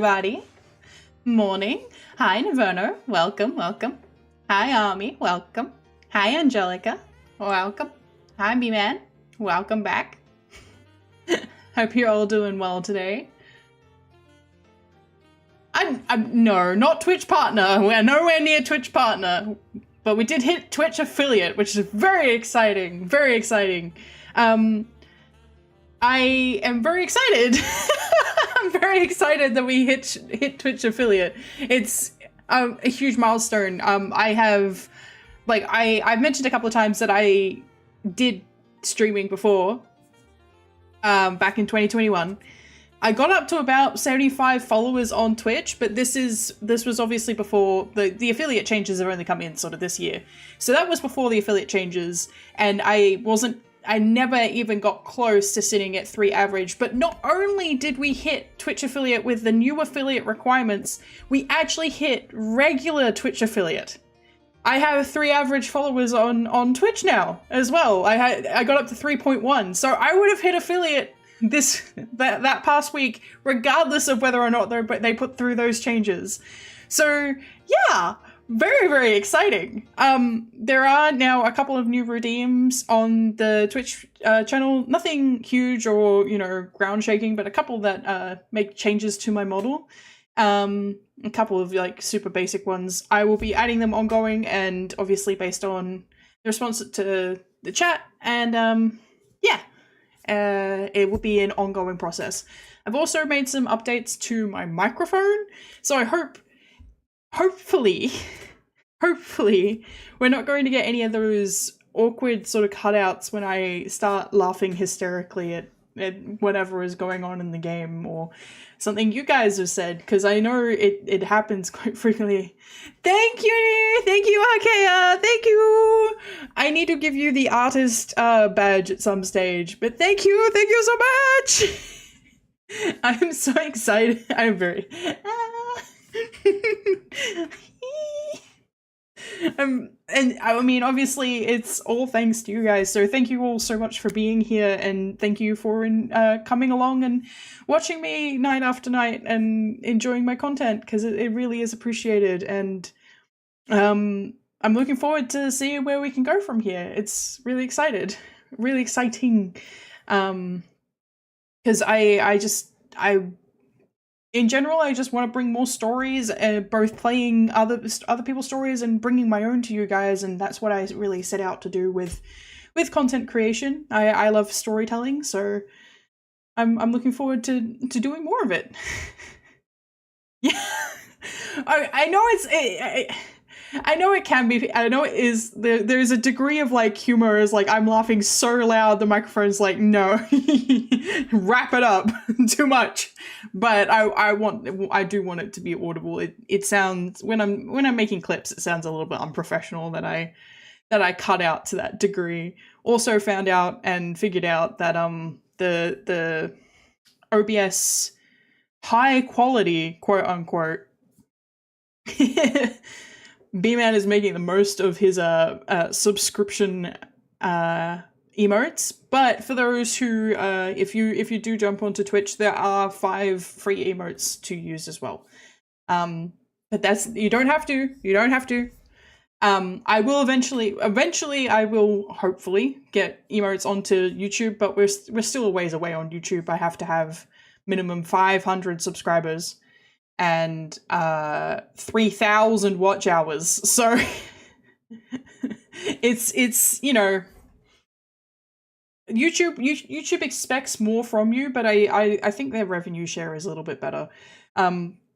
everybody. Morning. Hi, Naverno. Welcome, welcome. Hi, Army. Welcome. Hi, Angelica. Welcome. Hi, B-Man. Welcome back. Hope you're all doing well today. No, not Twitch partner. We're nowhere near Twitch partner. But we did hit Twitch affiliate, which is very exciting. Very exciting. I am very excited. I'm very excited that we hit Twitch affiliate. It's a huge milestone. I've mentioned a couple of times that I did streaming before, back in 2021. I got up to about 75 followers on Twitch, but this was obviously before the affiliate changes have only come in sort of this year. So that was before the affiliate changes, and I never even got close to sitting at 3 average. But not only did we hit Twitch affiliate with the new affiliate requirements, we actually hit regular Twitch affiliate. I have 3 average followers on Twitch now as well. I got up to 3.1, so I would have hit affiliate that past week, regardless of whether or not they put through those changes. So yeah, very, very exciting. There are now a couple of new redeems on the Twitch channel. Nothing huge or, ground shaking, but a couple that make changes to my model. A couple of like super basic ones. I will be adding them ongoing, and obviously based on the response to the chat, and yeah. It will be an ongoing process. I've also made some updates to my microphone, so I hopefully, we're not going to get any of those awkward sort of cutouts when I start laughing hysterically at whatever is going on in the game, or something you guys have said, because I know it happens quite frequently. Thank you, Arkea, thank you! I need to give you the artist badge at some stage, but thank you so much! I'm so excited, I'm very... and I mean, obviously it's all thanks to you guys, so thank you all so much for being here, and thank you for coming along and watching me night after night and enjoying my content, because it really is appreciated, and I'm looking forward to seeing where we can go from here. It's really exciting, because in general, I just want to bring more stories, both playing other people's stories and bringing my own to you guys, and that's what I really set out to do with content creation. I love storytelling, so I'm looking forward to doing more of it. Yeah, I know I know it can be. I know it is. There's a degree of like humor. Is like I'm laughing so loud the microphone's like, no, wrap it up, too much. But I do want it to be audible. It sounds when I'm making clips, it sounds a little bit unprofessional that I cut out to that degree. Also found out and figured out that the OBS high quality, quote unquote. B-Man is making the most of his subscription emotes, but for those who if you do jump onto Twitch, there are 5 free emotes to use as well. But you don't have to. I will eventually I will hopefully get emotes onto YouTube, but we're still a ways away on YouTube. I have to have minimum 500 subscribers and 3,000 watch hours, so it's YouTube expects more from you, but I think their revenue share is a little bit better,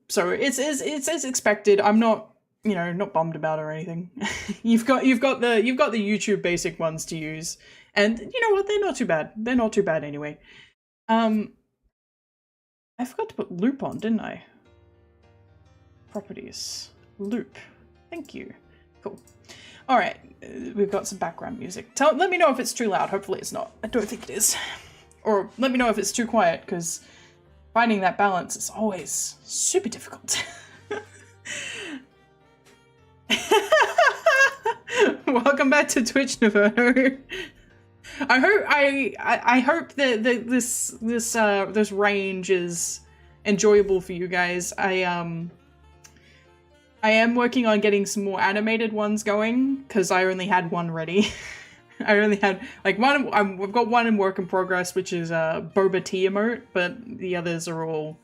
so it's as expected. I'm not not bummed about it or anything. you've got the YouTube basic ones to use, and you know what, they're not too bad anyway. I forgot to put loop on, didn't I? Properties. Loop. Thank you. Cool. Alright, we've got some background music. Let me know if it's too loud. Hopefully it's not. I don't think it is. Or let me know if it's too quiet, because finding that balance is always super difficult. Welcome back to Twitch, Naverno. I hope that this range is enjoyable for you guys. I am working on getting some more animated ones going because I only had one ready. I only had like one. We've got one in work in progress, which is a boba tea emote, but the others are all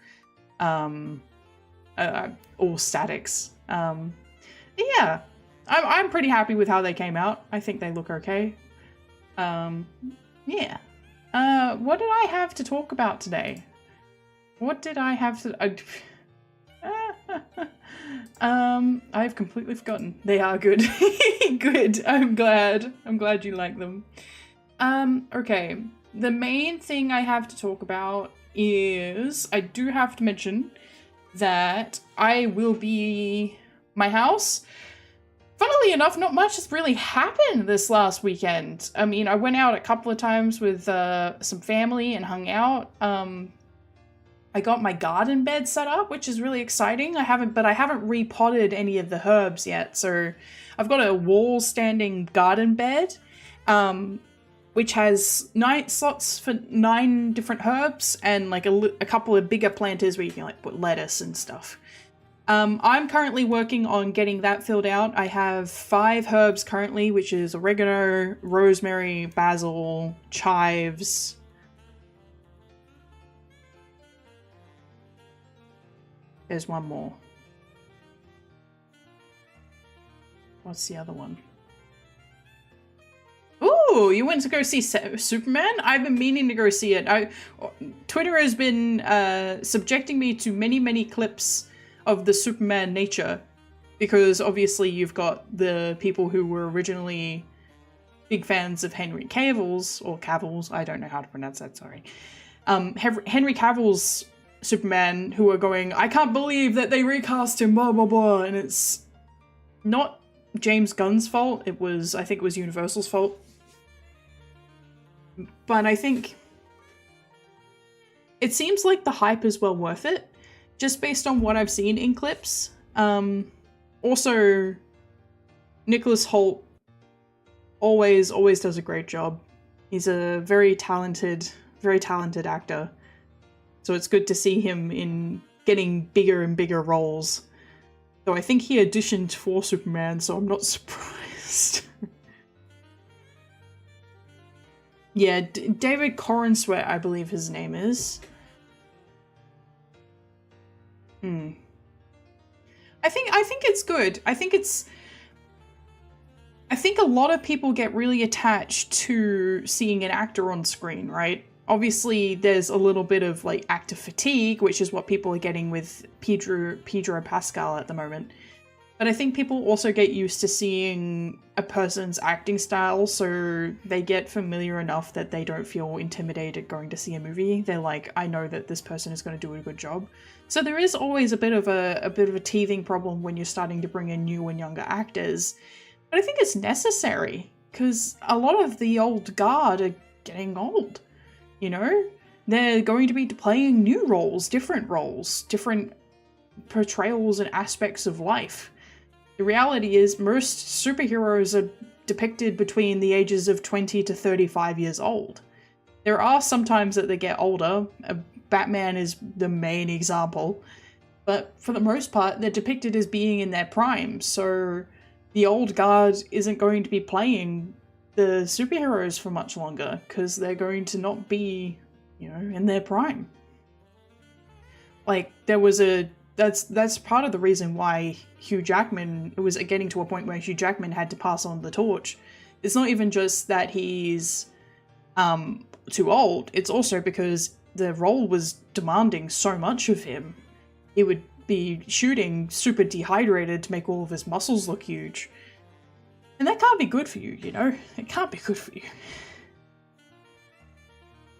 statics. Yeah, I'm pretty happy with how they came out. I think they look okay. Yeah. What did I have to talk about today? What did I have to? I've completely forgotten. They are good. Good. I'm glad you like them. Okay. The main thing I have to talk about is I do have to mention that I will be my house. Funnily enough, not much has really happened this last weekend. I mean, I went out a couple of times with some family and hung out. I got my garden bed set up, which is really exciting. I haven't repotted any of the herbs yet. So I've got a wall standing garden bed, which has 9 slots for 9 different herbs and like a couple of bigger planters where you can like put lettuce and stuff. I'm currently working on getting that filled out. I have 5 herbs currently, which is oregano, rosemary, basil, chives. There's one more. What's the other one? Ooh, you went to go see Superman? I've been meaning to go see it. Twitter has been subjecting me to many, many clips of the Superman nature, because obviously you've got the people who were originally big fans of Henry Cavill's, or Cavill's, I don't know how to pronounce that, sorry. Henry Cavill's Superman, who are going, I can't believe that they recast him, blah, blah, blah, and it's not James Gunn's fault, I think it was Universal's fault. But I think it seems like the hype is well worth it, just based on what I've seen in clips. Also, Nicholas Hoult always does a great job. He's a very talented actor. So it's good to see him in getting bigger and bigger roles. So I think he auditioned for Superman, so I'm not surprised. Yeah, David Corenswet, I believe his name is. I think it's good. I think a lot of people get really attached to seeing an actor on screen, right? Obviously, there's a little bit of like actor fatigue, which is what people are getting with Pedro Pascal at the moment. But I think people also get used to seeing a person's acting style, so they get familiar enough that they don't feel intimidated going to see a movie. They're like, I know that this person is going to do a good job. So there is always a bit of a teething problem when you're starting to bring in new and younger actors. But I think it's necessary, because a lot of the old guard are getting old. You know, they're going to be playing new roles, different portrayals and aspects of life. The reality is most superheroes are depicted between the ages of 20 to 35 years old. There are some times that they get older. Batman is the main example. But for the most part, they're depicted as being in their prime. So the old guard isn't going to be playing the superheroes for much longer because they're going to not be, you know, in their prime. Like, there was that's part of the reason why Hugh Jackman, it was getting to a point where Hugh Jackman had to pass on the torch. It's not even just that he's too old, it's also because the role was demanding so much of him. He would be shooting super dehydrated to make all of his muscles look huge. And that can't be good for you, you know? It can't be good for you.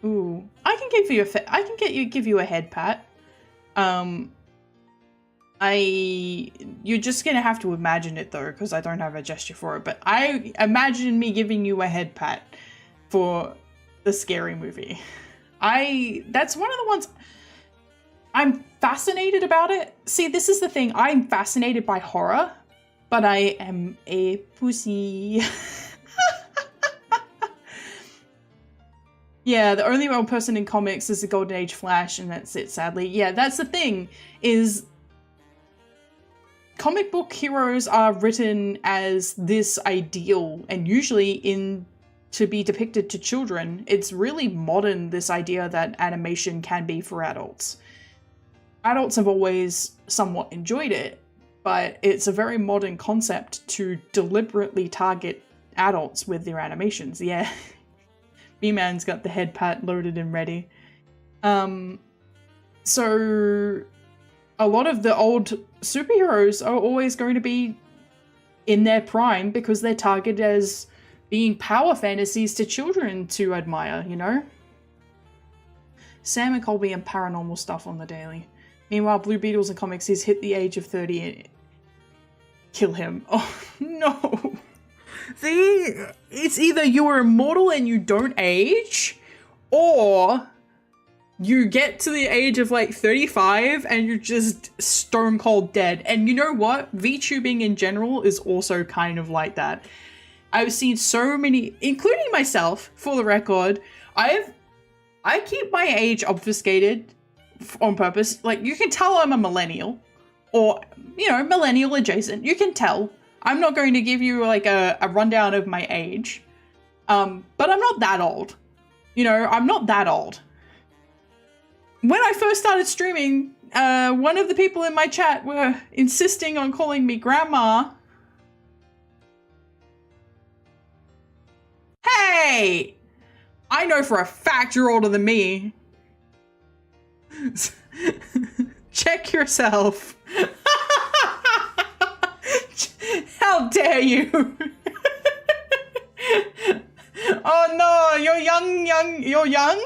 Ooh, I can give you a head pat. You're just gonna have to imagine it though, because I don't have a gesture for it, but I imagine me giving you a head pat for the Scary Movie. That's one of the ones I'm fascinated about it. See, this is the thing, I'm fascinated by horror, but I am a pussy. Yeah, the only old person in comics is the Golden Age Flash, and that's it, sadly. Yeah, that's the thing, is comic book heroes are written as this ideal, and usually in to be depicted to children. It's really modern, this idea that animation can be for adults. Adults have always somewhat enjoyed it, but it's a very modern concept to deliberately target adults with their animations. Yeah. B-Man's got the head pat loaded and ready. So a lot of the old superheroes are always going to be in their prime because they're targeted as being power fantasies to children to admire, you know? Sam and Colby and paranormal stuff on the daily. Meanwhile, Blue Beetles in comics, he's hit the age of 30 and kill him. Oh, no. See, it's either you are immortal and you don't age, or you get to the age of like 35 and you're just stone cold dead. And you know what? VTubing in general is also kind of like that. I've seen so many, including myself, for the record, I keep my age obfuscated on purpose. Like, you can tell I'm a millennial, or, you know, millennial adjacent. You can tell. I'm not going to give you like a rundown of my age, but I'm not that old. You know, I'm not that old. When I first started streaming, one of the people in my chat were insisting on calling me grandma. Hey! I know for a fact you're older than me. Check yourself. How dare you? Oh no, you're young?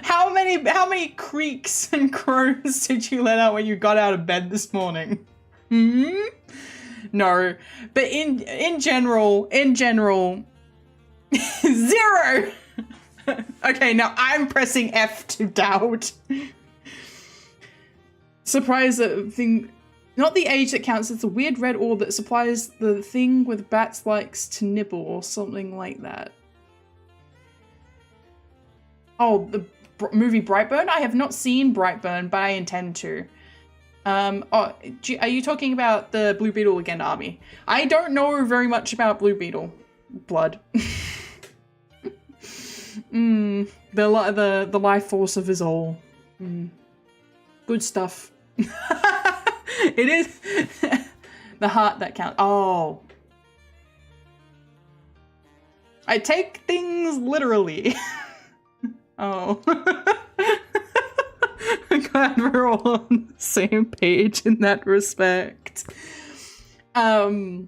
How many creaks and crows did you let out when you got out of bed this morning? No, but in general, 0. Okay, now I'm pressing F to doubt. Surprise thing. Not the age that counts, it's a weird red orb that supplies the thing with bats likes to nibble or something like that. Oh, the movie Brightburn? I have not seen Brightburn, but I intend to. Are you talking about the Blue Beetle Legend Army? I don't know very much about Blue Beetle. Blood. The life force of his all. Good stuff. It is the heart that counts. Oh. I take things literally. Oh. I'm glad we're all on the same page in that respect. Yeah,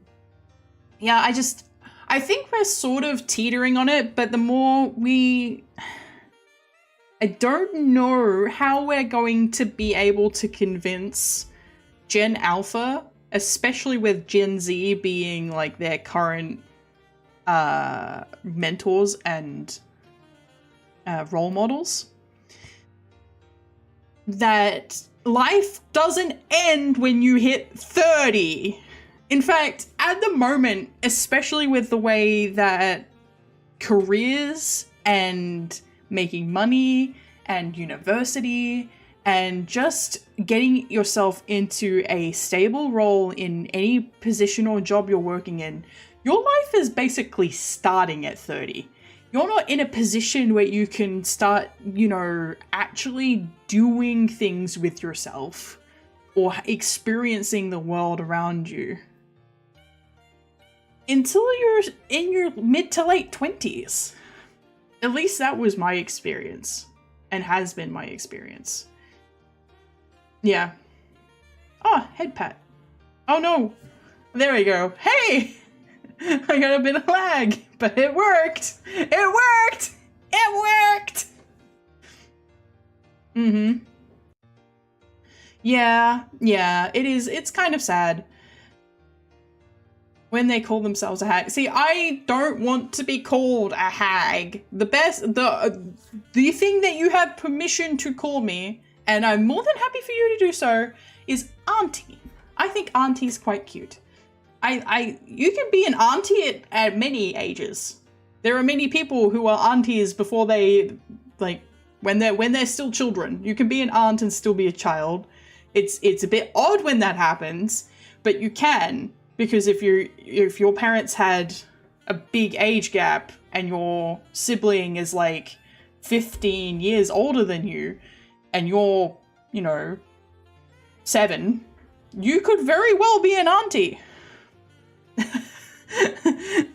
I think we're sort of teetering on it, but the more I don't know how we're going to be able to convince Gen Alpha, especially with Gen Z being like their current mentors and role models, that life doesn't end when you hit 30. In fact, at the moment, especially with the way that careers and making money and university and just getting yourself into a stable role in any position or job you're working in, your life is basically starting at 30. You're not in a position where you can start, you know, actually doing things with yourself or experiencing the world around you until you're in your mid to late 20s. At least that was my experience and has been my experience. Yeah. Oh, head pat. Oh no. There we go. Hey! I got a bit of lag, but it worked. It worked. It worked. Yeah, it is. It's kind of sad when they call themselves a hag. See, I don't want to be called a hag. The thing that you have permission to call me, and I'm more than happy for you to do so, is auntie. I think auntie's quite cute. You can be an auntie at many ages. There are many people who are aunties before they, like, when they're still children. You can be an aunt and still be a child. It's a bit odd when that happens, but you can, because if your parents had a big age gap and your sibling is like 15 years older than you, and you're, 7, you could very well be an auntie.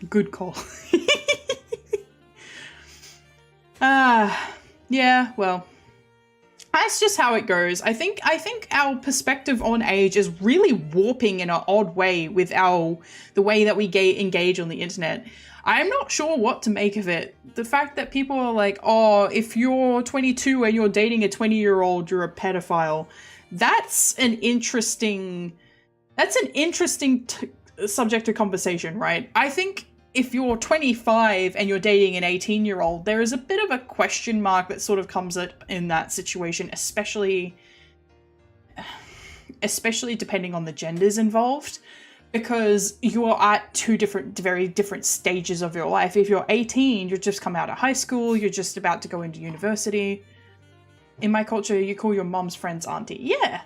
Good call. Yeah, well, that's just how it goes. I think our perspective on age is really warping in an odd way with the way that we engage on the internet. I'm not sure what to make of it. The fact that people are like, oh, if you're 22 and you're dating a 20-year-old, you're a pedophile. That's an interesting subject of conversation, right? I think if you're 25 and you're dating an 18-year-old, there is a bit of a question mark that sort of comes up in that situation, especially depending on the genders involved, because you are at two very different stages of your life. If you're 18, you've just come out of high school, you're just about to go into university. In my culture, you call your mom's friends auntie. Yeah,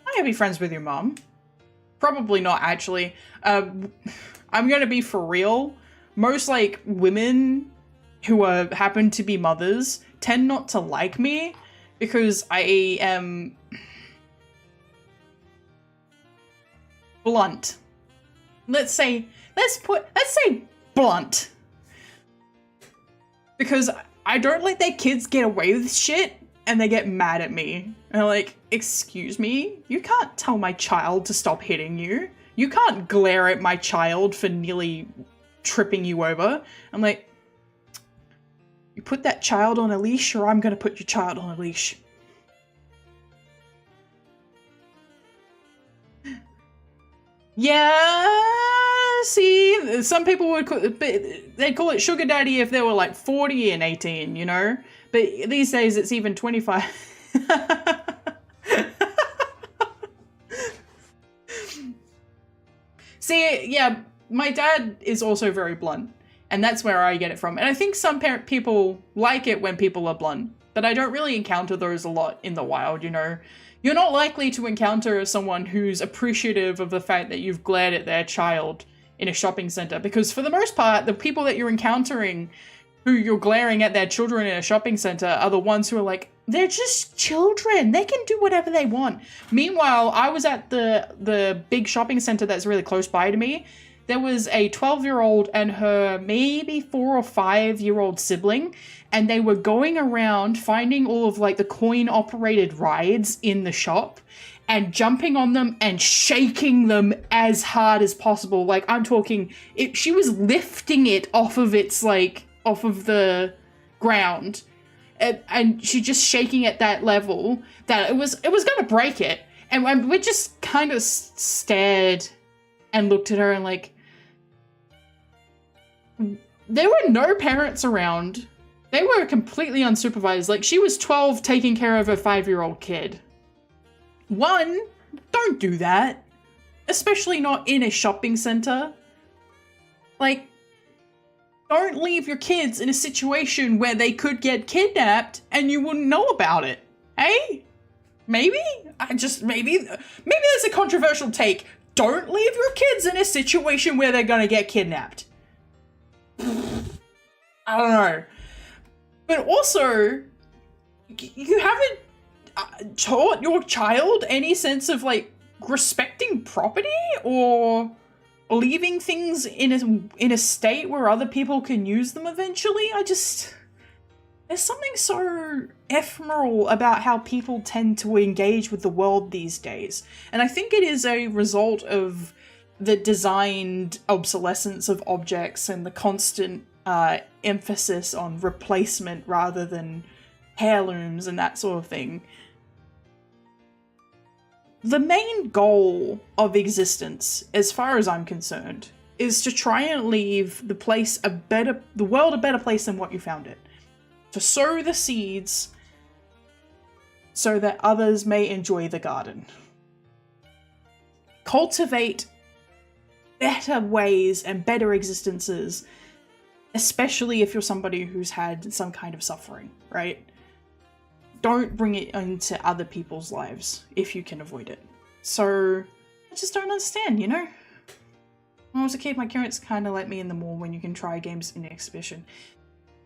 I can be friends with your mom. Probably not, actually. I'm gonna be for real. Most, like, women who happen to be mothers tend not to like me because I am blunt. Let's say blunt. Because I don't let their kids get away with shit and they get mad at me. And I'm like, excuse me? You can't tell my child to stop hitting you. You can't glare at my child for nearly tripping you over. I'm like, you put that child on a leash or I'm gonna put your child on a leash. Yeah, see, some people would they'd call it sugar daddy if they were like 40 and 18, But these days it's even 25. See, yeah, my dad is also very blunt, and that's where I get it from. And I think some people like it when people are blunt, but I don't really encounter those a lot in the wild, You're not likely to encounter someone who's appreciative of the fact that you've glared at their child in a shopping center, because for the most part, the people that you're encountering who you're glaring at their children in a shopping center are the ones who are like, they're just children. They can do whatever they want. Meanwhile, I was at the big shopping center that's really close by to me. There was a 12-year-old and her maybe 4 or 5-year-old sibling, and they were going around finding all of like the coin-operated rides in the shop and jumping on them and shaking them as hard as possible. Like, I'm talking, she was lifting it off of the ground. And she just shaking at that level that it was gonna break it. And we just kind of stared and looked at her and like, there were no parents around. They were completely unsupervised. Like, she was 12 taking care of a 5-year-old kid. One, don't do that. Especially not in a shopping center. Like, don't leave your kids in a situation where they could get kidnapped and you wouldn't know about it. Hey? Maybe? Maybe there's a controversial take. Don't leave your kids in a situation where they're gonna get kidnapped. I don't know. But also, you haven't taught your child any sense of, like, respecting property or leaving things in a state where other people can use them eventually. There's something so ephemeral about how people tend to engage with the world these days. And I think it is a result of the designed obsolescence of objects and the constant emphasis on replacement rather than heirlooms and that sort of thing. The main goal of existence, as far as I'm concerned, is to try and leave the world a better place than what you found it. To sow the seeds so that others may enjoy the garden. Cultivate better ways and better existences especially if you're somebody who's had some kind of suffering, right? Don't bring it into other people's lives if you can avoid it. So I just don't understand, you know? When I was a kid, my parents kind of let me in the mall when you can try games in the exhibition.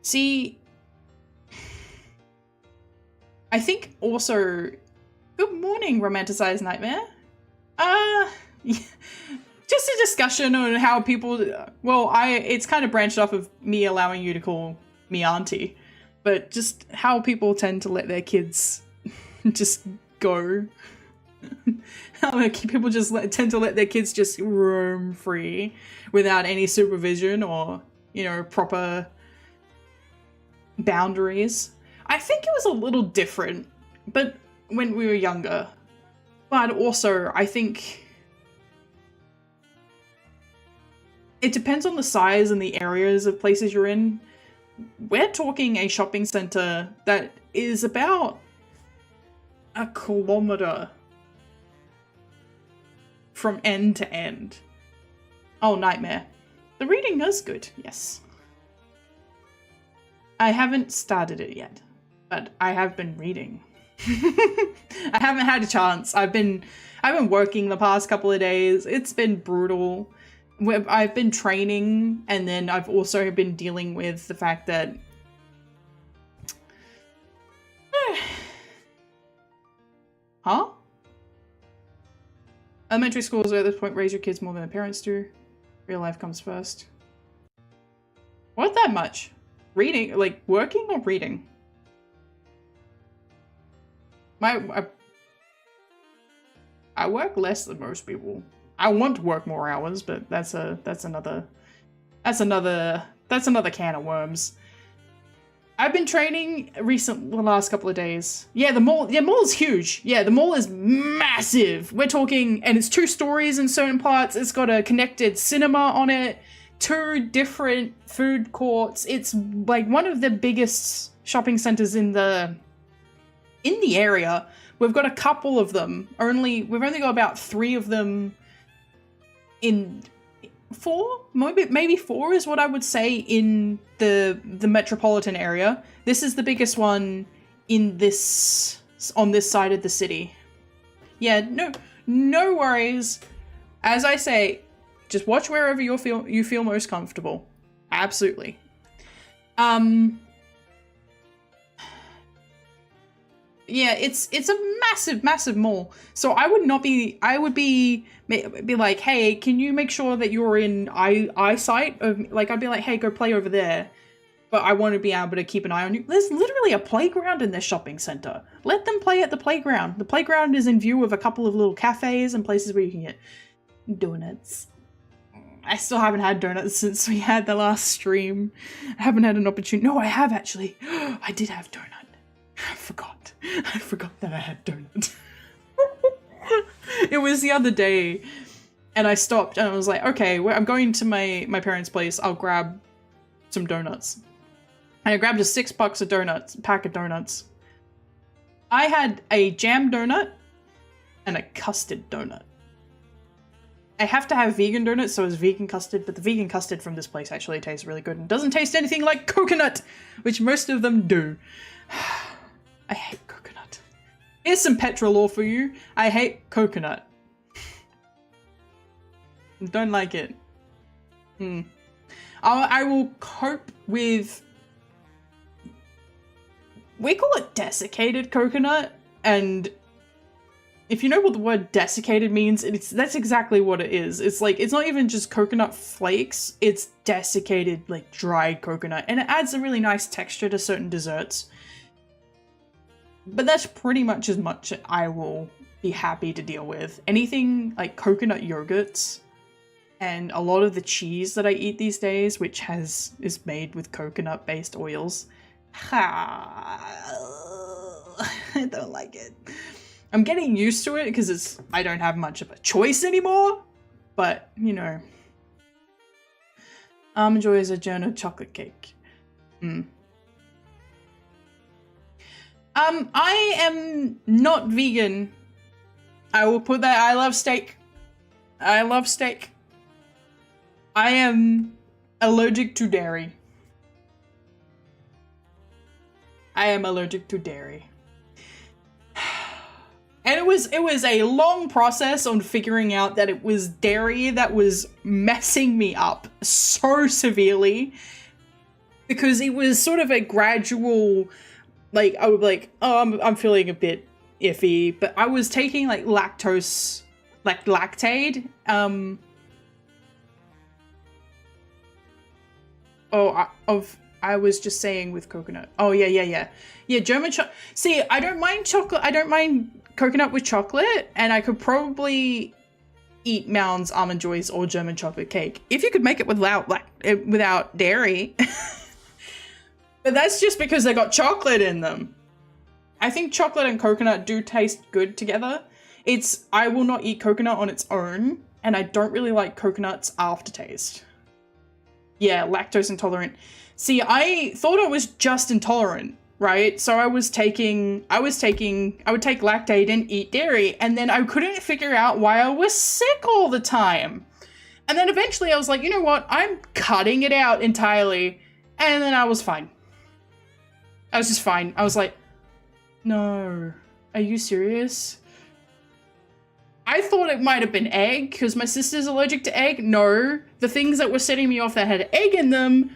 See, I think also, good morning, romanticized nightmare. Just a discussion on how people, well, it's kind of branched off of me allowing you to call me auntie, but just how people tend to let their kids just go. How people just tend to let their kids just roam free without any supervision or, you know, proper boundaries. I think it was a little different, but when we were younger. But also, I think it depends on the size and the areas of places you're in. We're talking a shopping center that is about 1 kilometer from end to end. Oh, nightmare. The reading is good, yes. I haven't started it yet, but I have been reading. I haven't had a chance. I've been working the past couple of days. It's been brutal. I've been training, and then I've also been dealing with the fact that huh? Elementary schools are at this point raise your kids more than their parents do. Real life comes first. What that much? Reading, like working or reading? I work less than most people. I want to work more hours, but that's another can of worms. I've been training the last couple of days. Yeah, the mall is huge. Yeah, the mall is massive. We're talking, and it's 2 stories in certain parts. It's got a connected cinema on it, 2 different food courts. It's like one of the biggest shopping centers in the area. We've got a couple of them. We've only got about 3 of them in 4, maybe 4 is what I would say in the metropolitan area. This is the biggest one on this side of the city. Yeah, no worries. As I say, just watch wherever you feel most comfortable. Absolutely. Yeah, it's a massive mall. So I would be like, hey, can you make sure that you're in eyesight of, like, I'd be like, hey, go play over there. But I want to be able to keep an eye on you. There's literally a playground in this shopping center. Let them play at the playground. The playground is in view of a couple of little cafes and places where you can get donuts. I still haven't had donuts since we had the last stream. I haven't had an opportunity. No, I have actually. I did have donut. I forgot that I had donut. It was the other day, and I stopped and I was like, okay, I'm going to my parents' place. I'll grab some donuts. And I grabbed a $6 pack of donuts. I had a jam donut and a custard donut. I have to have vegan donuts, so it's vegan custard, but the vegan custard from this place actually tastes really good and doesn't taste anything like coconut, which most of them do. I hate coconut. Here's some Petra lore for you. I hate coconut. Don't like it. I will cope with... We call it desiccated coconut, and if you know what the word desiccated means, that's exactly what it is. It's like, it's not even just coconut flakes, it's desiccated, like, dried coconut, and it adds a really nice texture to certain desserts. But that's pretty much as much I will be happy to deal with. Anything like coconut yogurts and a lot of the cheese that I eat these days, which is made with coconut-based oils. I don't like it. I'm getting used to it because I don't have much of a choice anymore. But, you know. Almond Joy is a Jonah chocolate cake. I am not vegan. I will put that. I love steak. I am allergic to dairy. I am allergic to dairy. And it was a long process on figuring out that it was dairy that was messing me up so severely, because it was sort of a gradual, like, I would be like, oh, I'm feeling a bit iffy, but I was taking like lactose, like Lactaid. I was just saying with coconut. Oh yeah, German chocolate. See, I don't mind chocolate. I don't mind coconut with chocolate, and I could probably eat Mounds, Almond Joys, or German chocolate cake if you could make it without dairy. But that's just because they got chocolate in them. I think chocolate and coconut do taste good together. I will not eat coconut on its own, and I don't really like coconut's aftertaste. Yeah, lactose intolerant. See, I thought I was just intolerant, right? So I would take Lactaid and eat dairy, and then I couldn't figure out why I was sick all the time. And then eventually I was like, you know what? I'm cutting it out entirely. And then I was fine. I was just fine. I was like, no, are you serious? I thought it might have been egg because my sister's allergic to egg. No, the things that were setting me off that had egg in them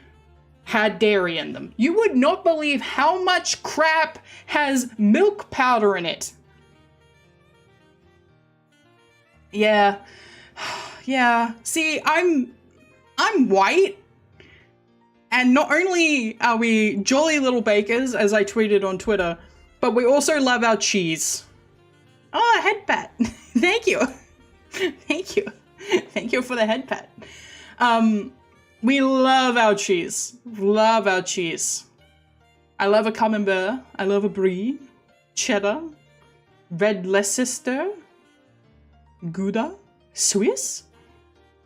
had dairy in them. You would not believe how much crap has milk powder in it. Yeah. Yeah. See, I'm white. And not only are we jolly little bakers, as I tweeted on Twitter, but we also love our cheese. Oh, a head pat. Thank you. Thank you. Thank you for the head pat. We love our cheese. Love our cheese. I love a camembert. I love a brie. Cheddar. Red Leicester. Gouda. Swiss.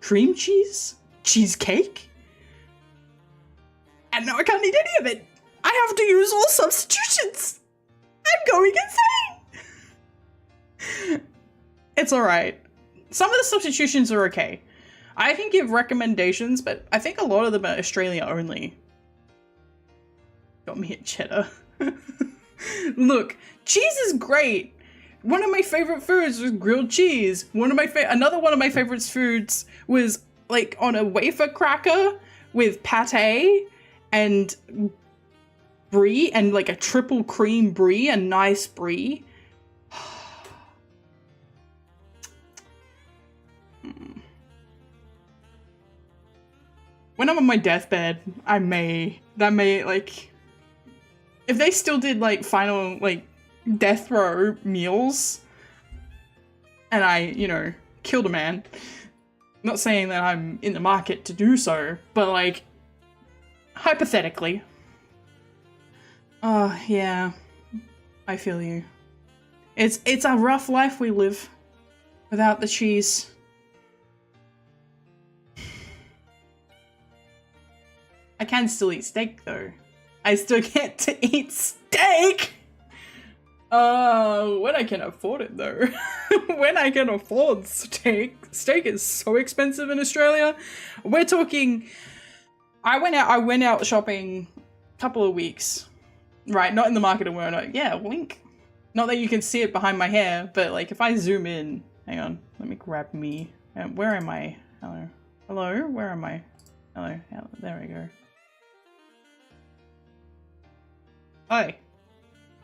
Cream cheese. Cheesecake. And now I can't eat any of it. I have to use all substitutions. I'm going insane. It's alright. Some of the substitutions are okay. I can give recommendations, but I think a lot of them are Australia only. Got me at cheddar. Look, cheese is great. One of my favorite foods was grilled cheese. Another one of my favorite foods was like on a wafer cracker with pate and brie, and like a triple cream brie, a nice brie. When I'm on my deathbed, that may like, if they still did like final like death row meals and I, you know, killed a man, not saying that I'm in the market to do so, but like hypothetically. Oh yeah, I feel you. It's a rough life we live without the cheese. I can still eat steak though. I still get to eat steak! When I can afford it though. When I can afford steak. Steak is so expensive in Australia. We're talking, I went out shopping a couple of weeks. Right, not in the market aware. Yeah, wink. Not that you can see it behind my hair, but like if I zoom in, hang on, let me grab me. Where am I? Hello. Hello, where am I? Hello, there we go. Hi.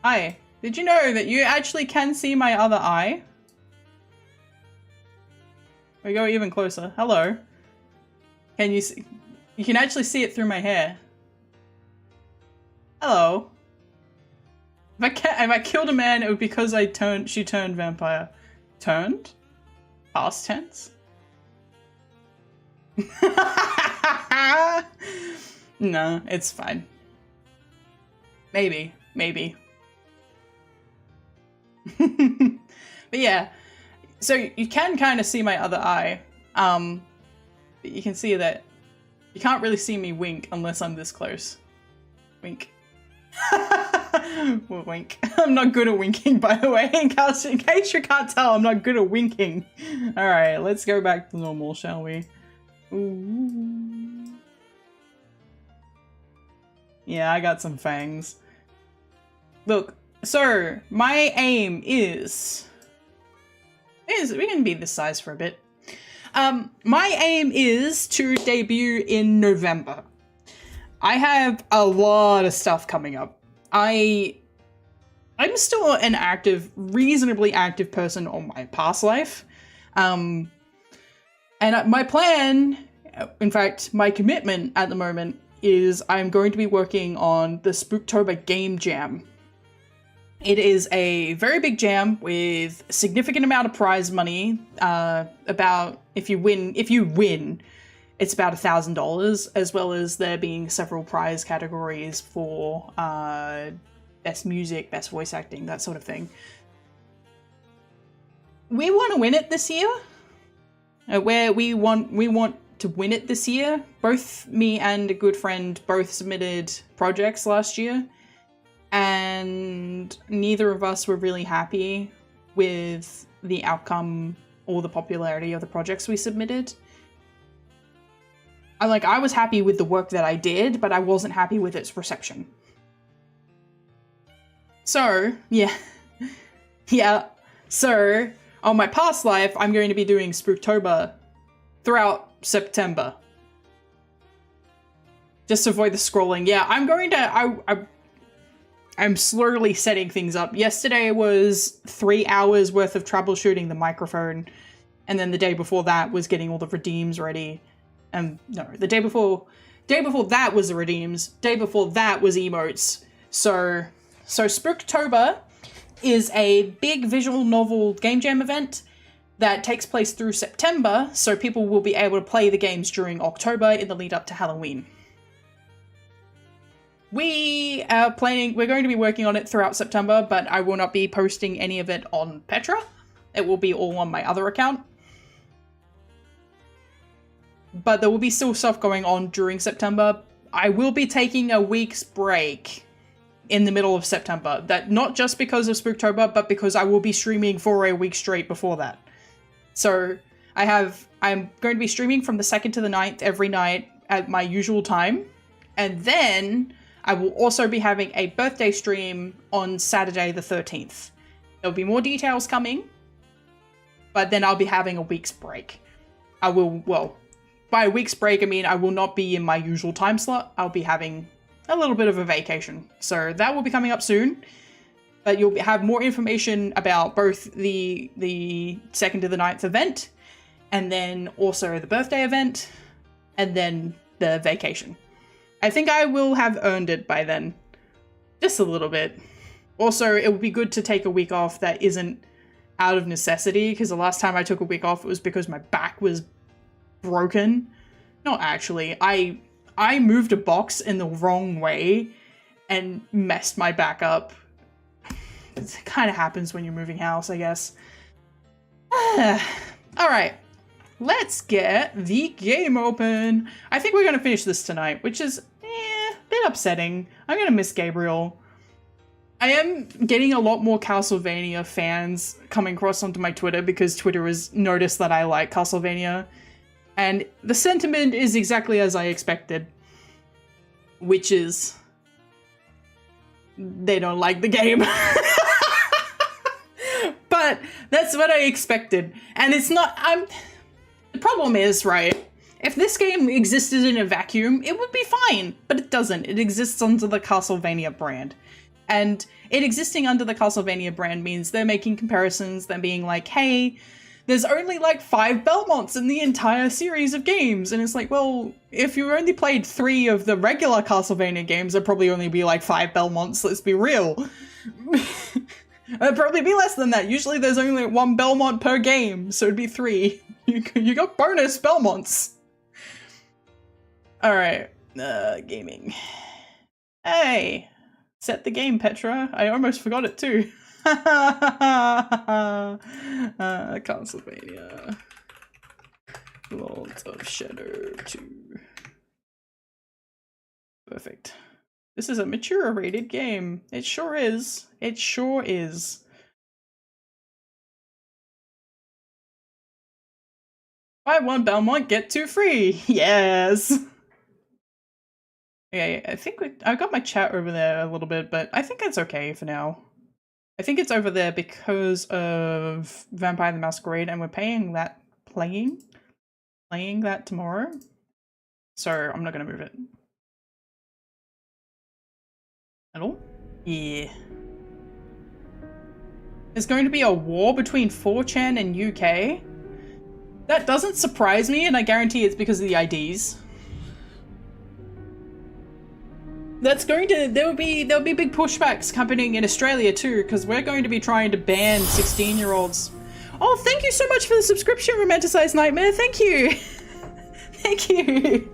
Hi. Did you know that you actually can see my other eye? We go even closer. Hello. Can you see? You can actually see it through my hair. Hello. If I killed a man, it would be because she turned vampire. Turned? Past tense? No, it's fine. Maybe. But yeah, so you can kind of see my other eye. But you can see that you can't really see me wink unless I'm this close. Wink. Well, wink. I'm not good at winking, by the way. In case you can't tell, I'm not good at winking. Alright, let's go back to normal, shall we? Ooh. Yeah, I got some fangs. Look, so my aim is we can be this size for a bit. My aim is to debut in November. I have a lot of stuff coming up. I'm still an reasonably active person on my past life. And my plan, in fact, my commitment at the moment is I'm going to be working on the Spooktober Game Jam. It is a very big jam with a significant amount of prize money. About if you win, it's about $1,000, as well as there being several prize categories for best music, best voice acting, that sort of thing. We want to win it this year. Where we want to win it this year. Both me and a good friend both submitted projects last year, and neither of us were really happy with the outcome or the popularity of the projects we submitted. I was happy with the work that I did, but I wasn't happy with its reception. So, yeah. So, on my past life, I'm going to be doing Spooktober throughout September. Just to avoid the scrolling. Yeah, I'm going to... I'm slowly setting things up. Yesterday was 3 hours worth of troubleshooting the microphone, and then the day before that was getting all the redeems ready. No, the day before that was the redeems. Day before that was emotes. So Spooktober is a big visual novel game jam event that takes place through September, so people will be able to play the games during October in the lead up to Halloween. We're going to be working on it throughout September, but I will not be posting any of it on Petra. It will be all on my other account. But there will be still stuff going on during September. I will be taking a week's break in the middle of September. That not just because of Spooktober, but because I will be streaming for a week straight before that. So I'm going to be streaming from the 2nd to the 9th every night at my usual time. And then I will also be having a birthday stream on Saturday the 13th. There'll be more details coming, but then I'll be having a week's break. By a week's break, I mean I will not be in my usual time slot. I'll be having a little bit of a vacation. So that will be coming up soon. But you'll have more information about both the 2nd to the 9th event, and then also the birthday event, and then the vacation. I think I will have earned it by then. Just a little bit. Also, it would be good to take a week off that isn't out of necessity, because the last time I took a week off, it was because my back was broken. Not actually. I moved a box in the wrong way and messed my back up. It kind of happens when you're moving house, I guess. Alright. Let's get the game open. I think we're going to finish this tonight, which is a bit upsetting. I'm going to miss Gabriel. I am getting a lot more Castlevania fans coming across onto my Twitter because Twitter has noticed that I like Castlevania. And the sentiment is exactly as I expected. Which is... they don't like the game. But that's what I expected. And it's not... The problem is, right, if this game existed in a vacuum, it would be fine. But it doesn't. It exists under the Castlevania brand. And it existing under the Castlevania brand means they're making comparisons. They're being like, hey, there's only like 5 Belmonts in the entire series of games. And it's like, well, if you only played 3 of the regular Castlevania games, there'd probably only be like 5 Belmonts. Let's be real. It'd probably be less than that. Usually there's only 1 Belmont per game, so it'd be 3. You got bonus Belmonts. Alright, gaming. Hey, set the game, Petra. I almost forgot it too. Castlevania. Lords of Shadow 2. Perfect. This is a mature rated game. It sure is. It sure is. Buy 1 Belmont, get 2 free. Yes. Yeah, I think I got my chat over there a little bit, but I think it's okay for now. I think it's over there because of Vampire the Masquerade, and we're playing that tomorrow. So I'm not gonna move it. At all? Yeah. There's going to be a war between 4chan and UK. That doesn't surprise me, and I guarantee it's because of the IDs. There'll be big pushbacks happening in Australia too, because we're going to be trying to ban 16-year-olds. Oh, thank you so much for the subscription, Romanticized Nightmare. Thank you. Thank you.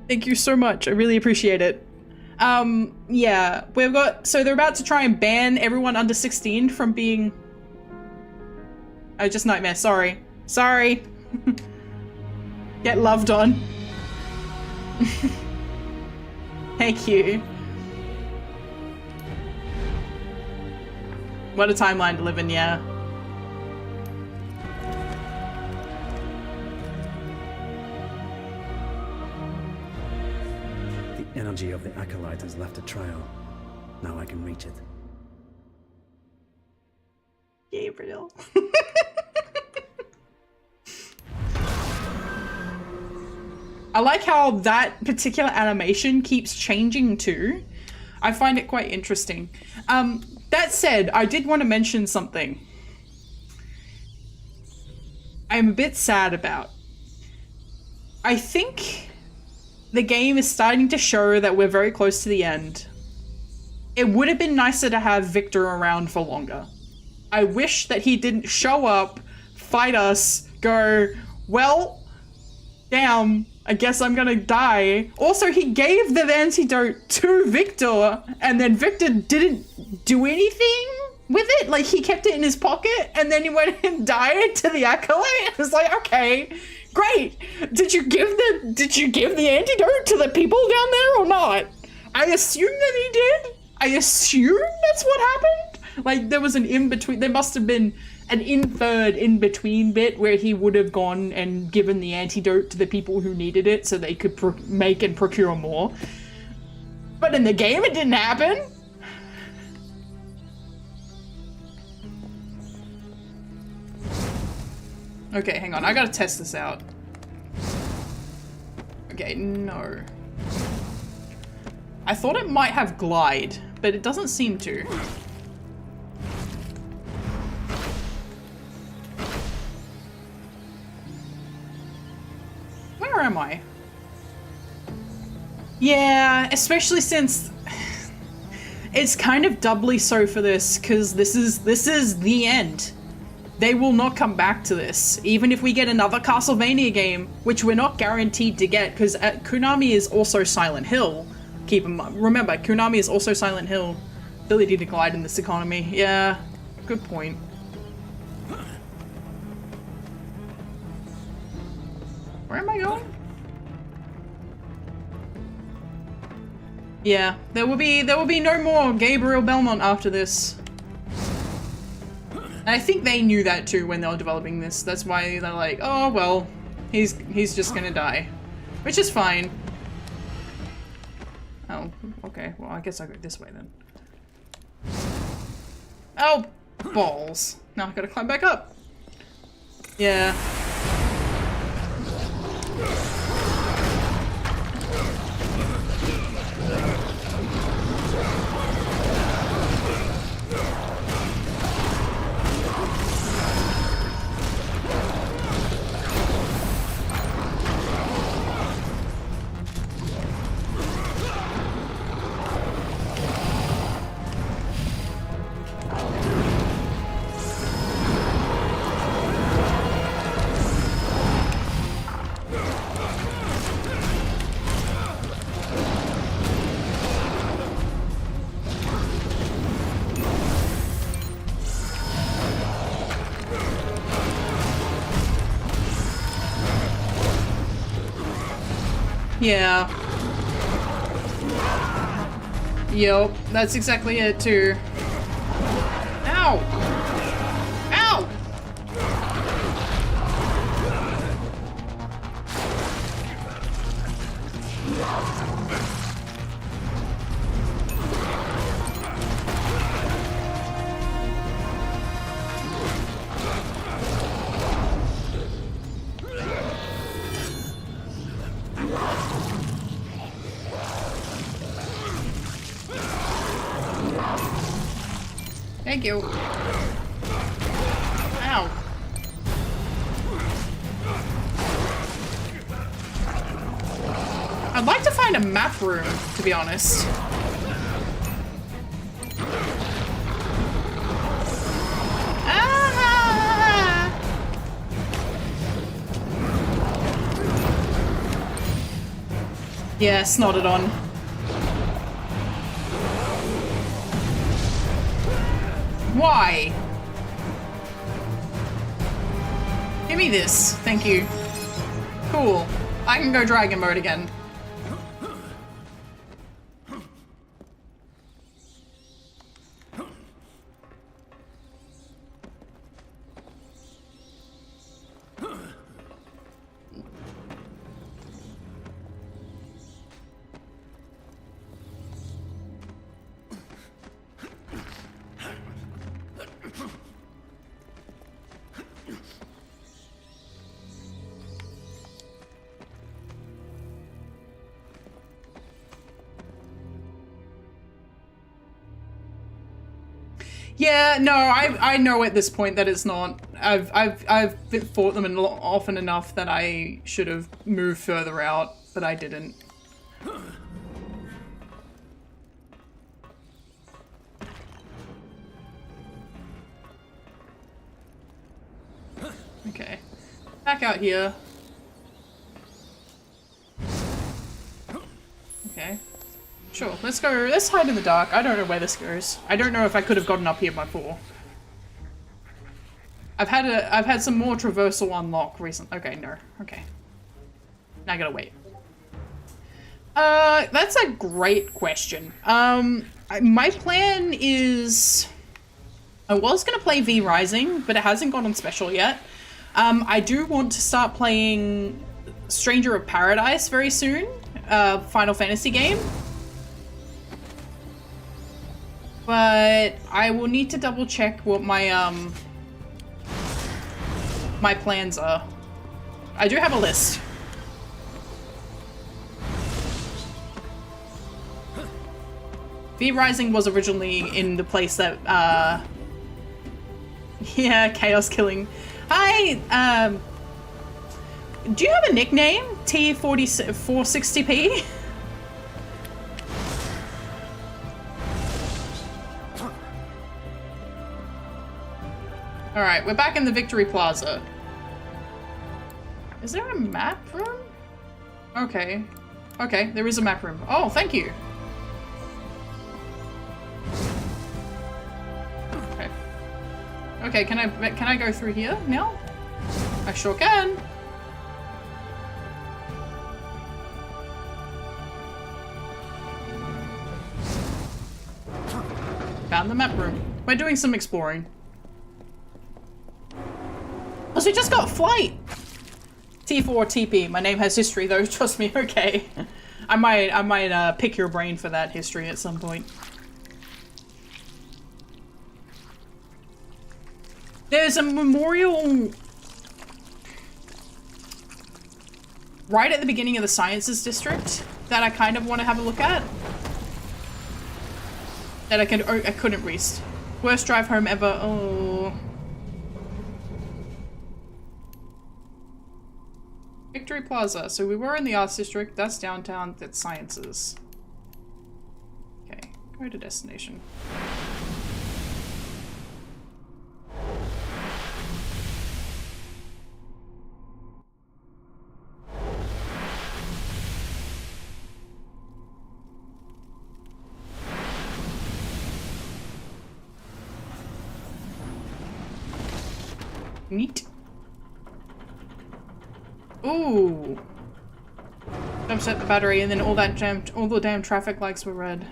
Thank you so much. I really appreciate it. Yeah, so they're about to try and ban everyone under 16 from being... Oh, just Nightmare, sorry. Sorry. Get loved on. Thank you. What a timeline to live in, yeah. The energy of the acolyte has left a trail. Now I can reach it. Gabriel. I like how that particular animation keeps changing too. I find it quite interesting. That said, I did want to mention something I'm a bit sad about. I think the game is starting to show that we're very close to the end. It would have been nicer to have Victor around for longer. I wish that he didn't show up, fight us, go, well, damn, I guess I'm gonna die. Also, he gave the antidote to Victor, and then Victor didn't do anything with it. Like, he kept it in his pocket, and then he went and died to the acolyte. I was like, okay, great. Did you give the antidote to the people down there or not? I assume that he did. I assume that's what happened. Like, there was an in-between, there must have been an inferred in-between bit where he would have gone and given the antidote to the people who needed it so they could make and procure more. But in the game, it didn't happen. Okay, hang on, I gotta test this out. Okay, no. I thought it might have glide, but it doesn't seem to. Where am I? Yeah, especially since it's kind of doubly so for this, because this is the end. They will not come back to this, even if we get another Castlevania game, which we're not guaranteed to get, because Konami is also Silent Hill. Keep in mind, remember, Konami is also Silent Hill. Ability to glide in this economy. Yeah, good point. Where am I going? Yeah, there will be no more Gabriel Belmont after this. And I think they knew that too when they were developing this. That's why they're like, oh well, he's just gonna die. Which is fine. Oh, okay, well I guess I'll go this way then. Oh, balls. Now I gotta climb back up. Yeah. Yeah. Yup, that's exactly it too. Ow! Ow! Thank you. Ow. I'd like to find a map room, to be honest. Ah! Yeah, snotted on. Why? Give me this. Thank you. Cool. I can go dragon mode again. Yeah, no, I know at this point that it's not. I've fought them often enough that I should have moved further out, but I didn't. Okay, back out here. Okay. Sure, let's go, let's hide in the dark. I don't know where this goes. I don't know if I could have gotten up here before. I've had some more traversal unlock recently. Okay, no. Okay. Now I gotta wait. That's a great question. My plan is... I was gonna play V Rising, but it hasn't gone on special yet. I do want to start playing Stranger of Paradise very soon. Final Fantasy game. But I will need to double check what my my plans are. I do have a list. V Rising was originally in the place that yeah, Chaos Killing. Hi, do you have a nickname? T460p? Alright, we're back in the Victory Plaza. Is there a map room? Okay. Okay, there is a map room. Oh, thank you. Okay. Okay, can I go through here now? I sure can. Found the map room. We're doing some exploring. Oh, so we just got flight! T4 TP. My name has history though, trust me, okay. I might pick your brain for that history at some point. There's a memorial right at the beginning of the Sciences District that I kind of want to have a look at. That I couldn't reach. Worst drive home ever. Oh. Victory Plaza. So we were in the Arts District. That's downtown. That's Sciences. Okay. Go to destination. Neat. Ooh. Jump set the battery and then all the damn traffic lights were red.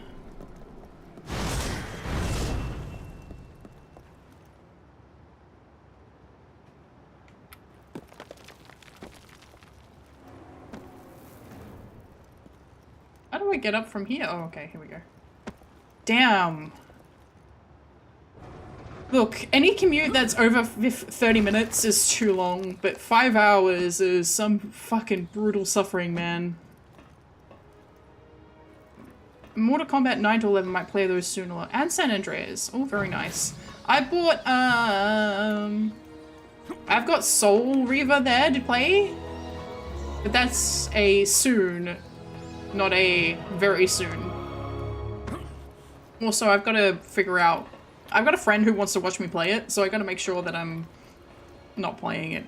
How do I get up from here? Oh, okay, here we go. Damn. Look, any commute that's over 30 minutes is too long, but 5 hours is some fucking brutal suffering, man. Mortal Kombat 9 to 11 might play those sooner. And San Andreas. All very nice. I bought, I've got Soul Reaver there to play, but that's a soon, not a very soon. Also, I've got to figure out, I've got a friend who wants to watch me play it, so I got to make sure that I'm not playing it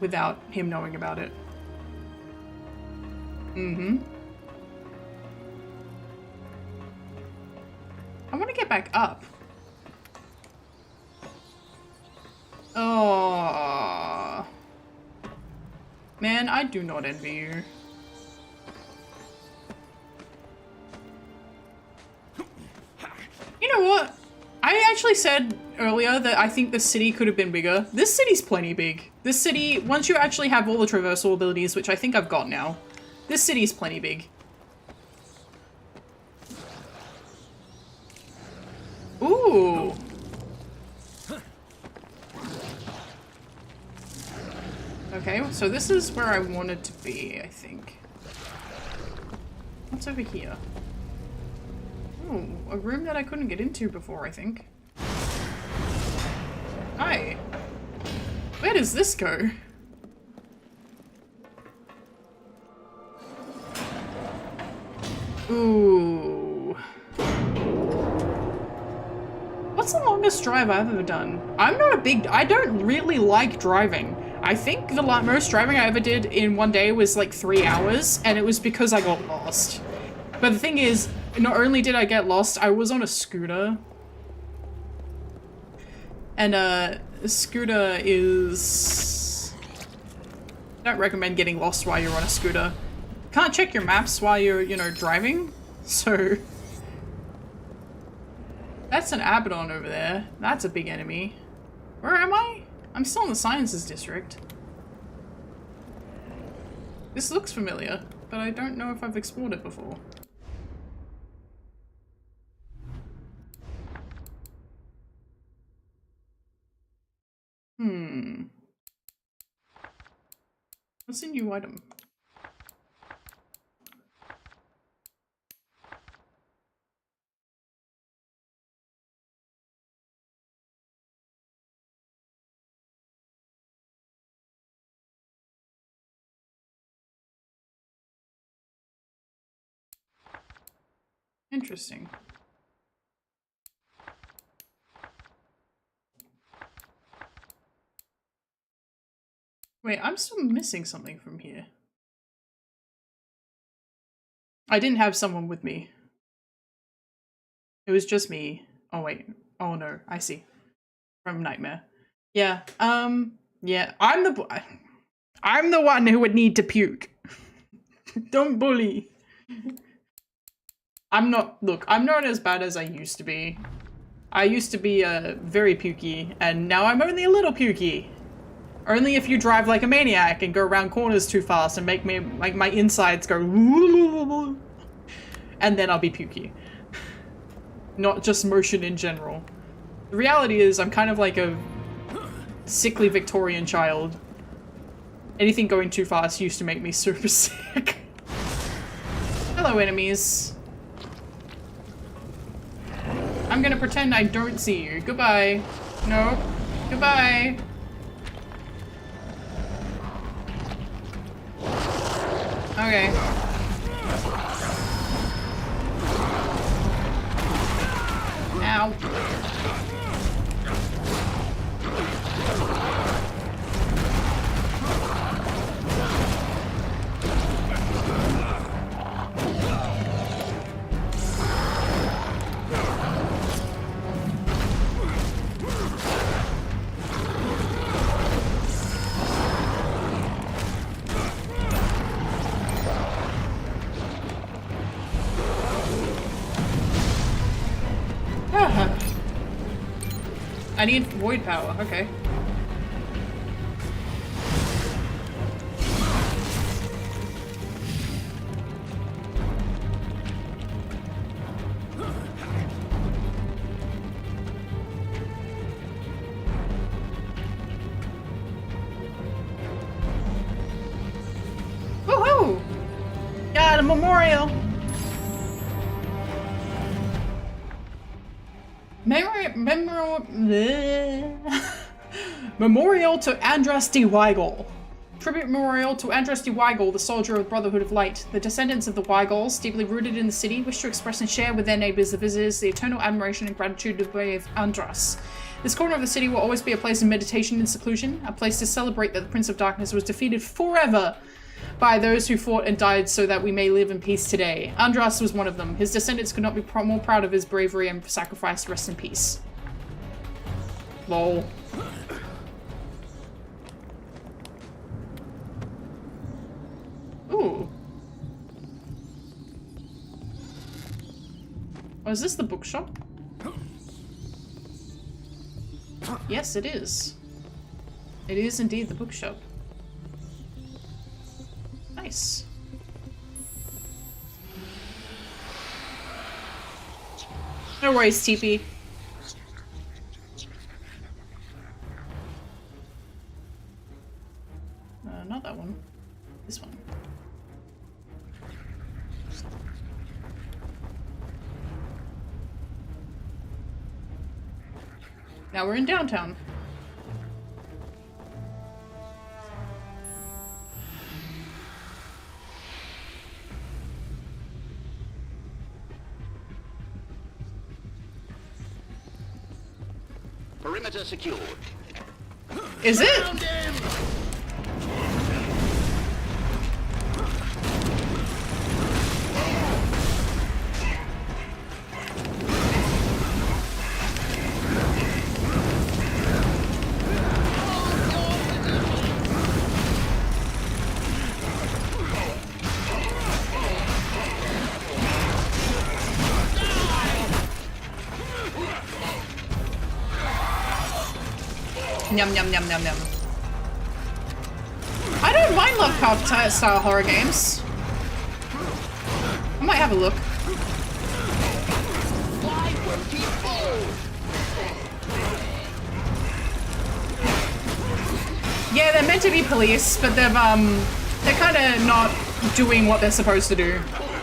without him knowing about it. Mm-hmm. I want to get back up. Oh, man, I do not envy you. You know what? I actually said earlier that I think the city could have been bigger. This city's plenty big. This city, once you actually have all the traversal abilities, which I think I've got now, this city's plenty big. Ooh. Okay, so this is where I wanted to be, I think. What's over here? Oh, a room that I couldn't get into before, I think. Hi. Where does this go? Ooh. What's the longest drive I've ever done? I'm not a big... I don't really like driving. I think the most driving I ever did in one day was like 3 hours, and it was because I got lost. But the thing is, not only did I get lost, I was on a scooter. And a scooter is... I don't recommend getting lost while you're on a scooter. Can't check your maps while you're, you know, driving. So... That's an Abaddon over there. That's a big enemy. Where am I? I'm still in the Sciences District. This looks familiar, but I don't know if I've explored it before. What's a new item? Interesting. Wait, I'm still missing something from here. I didn't have someone with me. It was just me. Oh wait. Oh no, I see. From Nightmare. Yeah, yeah, I'm the one who would need to puke. Don't bully. Look, I'm not as bad as I used to be. I used to be very pukey, and now I'm only a little pukey. Only if you drive like a maniac and go around corners too fast and make me, like, my insides go and then I'll be pukey. Not just motion in general. The reality is I'm kind of like a sickly Victorian child. Anything going too fast used to make me super sick. Hello, enemies. I'm gonna pretend I don't see you. Goodbye. No. Goodbye. Okay. Ow. I need void power, okay. Woohoo! Got a memorial! Memorial to Andras D. Weigel. Tribute memorial to Andras D. Weigel, the soldier of the Brotherhood of Light. The descendants of the Weigels, deeply rooted in the city, wish to express and share with their neighbors, the visitors, the eternal admiration and gratitude of the way of Andras. This corner of the city will always be a place of meditation and seclusion, a place to celebrate that the Prince of Darkness was defeated forever by those who fought and died so that we may live in peace today. Andras was one of them. His descendants could not be more proud of his bravery and sacrifice. Rest in peace. Lol. Ooh. Oh, is this the bookshop? Yes, it is. It is indeed the bookshop. Nice. No worries, TP. Not that one. This one. Now we're in downtown. Perimeter secured. Is it? Yum, yum, yum, yum, yum. I don't mind Lovecraft style horror games. I might have a look. Yeah, they're meant to be police, but they're kind of not doing what they're supposed to do.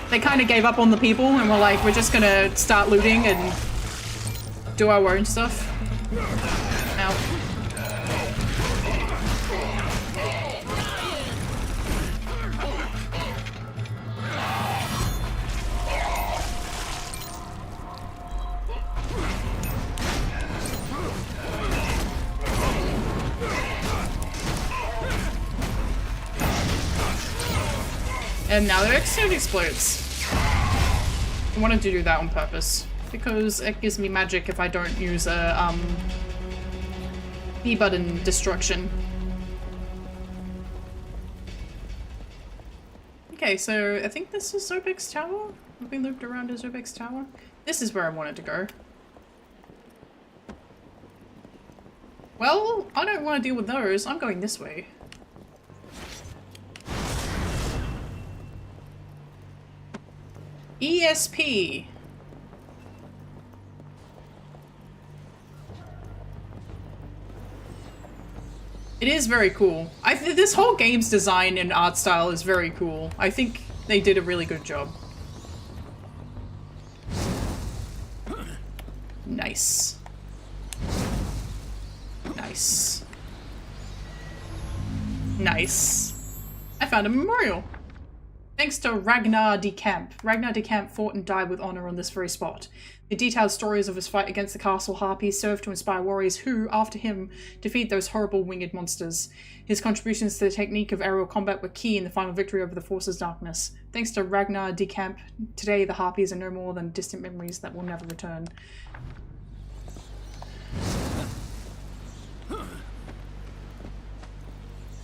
They kind of gave up on the people and were like, we're just gonna start looting and do our own stuff. Ow. And now their explode explodes. I wanted to do that on purpose because it gives me magic if I don't use a B button destruction. Okay, so I think this is Zobek's tower. Have we looped around to Zobek's tower? This is where I wanted to go. Well, I don't want to deal with those. I'm going this way. ESP. It is very cool. This whole game's design and art style is very cool. I think they did a really good job. Nice. Nice. Nice. I found a memorial. Thanks to Ragnar de Camp. Ragnar de Camp fought and died with honor on this very spot. The detailed stories of his fight against the castle harpies served to inspire warriors who, after him, defeat those horrible winged monsters. His contributions to the technique of aerial combat were key in the final victory over the forces' darkness. Thanks to Ragnar de Camp, today the harpies are no more than distant memories that will never return.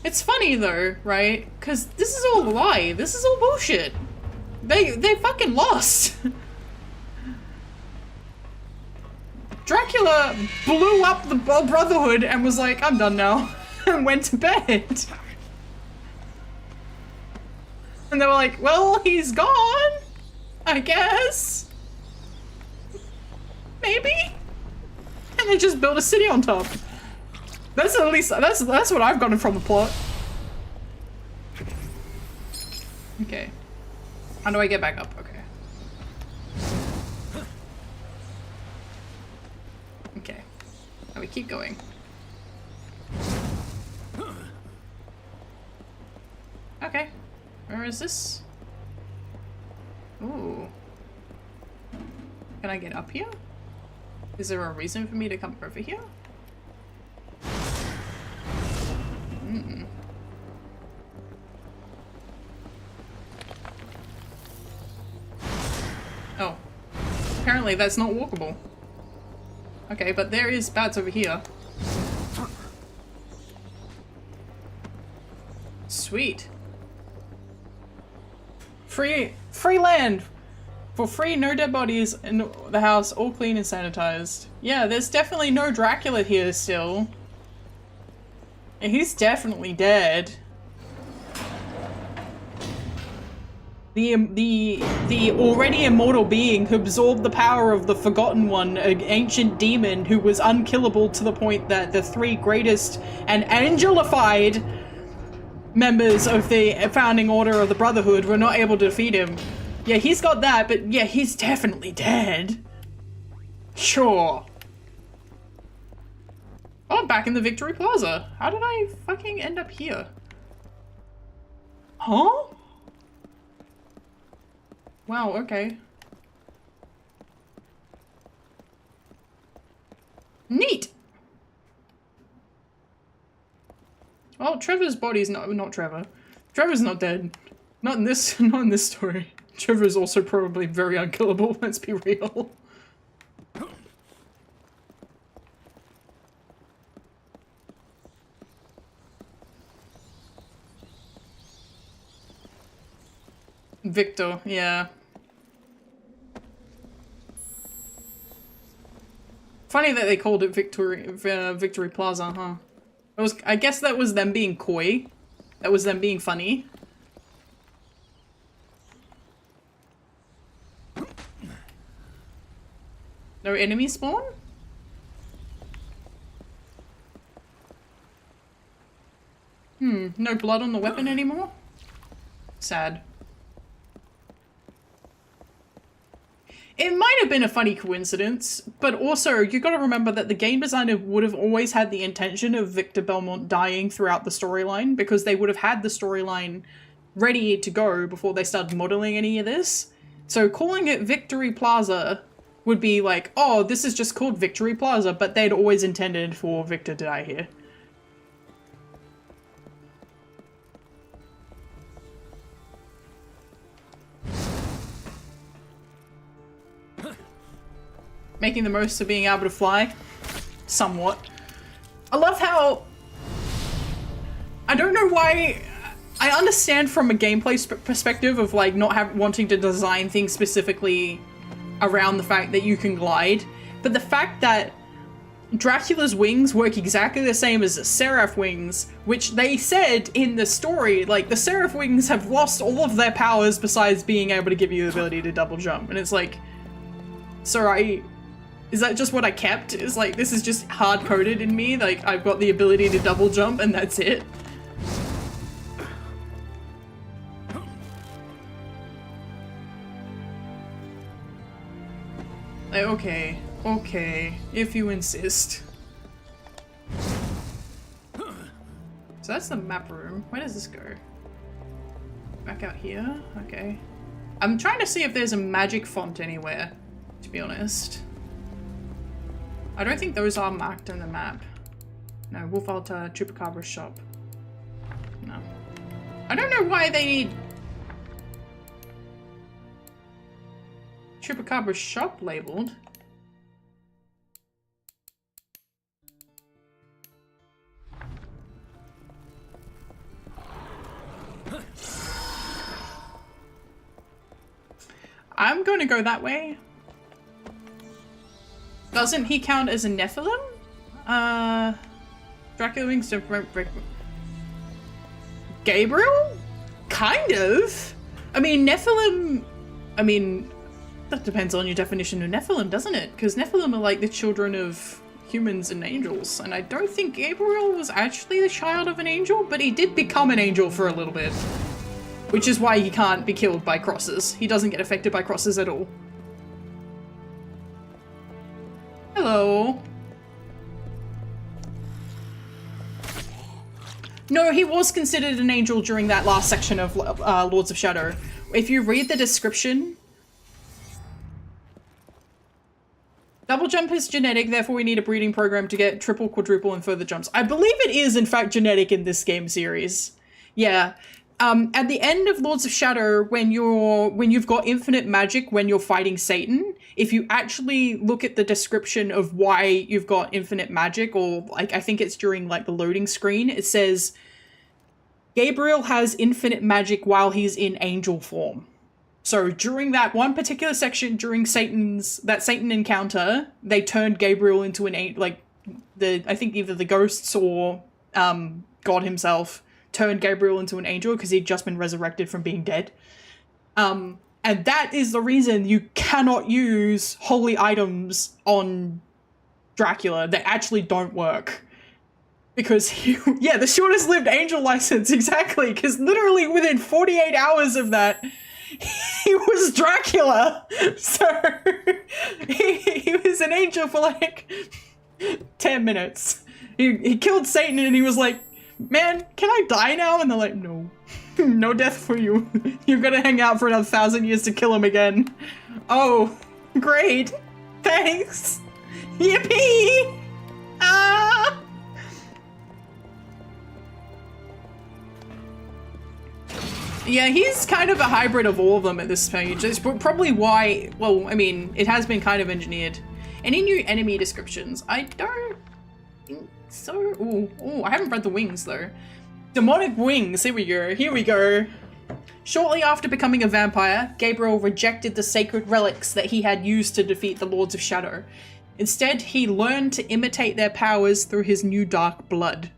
It's funny though, right? Because this is all a lie. This is all bullshit. They fucking lost. Dracula blew up the Brotherhood and was like, I'm done now, and went to bed. And they were like, well, he's gone, I guess. Maybe? And they just built a city on top. That's at least, that's what I've gotten from the plot. Okay. How do I get back up? Okay. Okay. Now we keep going. Okay. Where is this? Ooh. Can I get up here? Is there a reason for me to come over here? Oh. Apparently that's not walkable. Okay, but there is bats over here. Sweet. Free land! For free, no dead bodies in the house, all clean and sanitized. Yeah, there's definitely no Dracula here still. And he's definitely dead. The already immortal being who absorbed the power of the Forgotten One, an ancient demon who was unkillable to the point that the three greatest and angelified members of the founding order of the Brotherhood were not able to defeat him. Yeah, he's got that, but yeah, he's definitely dead. Sure. Oh, I'm back in the Victory Plaza. How did I fucking end up here? Huh? Wow, okay. Neat! Well, Trevor's body's not Trevor. Trevor's not dead. Not in this story. Trevor's also probably very unkillable, let's be real. Victor, yeah. Funny that they called it Victory Plaza, huh? I guess that was them being coy. That was them being funny. No enemy spawn? No blood on the weapon anymore? Sad. It might have been a funny coincidence, but also you gotta remember that the game designer would have always had the intention of Victor Belmont dying throughout the storyline, because they would have had the storyline ready to go before they started modeling any of this. So calling it Victory Plaza would be like, oh, this is just called Victory Plaza, but they'd always intended for Victor to die here. Making the most of being able to fly. Somewhat. I love how... I don't know why... I understand from a gameplay perspective of like not wanting to design things specifically around the fact that you can glide, but the fact that Dracula's wings work exactly the same as the Seraph wings, which they said in the story, like the Seraph wings have lost all of their powers besides being able to give you the ability to double jump, and it's like, so is that just what I kept? It's like, this is just hard-coded in me, like, I've got the ability to double jump and that's it. Like, okay, if you insist. So that's the map room. Where does this go? Back out here? Okay. I'm trying to see if there's a magic font anywhere, to be honest. I don't think those are marked on the map. No, Wolf Altar, Chupacabra's shop. No. I don't know why they need Chupacabra's shop labeled. I'm going to go that way. Doesn't he count as a Nephilim? Dracula wings don't break. Gabriel? Kind of. I mean, Nephilim... I mean, that depends on your definition of Nephilim, doesn't it? Because Nephilim are like the children of humans and angels, and I don't think Gabriel was actually the child of an angel, but he did become an angel for a little bit. Which is why he can't be killed by crosses. He doesn't get affected by crosses at all. Hello. No, he was considered an angel during that last section of Lords of Shadow. If you read the description, double jump is genetic, therefore we need a breeding program to get triple, quadruple, and further jumps. I believe it is, in fact, genetic in this game series. Yeah. At the end of Lords of Shadow, when you've got infinite magic when you're fighting Satan, if you actually look at the description of why you've got infinite magic, or like I think it's during like the loading screen, it says Gabriel has infinite magic while he's in angel form. So during that one particular section, during Satan encounter, they turned Gabriel into an I think either the ghosts or God himself turned Gabriel into an angel because he'd just been resurrected from being dead. And that is the reason you cannot use holy items on Dracula. They actually don't work. Because yeah, the shortest lived angel license, exactly. Because literally within 48 hours of that, he was Dracula. So he was an angel for like 10 minutes. He killed Satan and he was like, man, can I die now? And they're like, no. No death for you. You're gonna hang out for another 1,000 years to kill him again. Oh, great. Thanks. Yippee! Ah! Yeah, he's kind of a hybrid of all of them at this page. It's probably why, well, I mean, it has been kind of engineered. Any new enemy descriptions? I don't think so. Ooh, I haven't read the wings though. Demonic wings, here we go. Shortly after becoming a vampire, Gabriel rejected the sacred relics that he had used to defeat the Lords of Shadow. Instead, he learned to imitate their powers through his new dark blood.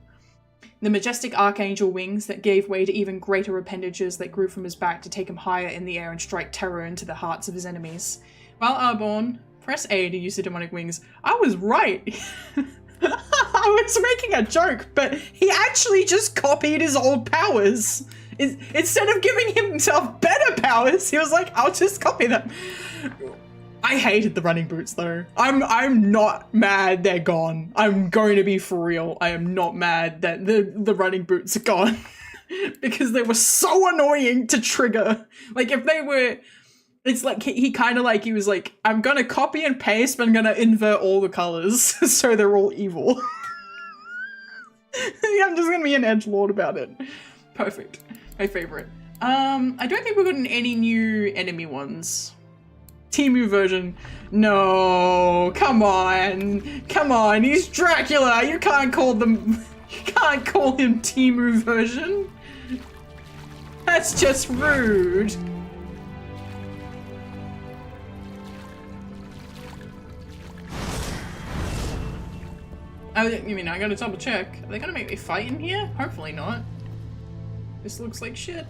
The majestic archangel wings that gave way to even greater appendages that grew from his back to take him higher in the air and strike terror into the hearts of his enemies. While airborne, press A to use the demonic wings. I was right! I was making a joke, but he actually just copied his old powers. Instead of giving himself better powers, he was like, I'll just copy them. I hated the running boots though. I'm not mad they're gone. I'm going to be for real. I am not mad that the running boots are gone. Because they were so annoying to trigger. Like if they were, it's like he kind of like, he was like, I'm gonna copy and paste, but I'm gonna invert all the colors so they're all evil. I'm just gonna be an edgelord about it. Perfect. My favorite. I don't think we've gotten any new enemy ones. Temu version. No, come on. Come on, he's Dracula. You can't call him Temu version. That's just rude. I mean, I gotta double check. Are they gonna make me fight in here? Hopefully not. This looks like shit.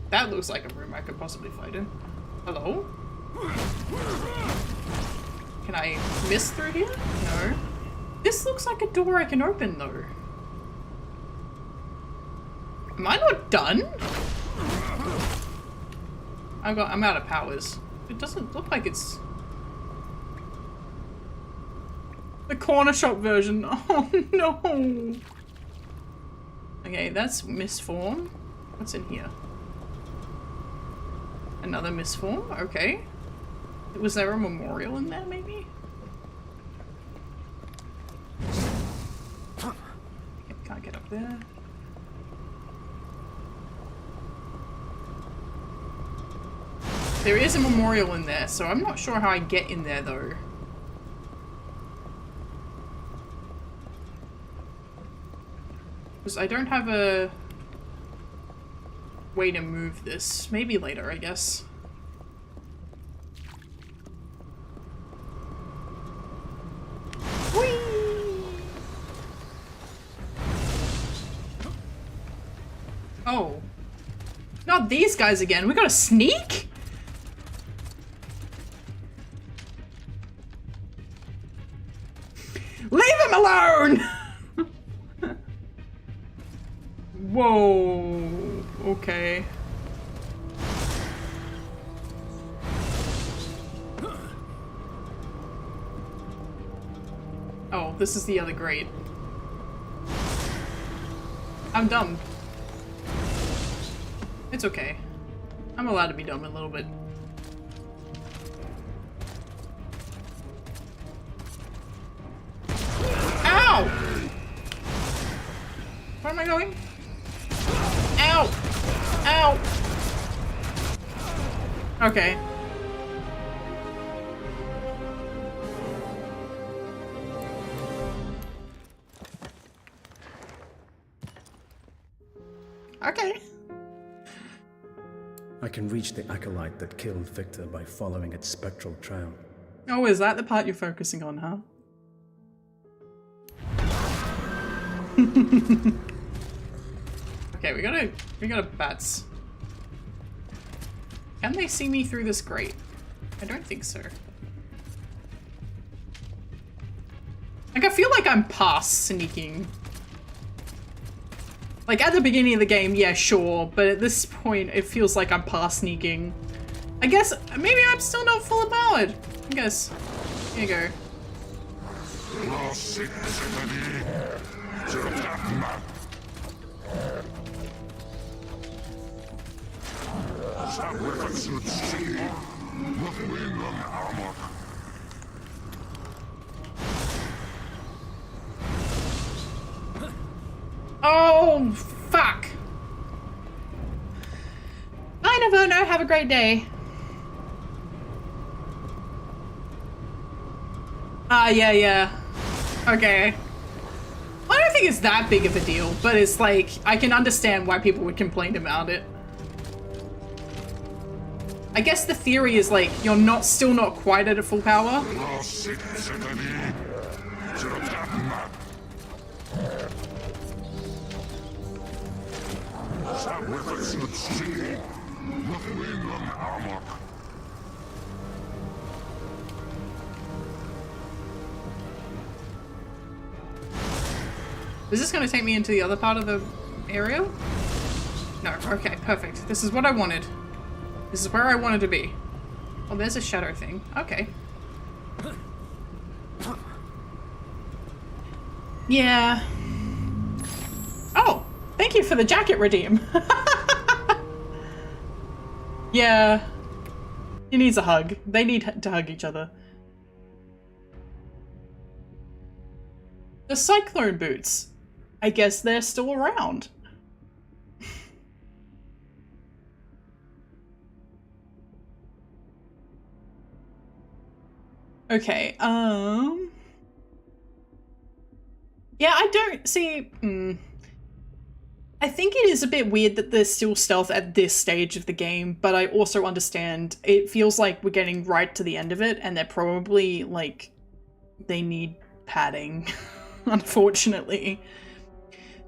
That looks like a room I could possibly fight in. Hello? Can I miss through here? No. This looks like a door I can open though. Am I not done? I'm out of powers. It doesn't look like it's the corner shop version. Oh no. Okay, that's misform. What's in here? Another misform? Okay. Was there a memorial in there, maybe? Okay, can't get up there. There is a memorial in there, so I'm not sure how I get in there, though. Because I don't have a way to move this. Maybe later, I guess. Whee! Oh. Not these guys again. We gotta sneak? Leave him alone! Whoa. Okay. Oh, this is the other grate. I'm dumb. It's okay. I'm allowed to be dumb a little bit. Ow! Where am I going? Ow! Ow! Okay. Okay. I can reach the acolyte that killed Victor by following its spectral trail. Oh, is that the part you're focusing on, huh? Okay, we gotta bats. Can they see me through this grate? I don't think so. Like, I feel like I'm past sneaking. Like, at the beginning of the game, yeah, sure, but at this point, it feels like I'm past sneaking. I guess, maybe I'm still not full empowered. I guess. Here you go. Oh, fuck. Bye, Navono. Have a great day. Yeah. Okay. I don't think it's that big of a deal, but it's like, I can understand why people would complain about it. I guess the theory is like, you're still not quite at a full power. Is this going to take me into the other part of the area? No, okay, perfect. This is what I wanted. This is where I wanted to be. Oh, there's a shadow thing. Okay. Yeah. Oh, thank you for the jacket redeem. Yeah. He needs a hug. They need to hug each other. The cyclone boots. I guess they're still around. Okay, yeah, I don't see, I think it is a bit weird that there's still stealth at this stage of the game, but I also understand it feels like we're getting right to the end of it, and they're probably, like, they need padding, unfortunately.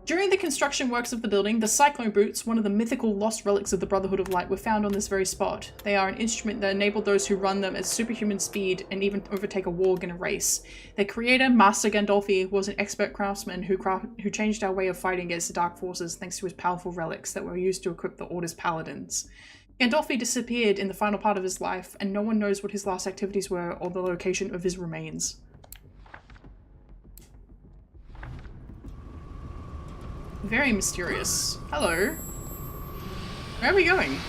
During the construction works of the building, the cyclone boots, one of the mythical lost relics of the Brotherhood of Light, were found on this very spot. They are an instrument that enabled those who run them at superhuman speed and even overtake a warg in a race. Their creator, Master Gandolfi, was an expert craftsman who changed our way of fighting against the dark forces thanks to his powerful relics that were used to equip the Order's paladins. Gandolfi disappeared in the final part of his life, and no one knows what his last activities were or the location of his remains. Very mysterious. Hello. Where are we going?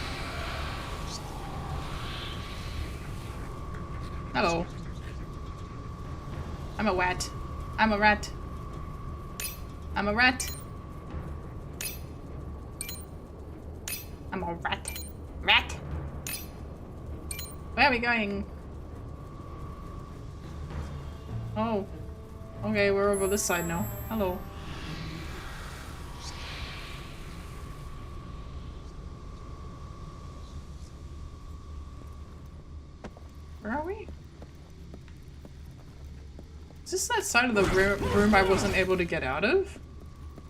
Hello. I'm a rat. I'm a rat. I'm a rat. I'm a rat. Rat. Where are we going? Oh. Okay, we're over this side now. Hello. Where are we? Is this that side of the room I wasn't able to get out of?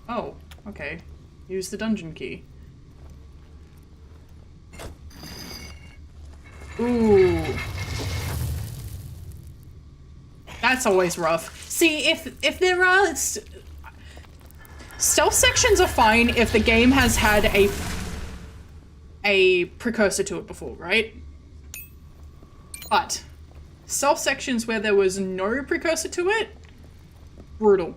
Oh, okay. Use the dungeon key. Ooh. That's always rough. See, if there are... Stealth sections are fine if the game has had a precursor to it before, right? But stealth sections where there was no precursor to it, brutal.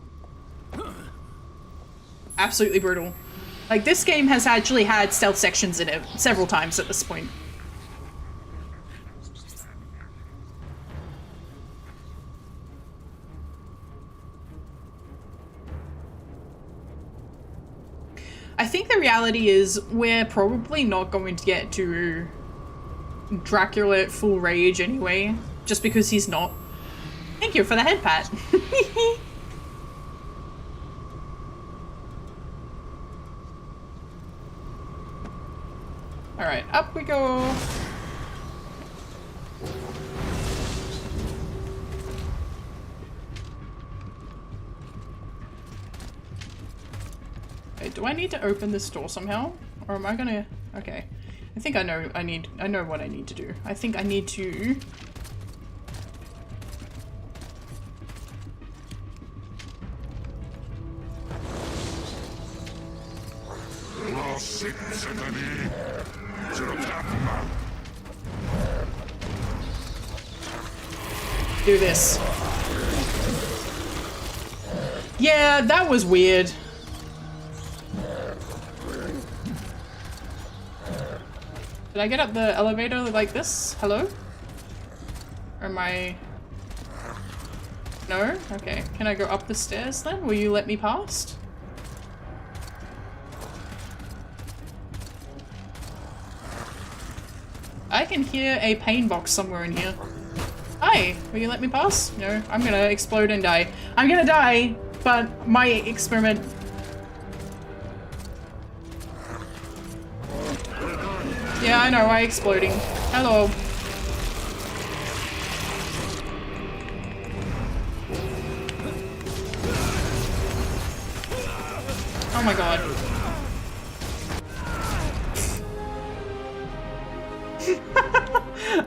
Absolutely brutal. Like, this game has actually had stealth sections in it several times at this point. I think the reality is we're probably not going to get to Dracula at full rage anyway, just because he's not. Thank you for the head pat. Alright, up we go. Wait, do I need to open this door somehow? Or am I gonna... Okay. I think I know what I need to do. I think I need to... do this. Yeah, that was weird. Did I get up the elevator like this? Hello? Or am I... No? Okay. Can I go up the stairs then? Will you let me past? I can hear a pain box somewhere in here. Hi, will you let me pass? No, I'm gonna explode and die. I'm gonna die, but my experiment... Yeah, I know, I'm exploding. Hello. Oh my god.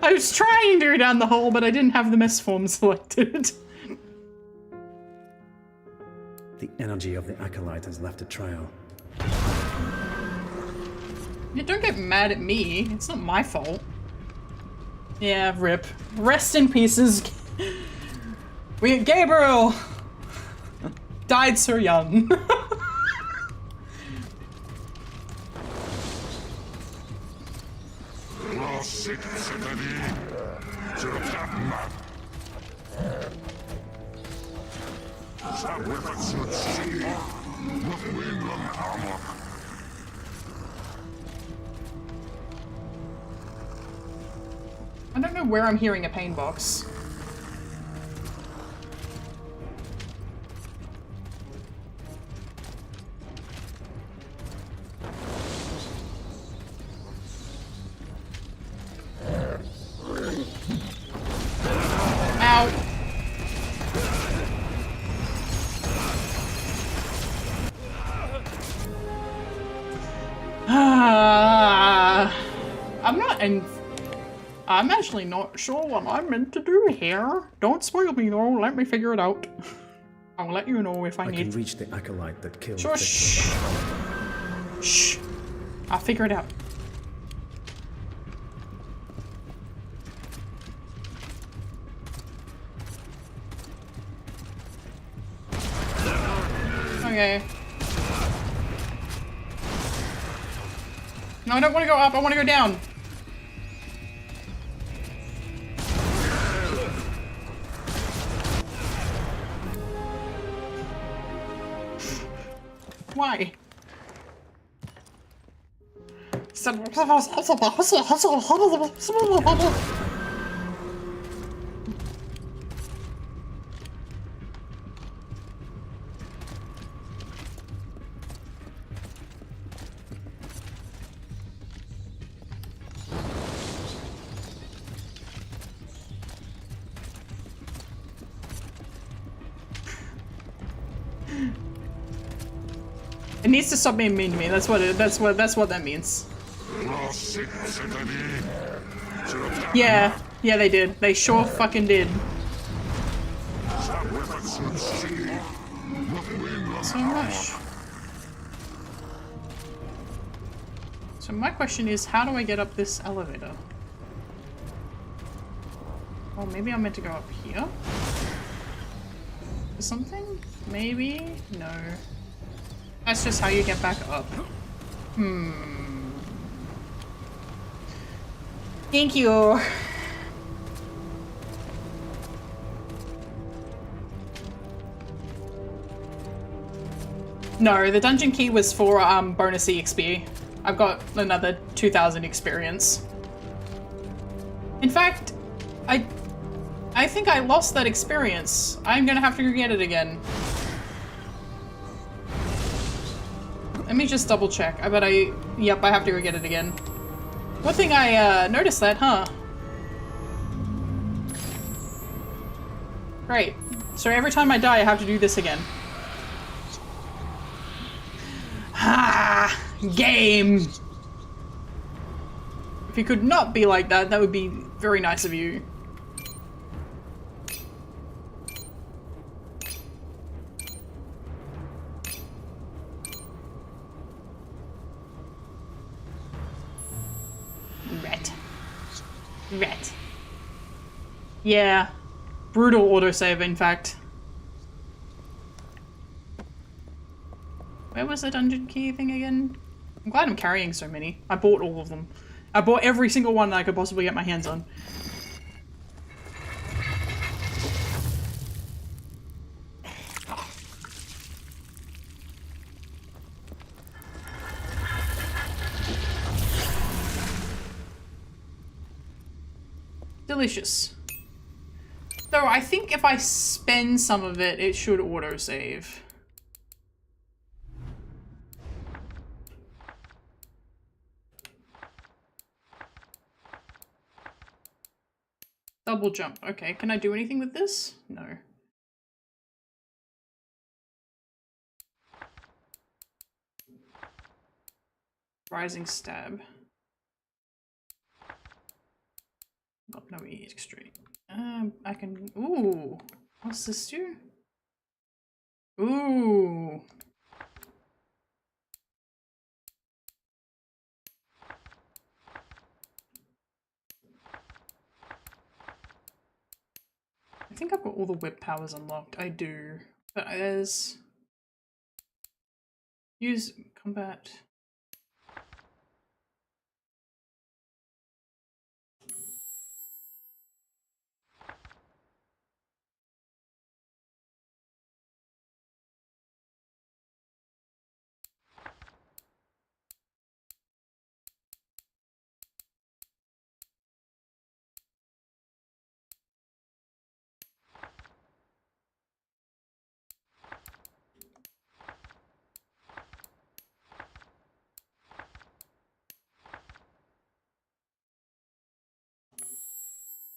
I was trying to go down the hole, but I didn't have the mess form selected. The energy of the acolyte has left a trail. Yeah, don't get mad at me. It's not my fault. Yeah, rip. Rest in pieces. Gabriel died so young. I don't know where I'm hearing a pain box. Ow. I'm actually not sure what I'm meant to do here. Don't spoil me though, let me figure it out. I'll let you know if I need. I can reach the acolyte that killed. Sure, shh. Shh. I'll figure it out. Okay. No, I don't want to go up, I want to go down. Why? It needs to stop being mean to me. That's what that means. Yeah, they did. They sure fucking did. So much. So my question is, how do I get up this elevator? Oh, maybe I'm meant to go up here? Or something? Maybe? No. That's just how you get back up. Thank you. No, the dungeon key was for bonus EXP. I've got another 2,000 experience. In fact, I think I lost that experience. I'm gonna have to get it again. Let me just double check. I bet yep, I have to go get it again. One thing I noticed that, huh? Great. So every time I die, I have to do this again. Ha! Game! If you could not be like that, that would be very nice of you. Ret. Yeah. Brutal autosave, in fact. Where was the dungeon key thing again? I'm glad I'm carrying so many. I bought all of them. I bought every single one that I could possibly get my hands on. Delicious. Though I think if I spend some of it, it should autosave. Double jump. Okay, can I do anything with this? No. Rising stab. Got no extra. I can. Ooh, what's this do? Ooh. I think I've got all the whip powers unlocked. I do, but there's use combat.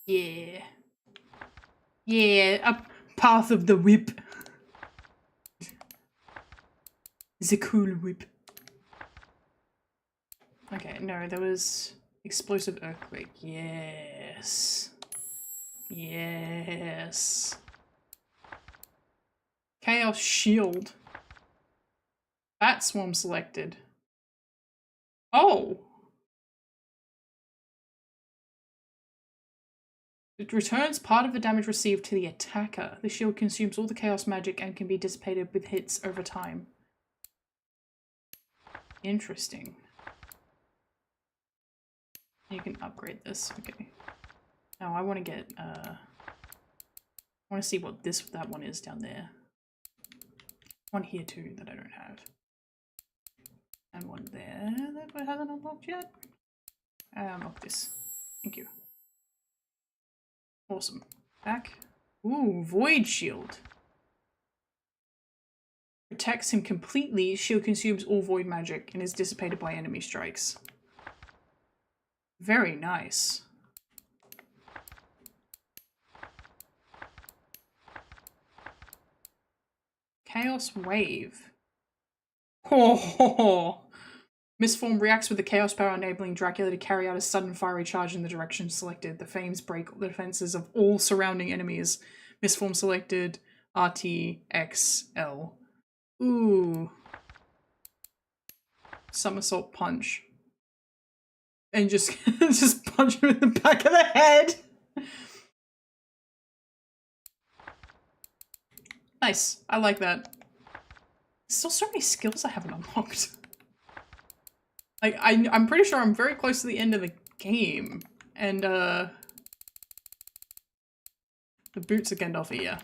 Yeah. Yeah, a path of the whip. The cool whip. Okay, no, there was explosive earthquake. Yes. Yes. Chaos shield. Bat swarm selected. Oh. It returns part of the damage received to the attacker. The shield consumes all the chaos magic and can be dissipated with hits over time. Interesting. You can upgrade this. Okay. Now I want to get, I want to see what that one is down there. One here too that I don't have. And one there that hasn't unlocked yet. I unlock this. Thank you. Awesome. Back. Ooh, Void Shield. Protects him completely. Shield consumes all void magic and is dissipated by enemy strikes. Very nice. Chaos Wave. Oh, Mistform reacts with the chaos power, enabling Dracula to carry out a sudden fiery charge in the direction selected. The flames break the defenses of all surrounding enemies. Mistform selected. RTXL. Ooh. Somersault punch. And just just punch him in the back of the head. Nice. I like that. Still so many skills I haven't unlocked. Like, I'm pretty sure I'm very close to the end of the game. And, the boots are Gandalf, yeah.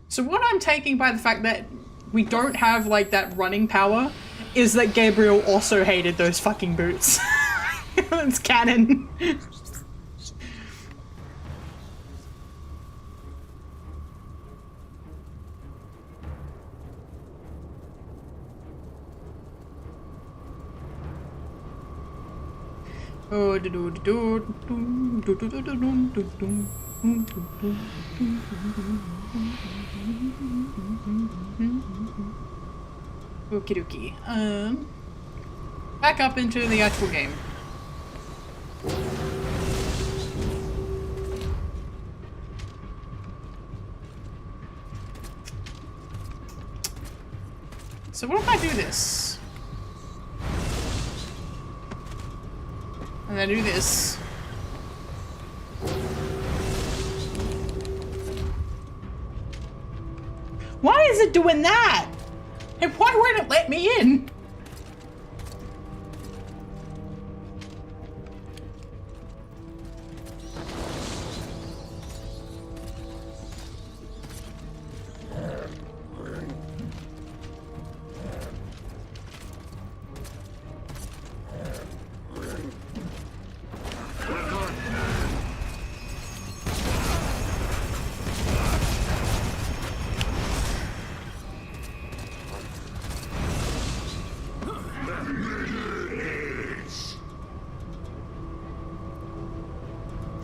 So what I'm taking by the fact that we don't have, like, that running power is that Gabriel also hated those fucking boots. It's canon. Oh, okie dokie. Back up into the actual game. So what if I do this? And then do this. Why is it doing that? And why won't it let me in?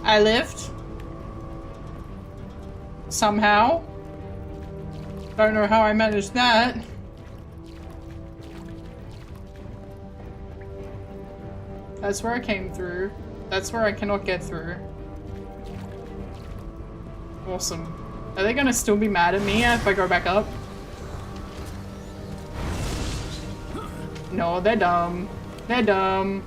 I lived. Somehow. Don't know how I managed that. That's where I came through. That's where I cannot get through. Awesome. Are they gonna still be mad at me if I go back up? No, they're dumb. They're dumb.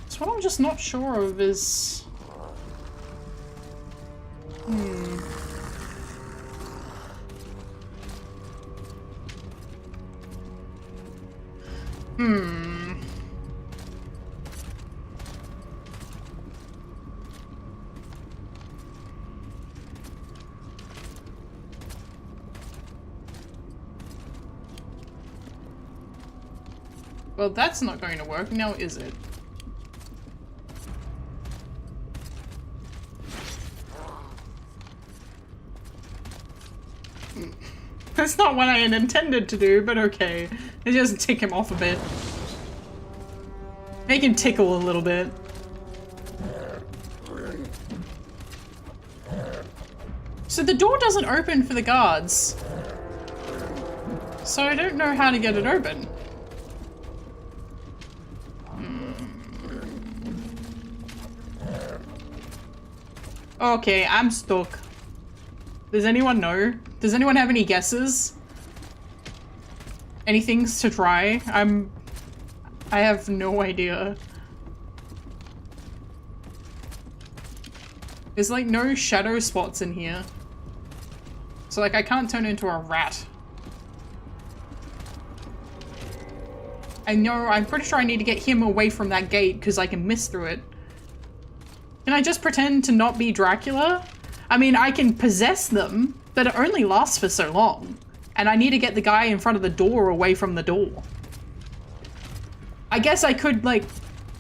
So what I'm just not sure of is... Well, that's not going to work, now is it? That's not what I had intended to do, but okay. It just tick him off a bit. Make him tickle a little bit. So the door doesn't open for the guards. So I don't know how to get it open. Okay, I'm stuck. Does anyone know? Does anyone have any guesses? Any things to try? I have no idea. There's like no shadow spots in here. So like I can't turn into a rat. I know, I'm pretty sure I need to get him away from that gate because I can miss through it. Can I just pretend to not be Dracula? I mean, I can possess them, but it only lasts for so long. And I need to get the guy in front of the door away from the door. I guess I could, like...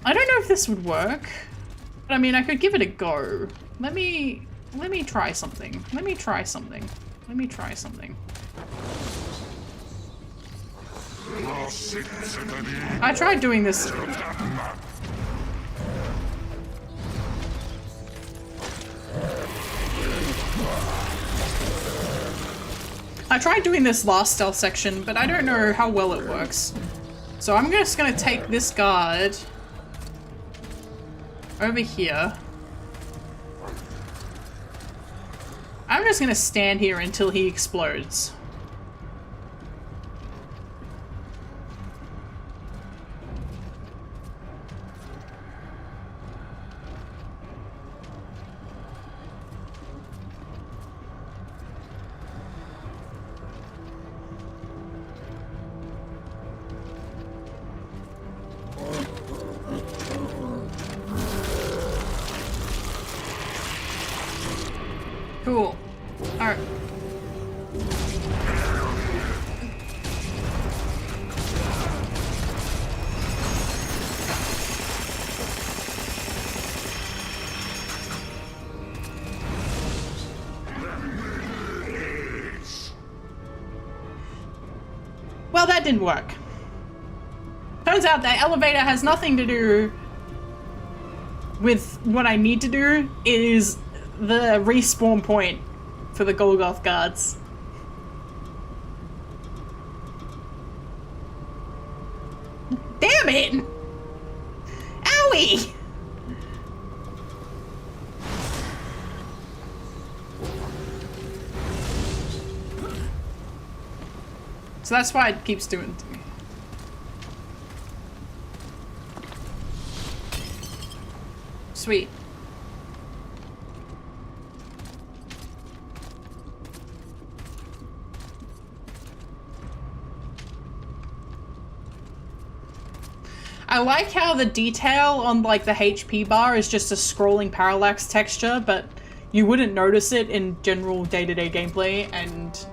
I don't know if this would work. But I mean, I could give it a go. Let me try something. Let me try something. Let me try something. I tried doing this... I tried doing this last stealth section, but I don't know how well it works. So I'm just gonna take this guard over here. I'm just gonna stand here until he explodes. Cool. Alright. Well, that didn't work. Turns out that elevator has nothing to do with what I need to do. It is the respawn point for the Golgoth guards. Damn it! Owie! So that's why it keeps doing it to me. Sweet. I like how the detail on like the HP bar is just a scrolling parallax texture, but you wouldn't notice it in general day-to-day gameplay, and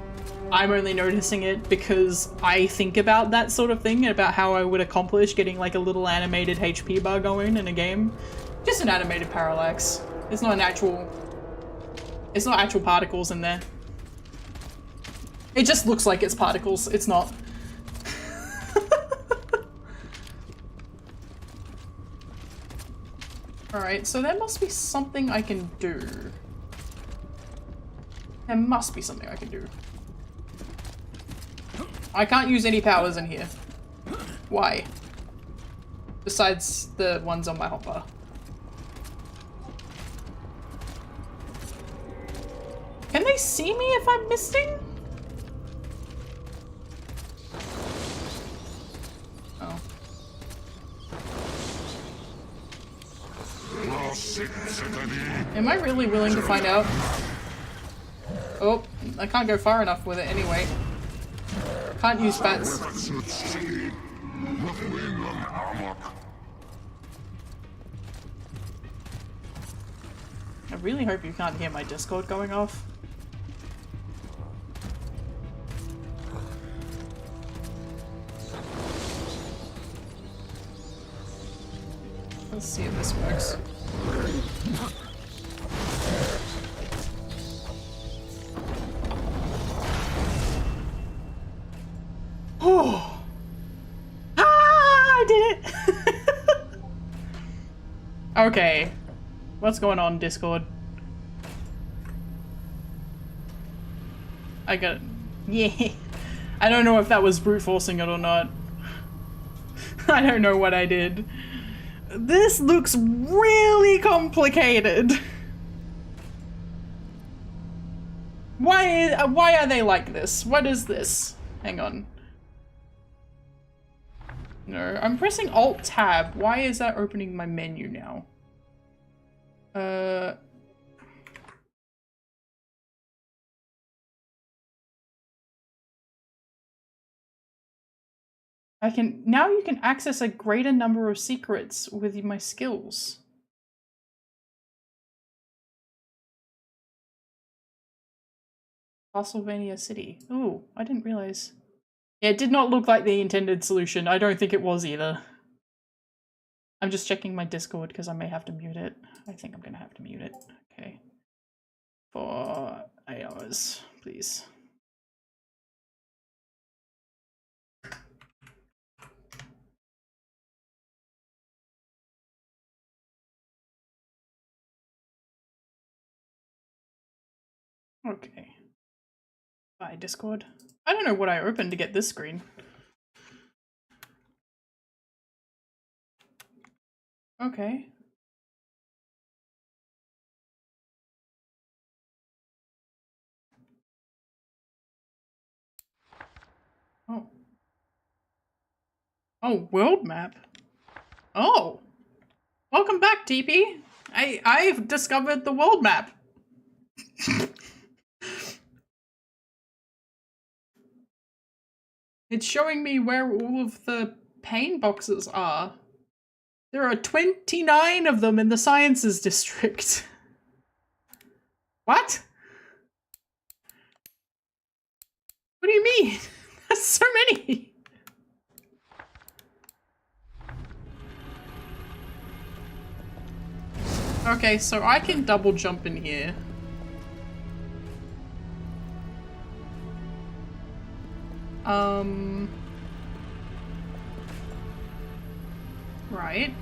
I'm only noticing it because I think about that sort of thing, about how I would accomplish getting like a little animated HP bar going in a game. Just an animated parallax. It's not actual particles in there. It just looks like it's particles. It's not. Alright, so there must be something I can do. There must be something I can do. I can't use any powers in here. Why? Besides the ones on my hotbar. Can they see me if I'm misting? Oh. Am I really willing to find out? Oh, I can't go far enough with it anyway. Can't use bats. I really hope you can't hear my Discord going off. Let's see if this works. Oh! Ah! I did it! Okay. What's going on, Discord? I got it. Yeah. I don't know if that was brute forcing it or not. I don't know what I did. This looks really complicated. Why are they like this? What is this? Hang on. No, I'm pressing Alt-Tab. Why is that opening my menu now? Now you can access a greater number of secrets with my skills. Castlevania City. Ooh, I didn't realize. Yeah, it did not look like the intended solution. I don't think it was either. I'm just checking my Discord because I may have to mute it. I think I'm gonna have to mute it. Okay. For 8 hours, please. Okay. Bye, Discord. I don't know what I opened to get this screen. Okay. Oh. Oh, world map. Oh. Welcome back, TP. I've discovered the world map. It's showing me where all of the pain boxes are. There are 29 of them in the Sciences District. What? What do you mean? That's so many. Okay, so I can double jump in here. Right.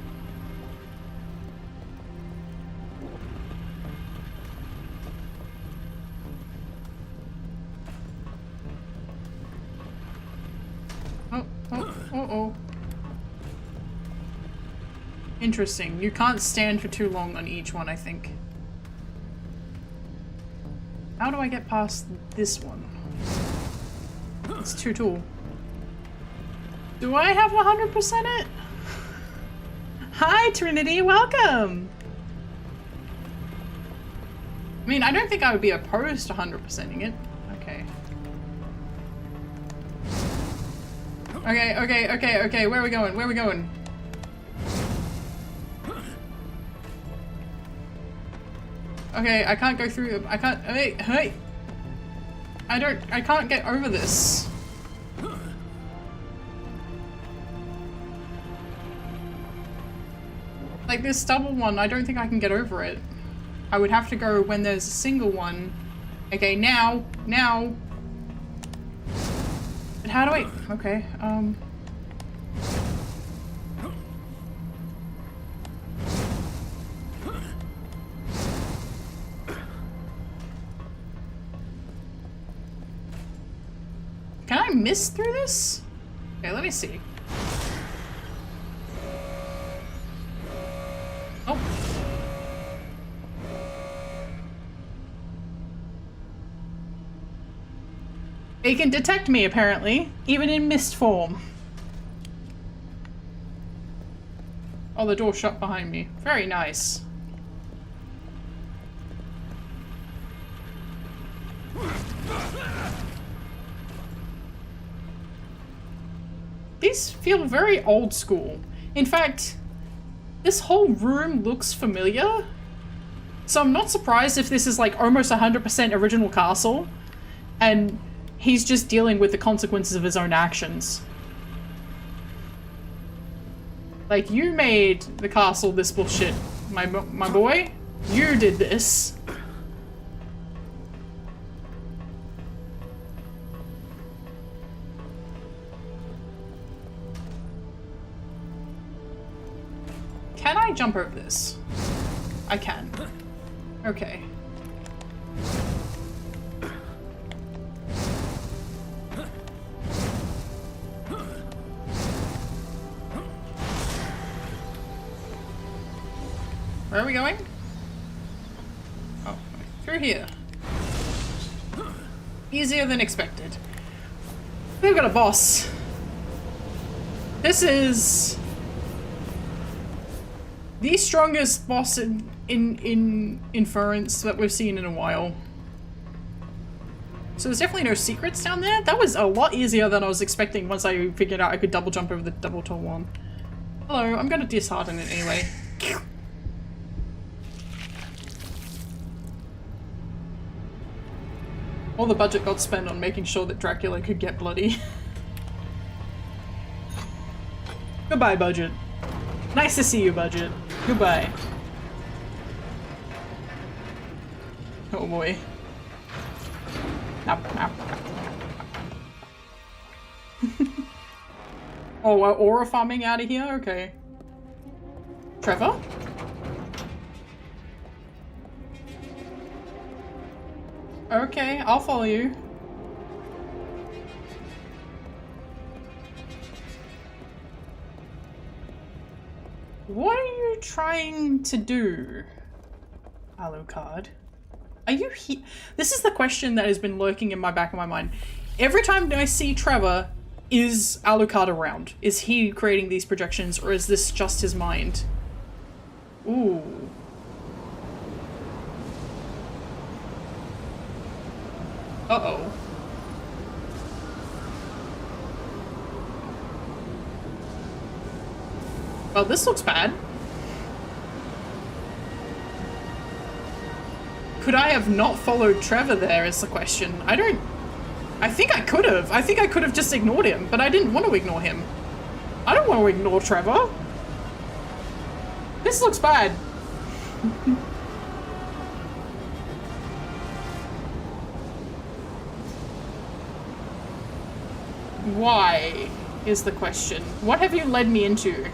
Oh. Interesting. You can't stand for too long on each one, I think. How do I get past this one? It's too tall. Do I have 100% it? Hi, Trinity, welcome! I mean, I don't think I would be opposed to 100%ing it. Okay. Okay, where are we going? Where are we going? Okay, I can't go through. I can't. Hey! I can't get over this. Like this double one, I don't think I can get over it. I would have to go when there's a single one. Okay, now. But how do I? Okay, Can I miss through this? Okay, let me see. Oh. It can detect me, apparently, even in mist form. Oh, the door shut behind me. Very nice. These feel very old school. In fact, this whole room looks familiar. So I'm not surprised if this is like almost 100% original castle and he's just dealing with the consequences of his own actions. Like, you made the castle this bullshit, my boy. You did this. Can I jump over this? I can. Okay. Where are we going? Oh, through here. Easier than expected. We've got a boss. This is the strongest boss in Inference that we've seen in a while. So there's definitely no secrets down there. That was a lot easier than I was expecting once I figured out I could double jump over the double tall one. Hello, I'm gonna dishearten it anyway. All the budget got spent on making sure that Dracula could get bloody. Goodbye, budget. Nice to see you, budget. Goodbye. Oh boy. Oh, we're aura farming out of here? Okay. Trevor? Okay, I'll follow you. What are you trying to do, Alucard? Are you here? This is the question that has been lurking in my back of my mind. Every time I see Trevor, is Alucard around? Is he creating these projections, or is this just his mind? Ooh. Uh-oh. Well, this looks bad. Could I have not followed Trevor there is the question. I don't I think I could have. I think I could have just ignored him, but I didn't want to ignore him. I don't want to ignore Trevor. This looks bad. Why is the question? What have you led me into?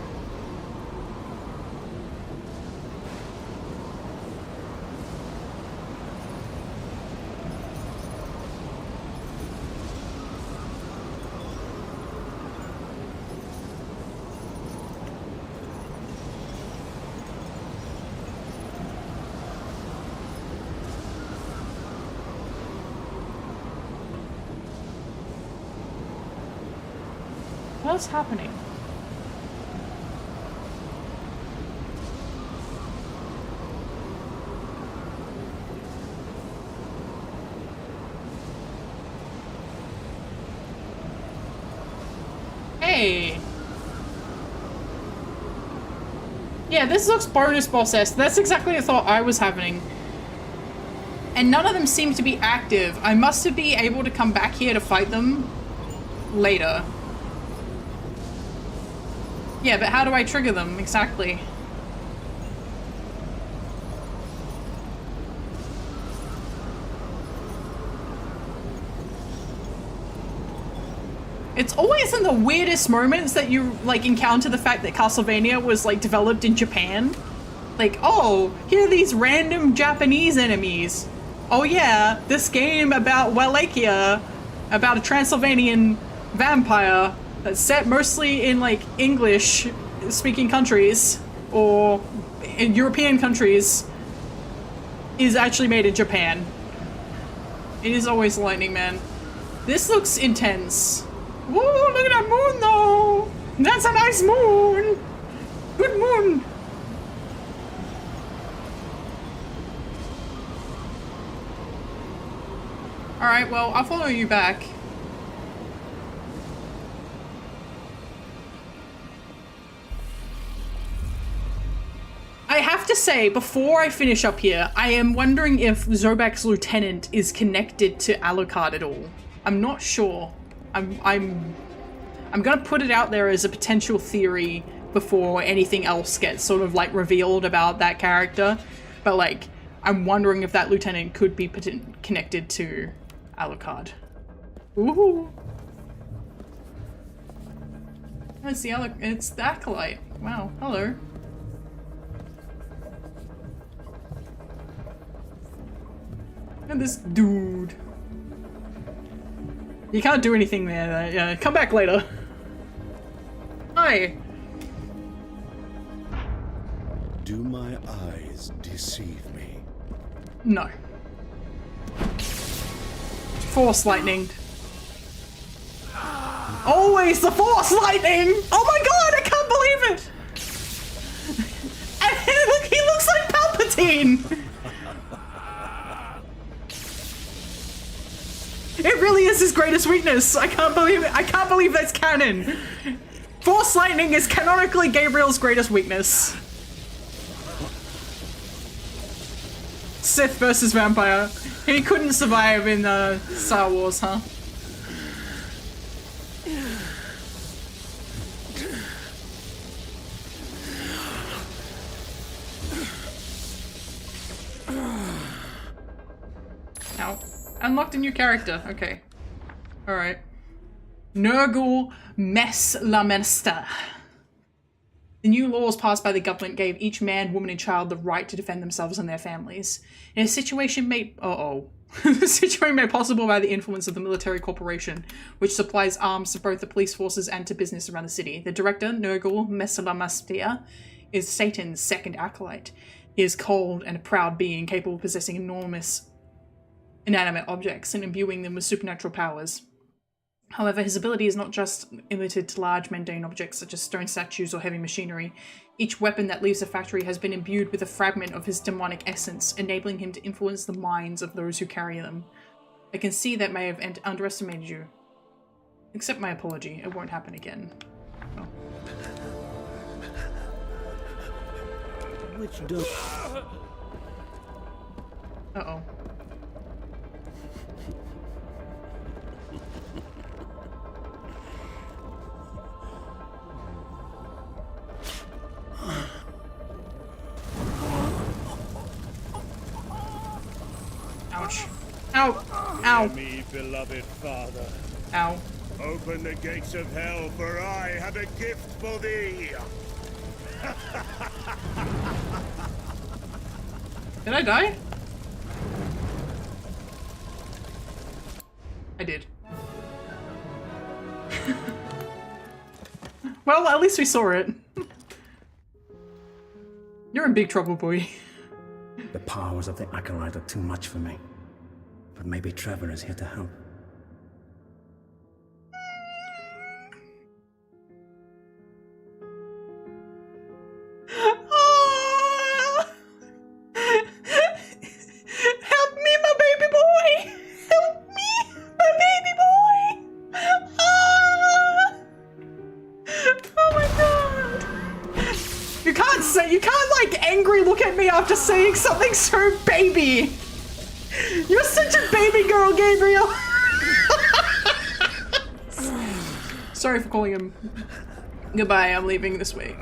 What's happening? Hey. Yeah, this looks bonus boss-esque. That's exactly the thought I was having. And none of them seem to be active. I must be able to come back here to fight them later. Yeah, but how do I trigger them exactly? It's always in the weirdest moments that you, like, encounter the fact that Castlevania was, like, developed in Japan. Like, oh, here are these random Japanese enemies. Oh yeah, this game about Wallachia, about a Transylvanian vampire that's set mostly in, like, English-speaking countries, or in European countries, is actually made in Japan. It is always Lightning Man. This looks intense. Whoa, look at that moon though! That's a nice moon! Good moon! Alright, well, I'll follow you back. I have to say, before I finish up here, I am wondering if Zobek's lieutenant is connected to Alucard at all. I'm not sure. I'm gonna put it out there as a potential theory before anything else gets sort of like revealed about that character. But like, I'm wondering if that lieutenant could be connected to Alucard. Ooh. Oh, it's the Acolyte. Wow, hello. And this dude. You can't do anything there. Yeah, come back later. Hi. Do my eyes deceive me? No. Force lightning. Always the force lightning! Oh my god, I can't believe it! And look, he looks like Palpatine! It really is his greatest weakness. I can't believe it. I can't believe that's canon. Force lightning is canonically Gabriel's greatest weakness. Sith versus vampire. He couldn't survive in Star Wars, huh? Ow. Unlocked a new character. Okay. Alright. Nurgle Meslamester. The new laws passed by the government gave each man, woman, and child the right to defend themselves and their families. In a situation made... The situation made possible by the influence of the military corporation, which supplies arms to both the police forces and to business around the city. The director, Nurgle Meslamester, is Satan's second acolyte. He is cold and a proud being capable of possessing enormous inanimate objects and imbuing them with supernatural powers. However, his ability is not just limited to large mundane objects such as stone statues or heavy machinery. Each weapon that leaves the factory has been imbued with a fragment of his demonic essence, enabling him to influence the minds of those who carry them. I can see that may have underestimated you. Accept my apology, it won't happen again. Oh. Which does... Uh-oh. Ow. Ow. Hear me, beloved father. Ow. Open the gates of hell, for I have a gift for thee. Did I die? I did. Well, at least we saw it. You're in big trouble, boy. The powers of the Acolyte are too much for me. But maybe Trevor is here to help. Ah! Help me, my baby boy! Help me, my baby boy! Ah! Oh my god! You can't like angry look at me after saying something so baby! You're such a baby girl, Gabriel! Sorry for calling him. Goodbye, I'm leaving this way.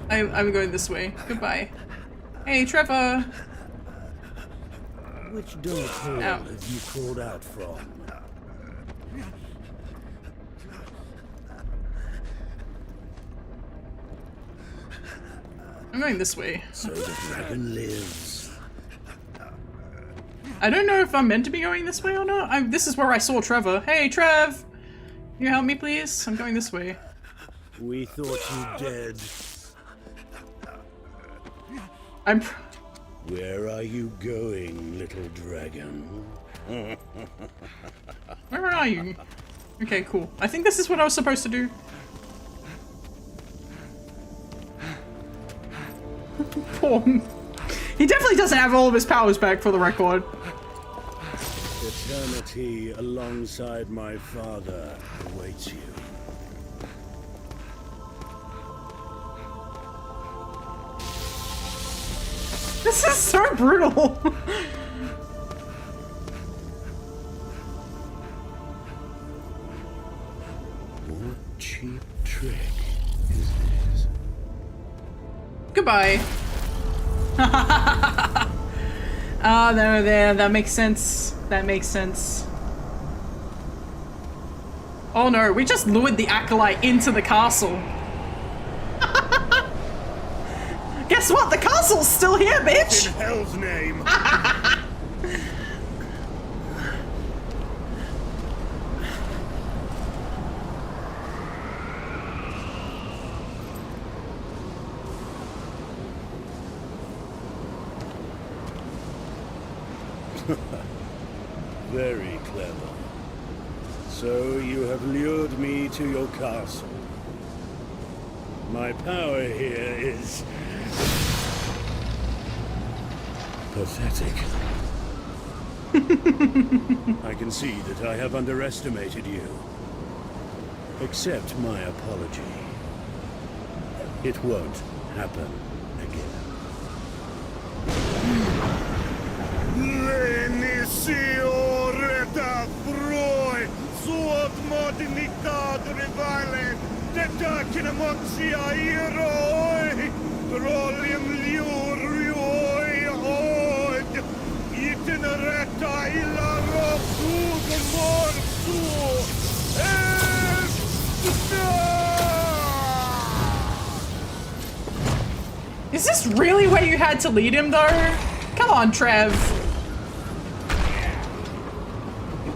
I'm going this way. Goodbye. Hey, Trevor! Which dark hole Ow. have you crawled out from? I'm going this way. So the dragon lives. I don't know if I'm meant to be going this way or not. This is where I saw Trevor. Hey, Trev! Can you help me, please? I'm going this way. We thought you dead. I'm... Where are you going, little dragon? Where are you? Okay, cool. I think this is what I was supposed to do. Poor... He definitely doesn't have all of his powers back, for the record. Eternity alongside my father awaits you. This is so brutal. What cheap trick is this? Goodbye. Ah, there. That makes sense. That makes sense. Oh no, we just lured the Acolyte into the castle. Guess what? The castle's still here, bitch! In hell's name! Very clever. So you have lured me to your castle. My power here is pathetic. I can see that I have underestimated you. Accept my apology. It won't happen again. Is this really where you had to lead him, though? Come on, Trev.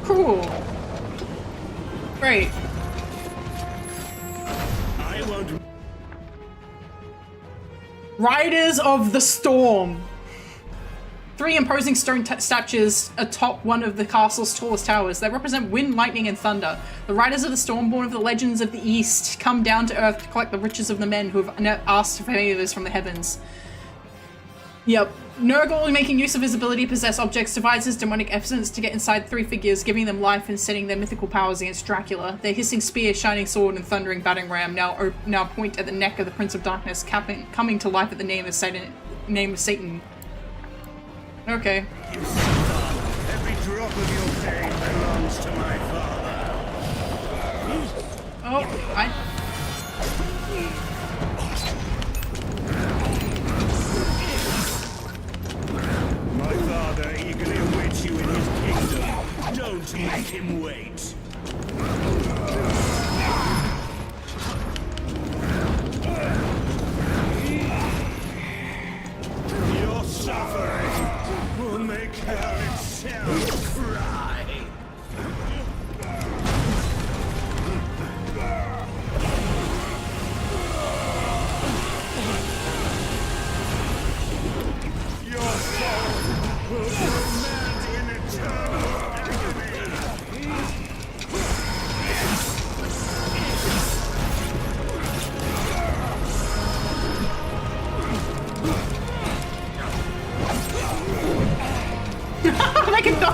Cool. Great. I won't. Riders of the Storm. 3 imposing stone statues atop one of the castle's tallest towers. They represent wind, lightning, and thunder. The Riders of the Storm, born of the legends of the East, come down to Earth to collect the riches of the men who have asked for favors from the heavens. Yep. Nurgle, making use of his ability to possess objects, divides his demonic essence to get inside 3 figures, giving them life and setting their mythical powers against Dracula. Their hissing spear, shining sword, and thundering battering ram now point at the neck of the Prince of Darkness, coming to life at the name of Satan. Okay. Every drop of your pain belongs to my father. Oh, My father eagerly awaits you in his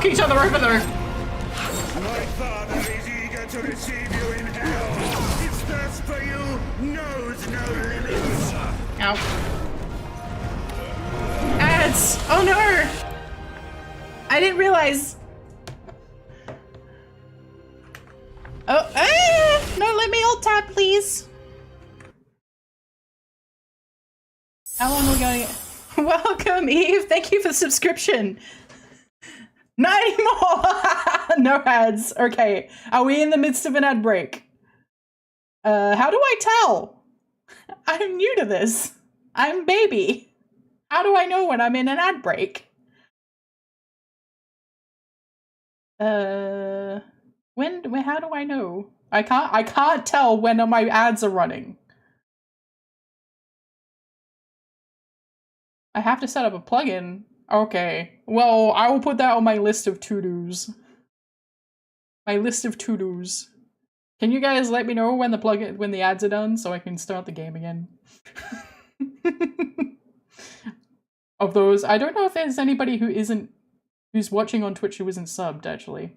each other over there. My father is eager to receive you in hell. His thirst for you knows no limits. Ow. Ads! Oh no! I didn't realize. Oh, no, let me alt tab, please. How long are we going? Welcome, Eve. Thank you for the subscription. Not anymore. No ads. Okay. Are we in the midst of an ad break? How do I tell? I'm new to this. I'm baby. How do I know when I'm in an ad break? How do I know? I can't tell when my ads are running. I have to set up a plugin. Okay. Well, I will put that on my list of to-dos. My list of to-dos. Can you guys let me know when the ads are done so I can start the game again? Of those, I don't know if there's anybody who's watching on Twitch who isn't subbed, actually.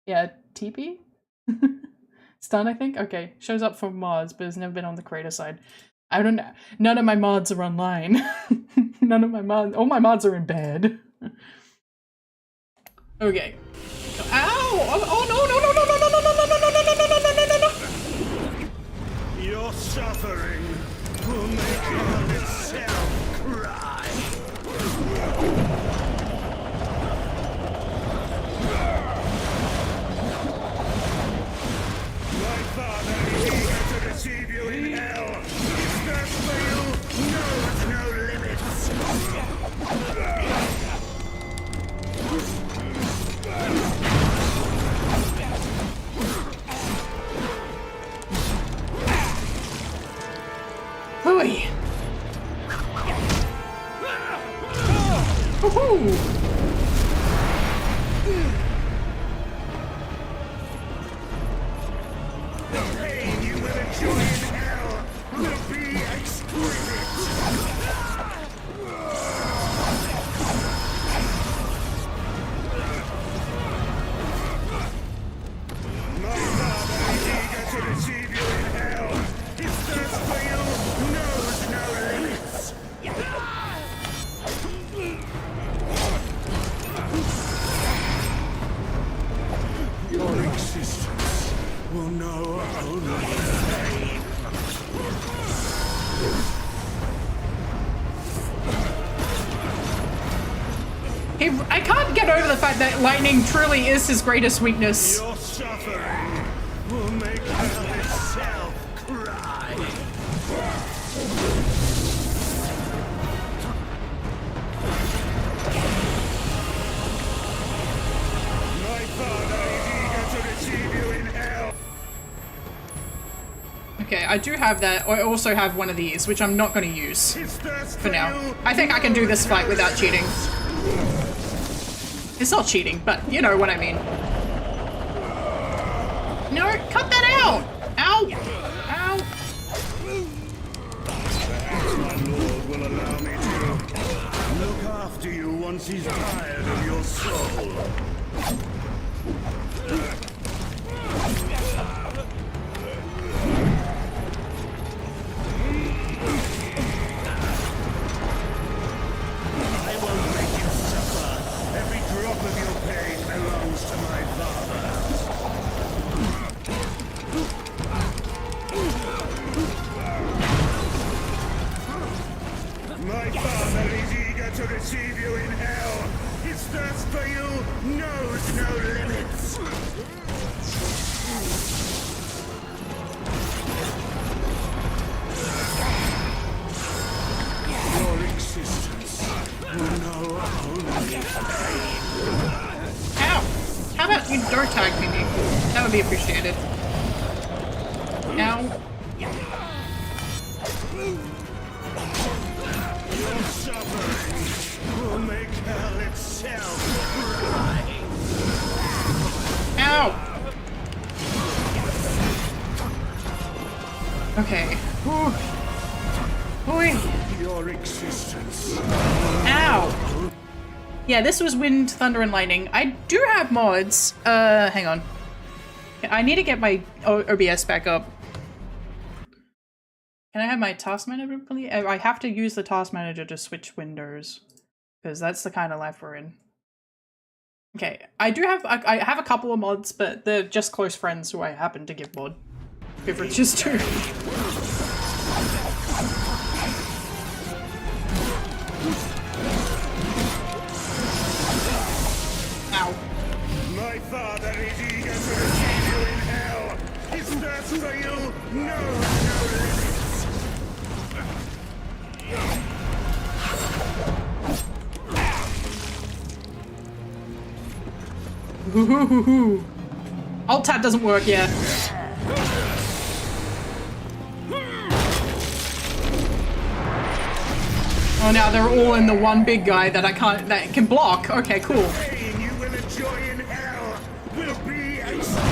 Yeah, TP? Stun, I think? Okay, shows up for mods, but has never been on the creator side. I don't know. None of my mods are online. None of my mods. All my mods are in bed. Okay. Ow! Oh no no no no no no no no no no no no no no no! Your suffering will make hell itself cry. My father is eager to receive you in hell. His thirst for you knows no limits. Hooey! Woohoo! The pain you will enjoy in hell will be exquisite. My father is eager to receive you in hell. His thirst for you knows no limits. Your existence will know only pain. I can't get over the fact that lightning truly is his greatest weakness. Your suffering will make hell itself cry. My father is eager to receive you in hell. Okay, I do have that. I also have one of these, which I'm not going to use His thirst for now. you I think I can do this fight without cheating. It's not cheating, but you know what I mean. No, cut that out! Ow! Ow! Perhaps my lord will allow me to look after you once he's tired of your soul. I won't make you suffer. Every drop of your pain belongs to my father. My father is eager to receive you in hell. His thirst for you knows no limits. Your existence will know only pain. Ow! How about you door tag me? That would be appreciated. Ow. Your suffering will make hell itself cry. Ow! Okay. Ooh. Ooh. Your existence. Ow! Yeah, this was Wind, Thunder, and Lightning. I do have mods. Hang on. I need to get my OBS back up. Can I have my task manager, please? I have to use the task manager to switch windows. Because that's the kind of life we're in. Okay, I have a couple of mods, but they're just close friends who I happen to give mod privileges to. Ow. My father is eager to receive you in hell. His thirst for you knows no limits. Ooh. Alt tab doesn't work yet. Oh, now they're all in the one big guy that that can block. Okay, cool. The pain you will enjoy in hell will be exquisite.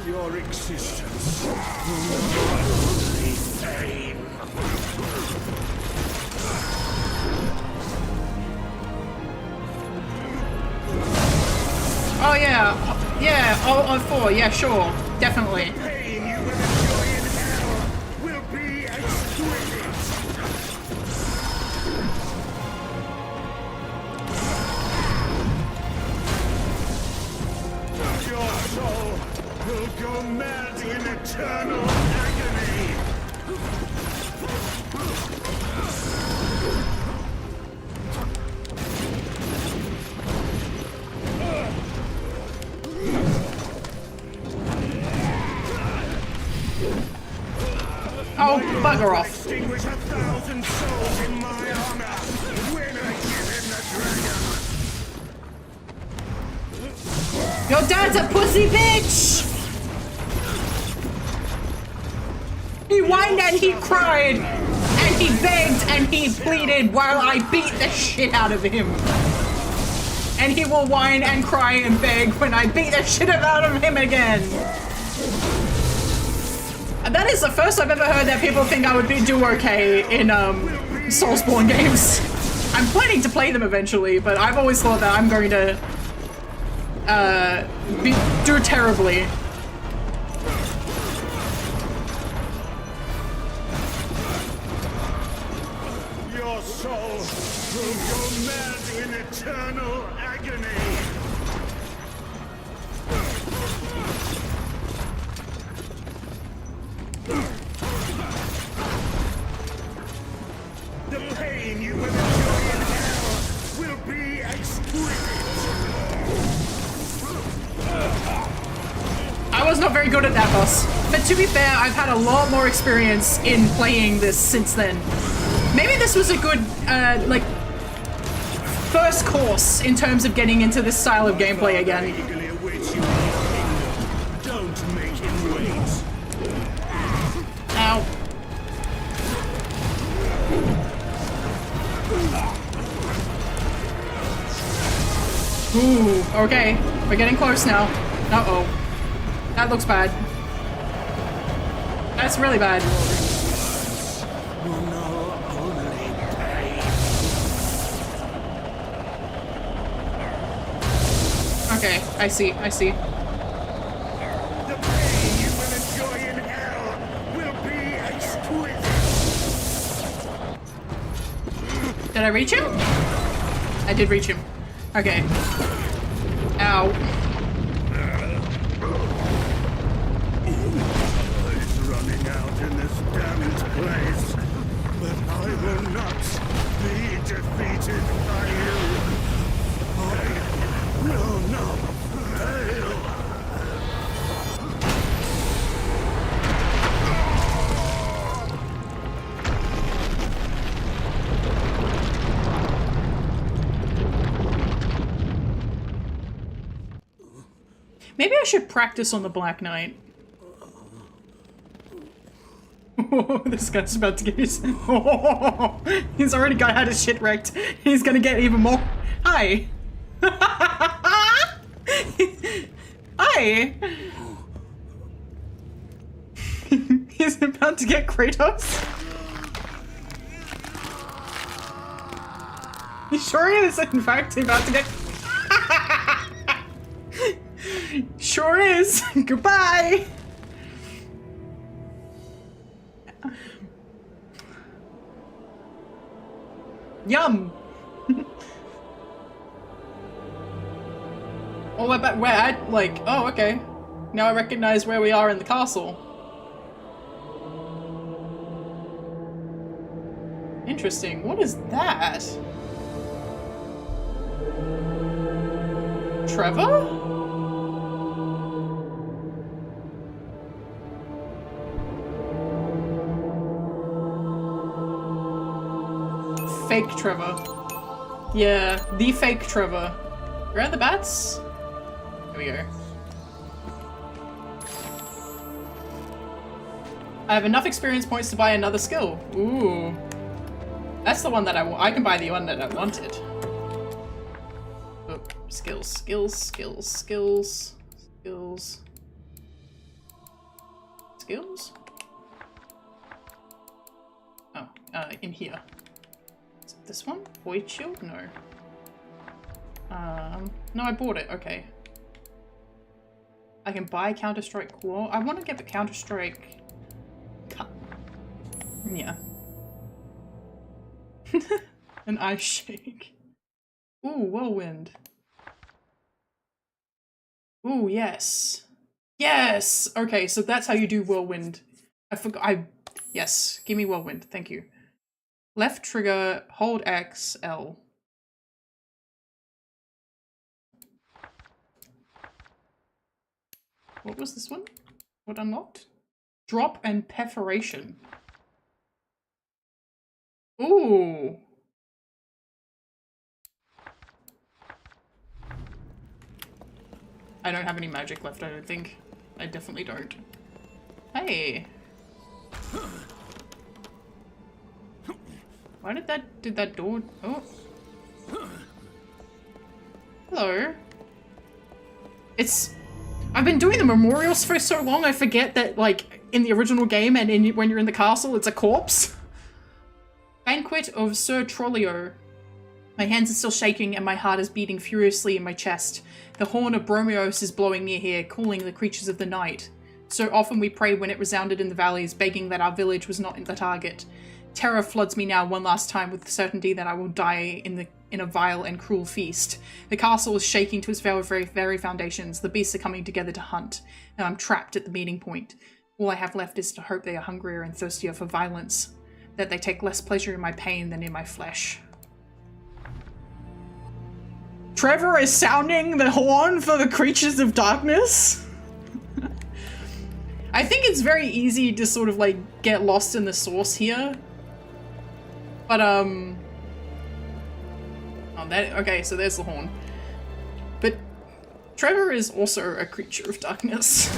Your existence will only pain. Oh yeah, yeah. Oh, 4. Yeah, sure, definitely. Pain you will enjoy in hell will be exquisite. Your soul will go mad in eternal agony. Oh, bugger off. Extinguish 1,000 souls in my honor when I give him the dragon. Your dad's a pussy bitch! He whined and he cried, and he begged and he pleaded while I beat the shit out of him. And he will whine and cry and beg when I beat the shit out of him again. That is the first I've ever heard that people think I would do okay in Soulsborne games. I'm planning to play them eventually, but I've always thought that I'm going to do terribly. Your soul will go mad in eternal agony. The pain you will enjoy in hell will be exquisite. I was not very good at that boss, but to be fair, I've had a lot more experience in playing this since then. Maybe this was a good, like, first course in terms of getting into this style of gameplay again. Eagerly awaits you in his kingdom. Don't make him wait. Ow. Ooh, okay. We're getting close now. Uh-oh. That looks bad. That's really bad. Will know only pain. Okay, I see, I see. The pain you will enjoy in hell will be exquisite. Did I reach him? I did reach him. Okay. Ow. It's running out in this damned place, but I will not be defeated by you. I will not fail. Maybe I should practice on the Black Knight. This guy's about to get his... He's already had his shit wrecked. He's gonna get even more... Hi! Hi! He's about to get Kratos? You sure he is in fact about to get... Sure is! Goodbye! Yum! Oh, I bet where I like. Oh, okay. Now I recognize where we are in the castle. Interesting. What is that? Trevor? Fake Trevor. Yeah, the fake Trevor. Where are the bats? There we go. I have enough experience points to buy another skill. Ooh. That's the one that I can buy the one that I wanted. Oh, skills, skills, skills, skills, skills. Skills? Oh, in here. Is it this one? Void shield? No. No, I bought it. Okay. I can buy Counter-Strike Claw. I want to get the Counter-Strike... Yeah. An ice shake. Ooh, whirlwind. Ooh, yes. Yes! Okay, so that's how you do whirlwind. I forgot. Yes, give me whirlwind. Thank you. Left trigger, hold X, L. What was this one? What unlocked? Drop and perforation. Ooh. I don't have any magic left, I don't think. I definitely don't. Hey. Why did that door... Oh. Hello. I've been doing the memorials for so long, I forget that, like, in the original game and when you're in the castle, it's a corpse. Banquet of Sir Trollio. My hands are still shaking and my heart is beating furiously in my chest. The horn of Bromios is blowing near here, calling the creatures of the night. So often we prayed when it resounded in the valleys, begging that our village was not the target. Terror floods me now one last time with the certainty that I will die in a vile and cruel feast. The castle is shaking to its very foundations. The beasts are coming together to hunt, and I'm trapped at the meeting point. All I have left is to hope they are hungrier and thirstier for violence, that they take less pleasure in my pain than in my flesh. Trevor is sounding the horn for the creatures of darkness? I think it's very easy to sort of like get lost in the source here. But oh, okay, so there's the horn. But Trevor is also a creature of darkness.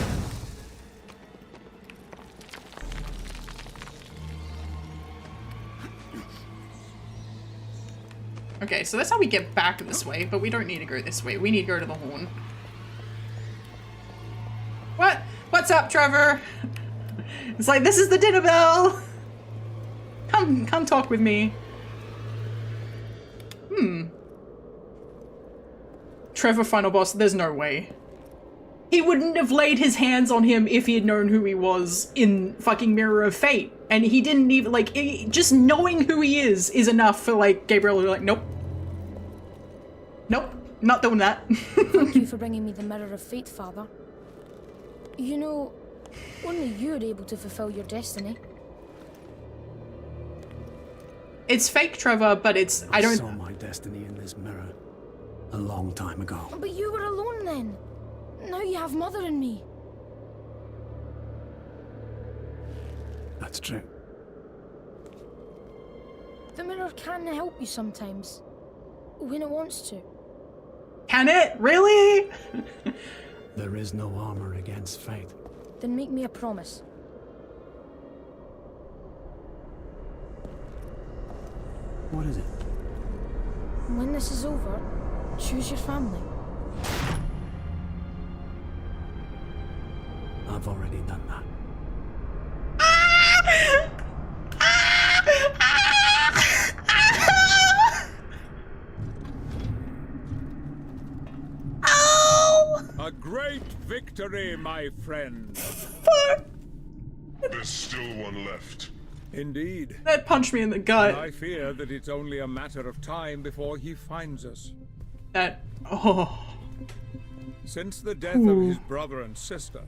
Okay, so that's how we get back this way, but we don't need to go this way. We need to go to the horn. What? What's up, Trevor? It's like, this is the dinner bell! Come talk with me. Trevor, final boss, there's no way. He wouldn't have laid his hands on him if he had known who he was in fucking Mirror of Fate. And he didn't even, like, just knowing who he is enough for, like, Gabriel to be like, nope. Nope, not doing that. Thank you for bringing me the Mirror of Fate, Father. You know, only you are able to fulfill your destiny. It's fake, Trevor, but it's... I saw my destiny in this mirror a long time ago. But you were alone then. Now you have Mother and me. That's true. The mirror can help you sometimes. When it wants to. Can it? Really? There is no armor against fate. Then make me a promise. What is it? When this is over, choose your family. I've already done that. A great victory, my friend. There's still one left. Indeed. That punched me in the And gut. I fear that it's only a matter of time before he finds us. That. Oh. Since the death of his brother and sister,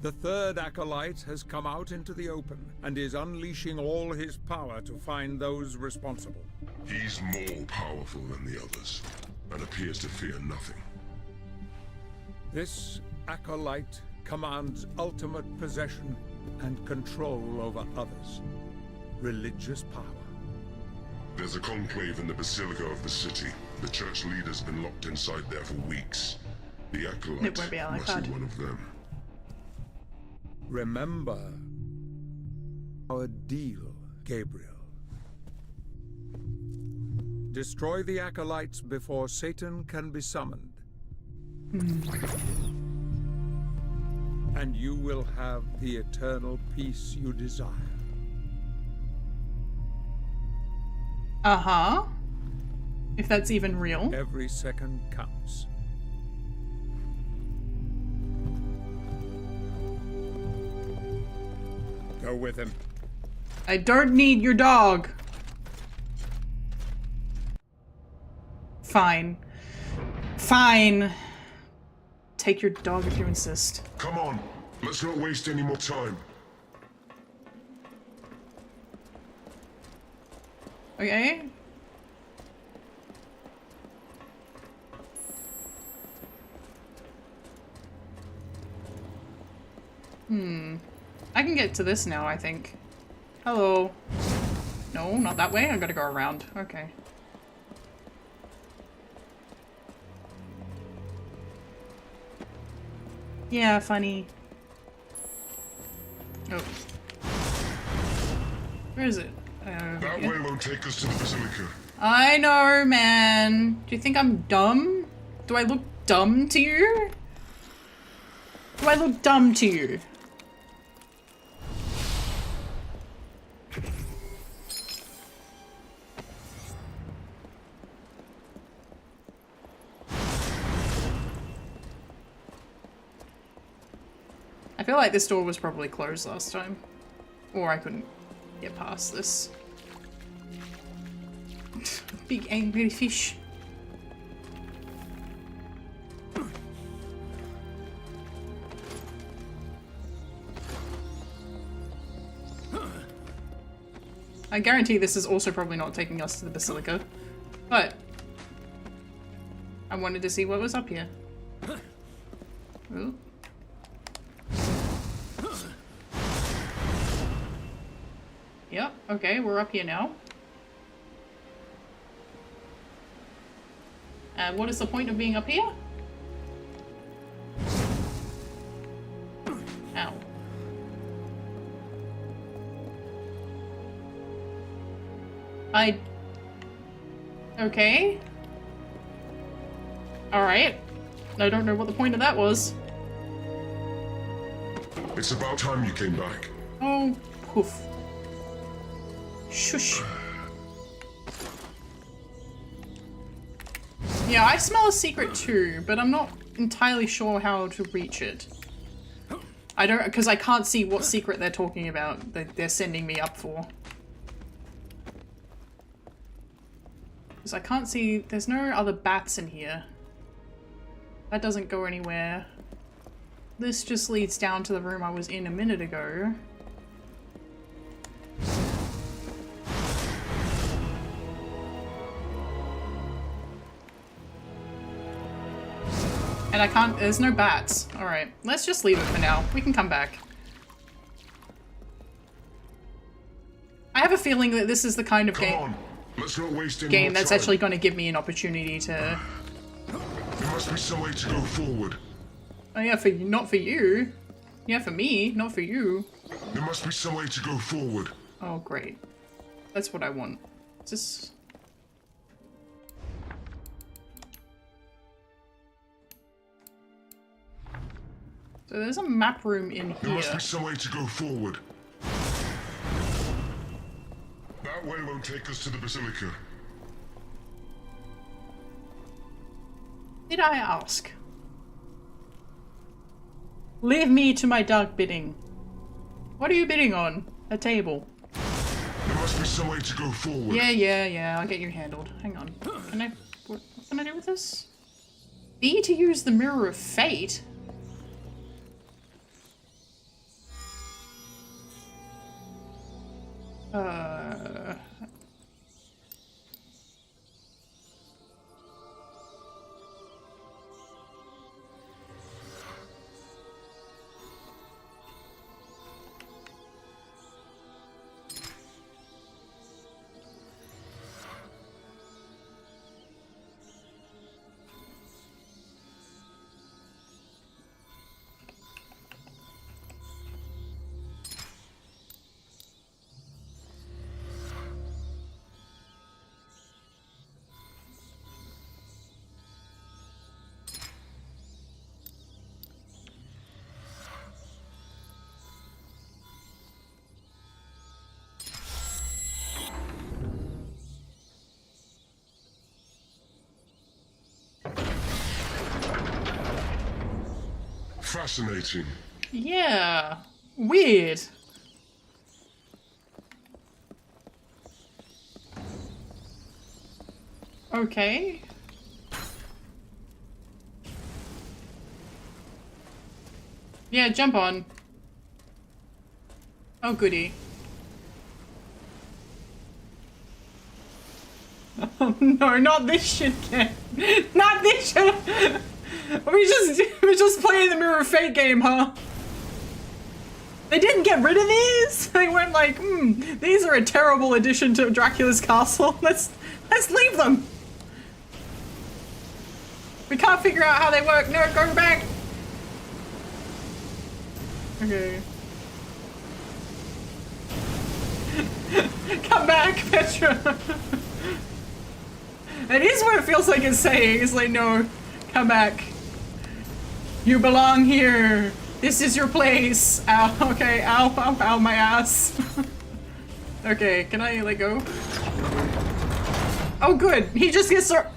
the third acolyte has come out into the open and is unleashing all his power to find those responsible. He's more powerful than the others, and appears to fear nothing. This acolyte commands ultimate possession and control over others. Religious power. There's a conclave in the Basilica of the city. The church leader's been locked inside there for weeks. The acolyte It won't be like must that. be one of them. Remember our deal, Gabriel. Destroy the acolytes before Satan can be summoned. And you will have the eternal peace you desire. Uh-huh. If that's even real. Every second counts. Go with him. I don't need your dog. Fine. Fine. Take your dog if you insist. Come on, let's not waste any more time. Okay. I can get to this now, I think. Hello. No, not that way. I gotta go around. Okay. Yeah, funny. Oh. Where is it? That Yeah. way won't take us to the Basilica. I know, man. Do you think I'm dumb? Do I look dumb to you? Do I look dumb to you? I feel like this door was probably closed last time. Or I couldn't get past this. Big angry fish. I guarantee this is also probably not taking us to the Basilica. But I wanted to see what was up here. Ooh. Yep, okay, we're up here now. And what is the point of being up here? Ow. Okay. Alright. I don't know what the point of that was. It's about time you came back. Oh, poof. Shush. Yeah, I smell a secret too, but I'm not entirely sure how to reach it. I don't, because I can't see what secret they're talking about that they're sending me up for. Because I can't see, there's no other bats in here. That doesn't go anywhere. This just leads down to the room I was in a minute ago. And I can't, there's no bats. Alright, let's just leave it for now. We can come back. I have a feeling that this is the kind of Come on, let's not waste any game more that's time. actually going to give me an opportunity to... There must be some way to go forward. Oh yeah, for not for you. Yeah, for me, not for you. There must be some way to go forward. Oh, great. That's what I want. Just... So there's a map room in There must here. be some way to go forward. That way won't take us to the Basilica. Did I ask? Leave me to my dark bidding. What are you bidding on? A table. There must be some way to go forward. Yeah, I'll get you handled. Hang on. What can I do with this? B to use the Mirror of Fate? Fascinating. Yeah. Weird. Okay. Yeah, jump on. Oh, goody. Oh no, not this shit again. Not this shit. We just playing the Mirror of Fate game, huh? They didn't get rid of these? They went like, these are a terrible addition to Dracula's castle. Let's leave them. We can't figure out how they work. No, go back. Okay. Come back, Petra. That is what it feels like it's saying. It's like, no, come back. You belong here. This is your place. Ow, okay, ow, ow, ow, my ass. Okay, can I let go? Oh, good. He just gets to...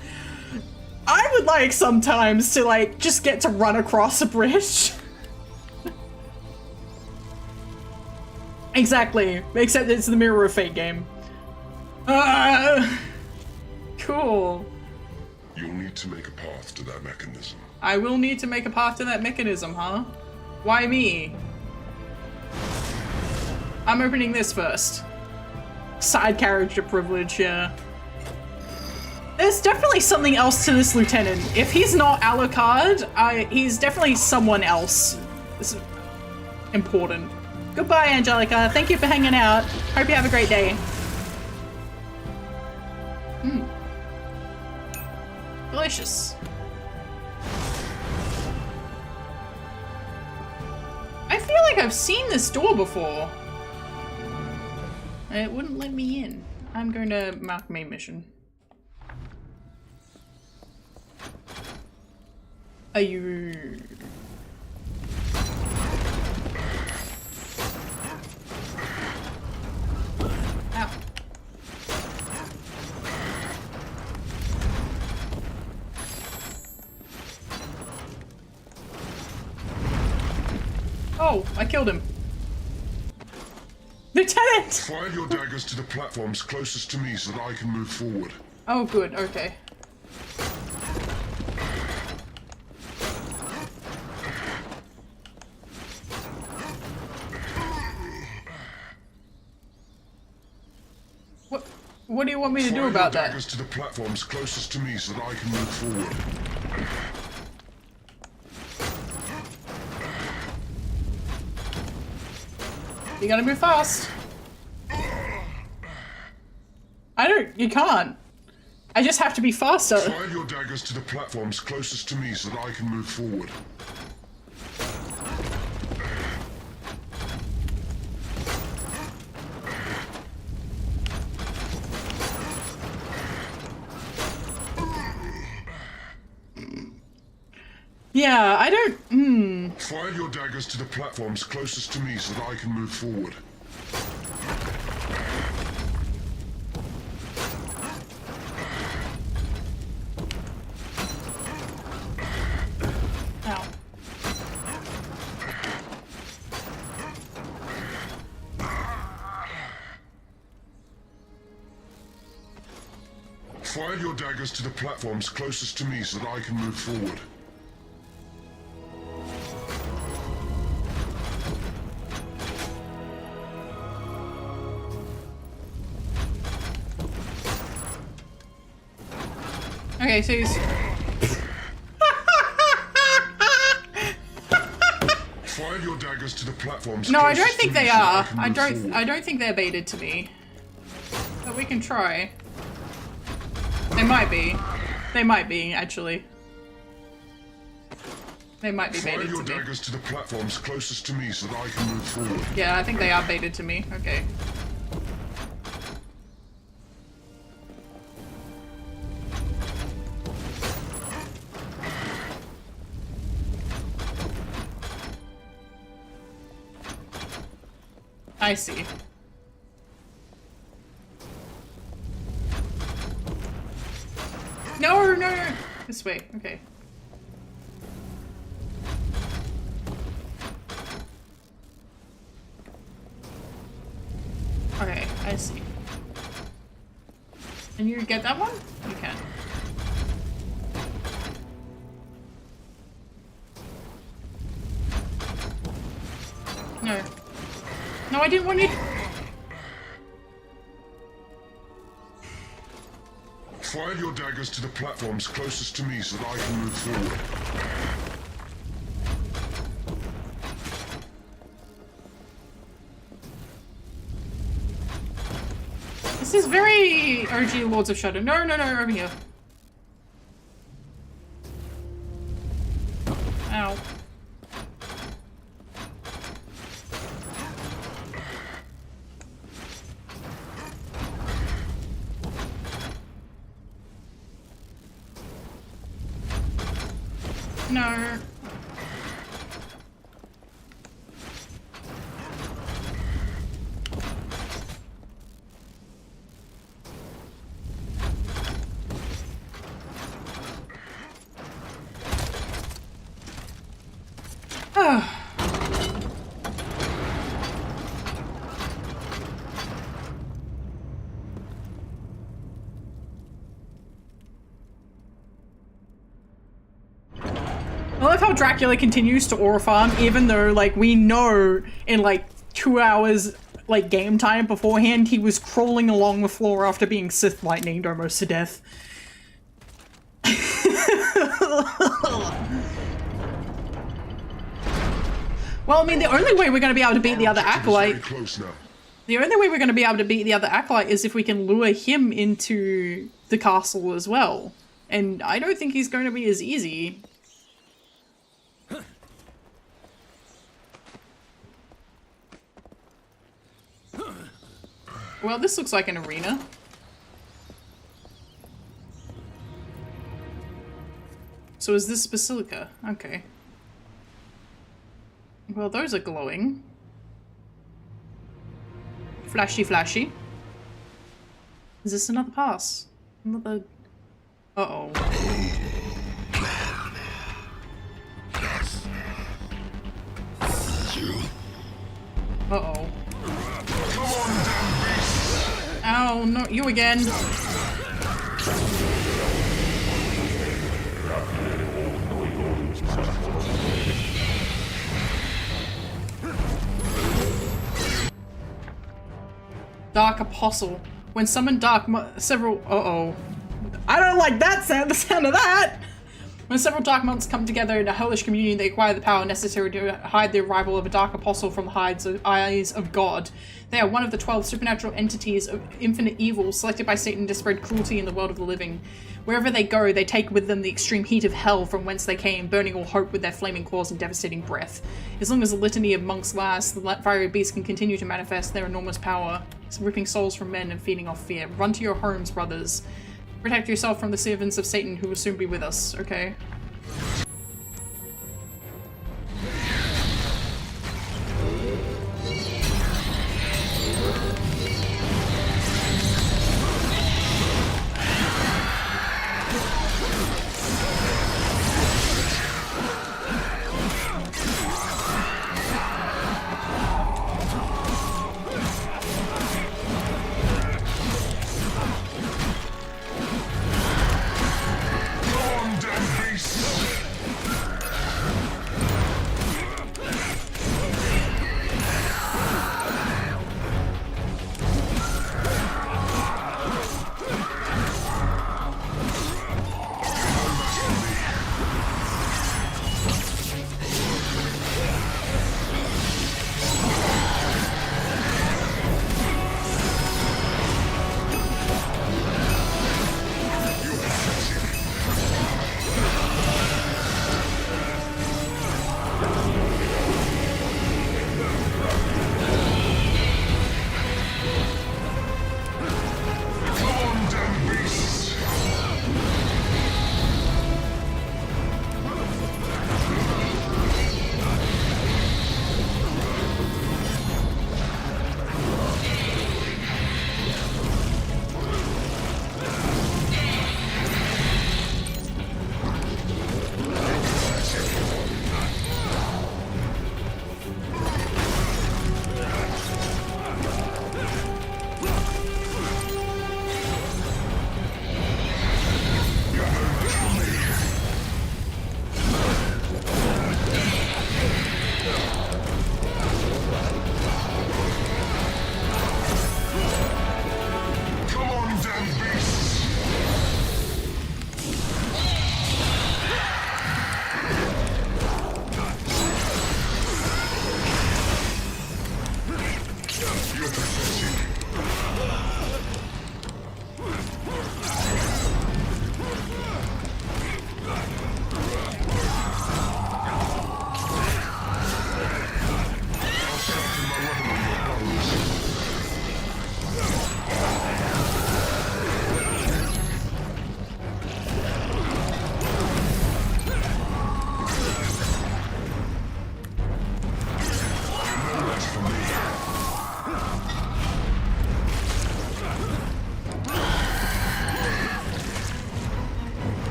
I would like sometimes to, like, just get to run across a bridge. Exactly. Except it's the Mirror of Fate game. Cool. You'll need to make a path to that mechanism. I will need to make a path to that mechanism, huh? Why me? I'm opening this first. Side character privilege, yeah. There's definitely something else to this lieutenant. If he's not Alucard, he's definitely someone else. It's important. Goodbye, Angelica. Thank you for hanging out. Hope you have a great day. Delicious. I feel like I've seen this door before. It wouldn't let me in. I'm going to mark main mission. Are you... Ow. Oh, I killed him. Lieutenant! Fire your daggers to the platforms closest to me so that I can move forward. Oh, good, okay. What do you want me to do about that? Fire your daggers to the platforms closest to me so that I can move forward. You gotta move fast. You can't. I just have to be faster. Fire your daggers to the platforms closest to me so that I can move forward. Yeah, I don't. Fire your daggers to the platforms closest to me so that I can move forward. Ow. Fire your daggers to the platforms closest to me so that I can move forward. Okay, so he's... Fire your daggers to the platforms. No, I don't closest think to me they so that are. can I move don't. forward. I don't think they're baited to me. But we can try. They might be. They might be actually. They might be Fire baited your to me. daggers to the platforms closest to me so that I can move forward. Yeah, I think they are baited to me. Okay. I see. No, no, no. This way. Okay. Okay, I see. Can you get that one? You can. No. No, I didn't want you. Fire your daggers to the platforms closest to me so that I can move forward. This is very OG Lords of Shadow. No, no, no, over here. Ow. No. I love how Dracula continues to aura farm even though, like, we know in, like, 2 hours, like, game time beforehand he was crawling along the floor after being Sith lightninged almost to death. Well, I mean, the only way we're going to be able to beat the other acolyte... Close now. The only way we're going to be able to beat the other acolyte is if we can lure him into the castle as well. And I don't think he's going to be as easy. Well, this looks like an arena. So is this Basilica? Okay. Well, those are glowing. Flashy, flashy. Is this another pass? Another... Uh-oh. Uh-oh. Ow, not you again. Dark Apostle. When summoned several... Uh-oh. I don't like that sound, the sound of that! When several dark monks come together in a hellish communion, they acquire the power necessary to hide the arrival of a dark apostle from the eyes of God. They are one of the 12 supernatural entities of infinite evil selected by Satan to spread cruelty in the world of the living. Wherever they go, they take with them the extreme heat of hell from whence they came, burning all hope with their flaming claws and devastating breath. As long as the litany of monks lasts, the fiery beasts can continue to manifest their enormous power, ripping souls from men and feeding off fear. Run to your homes, brothers. Protect yourself from the servants of Satan who will soon be with us, okay?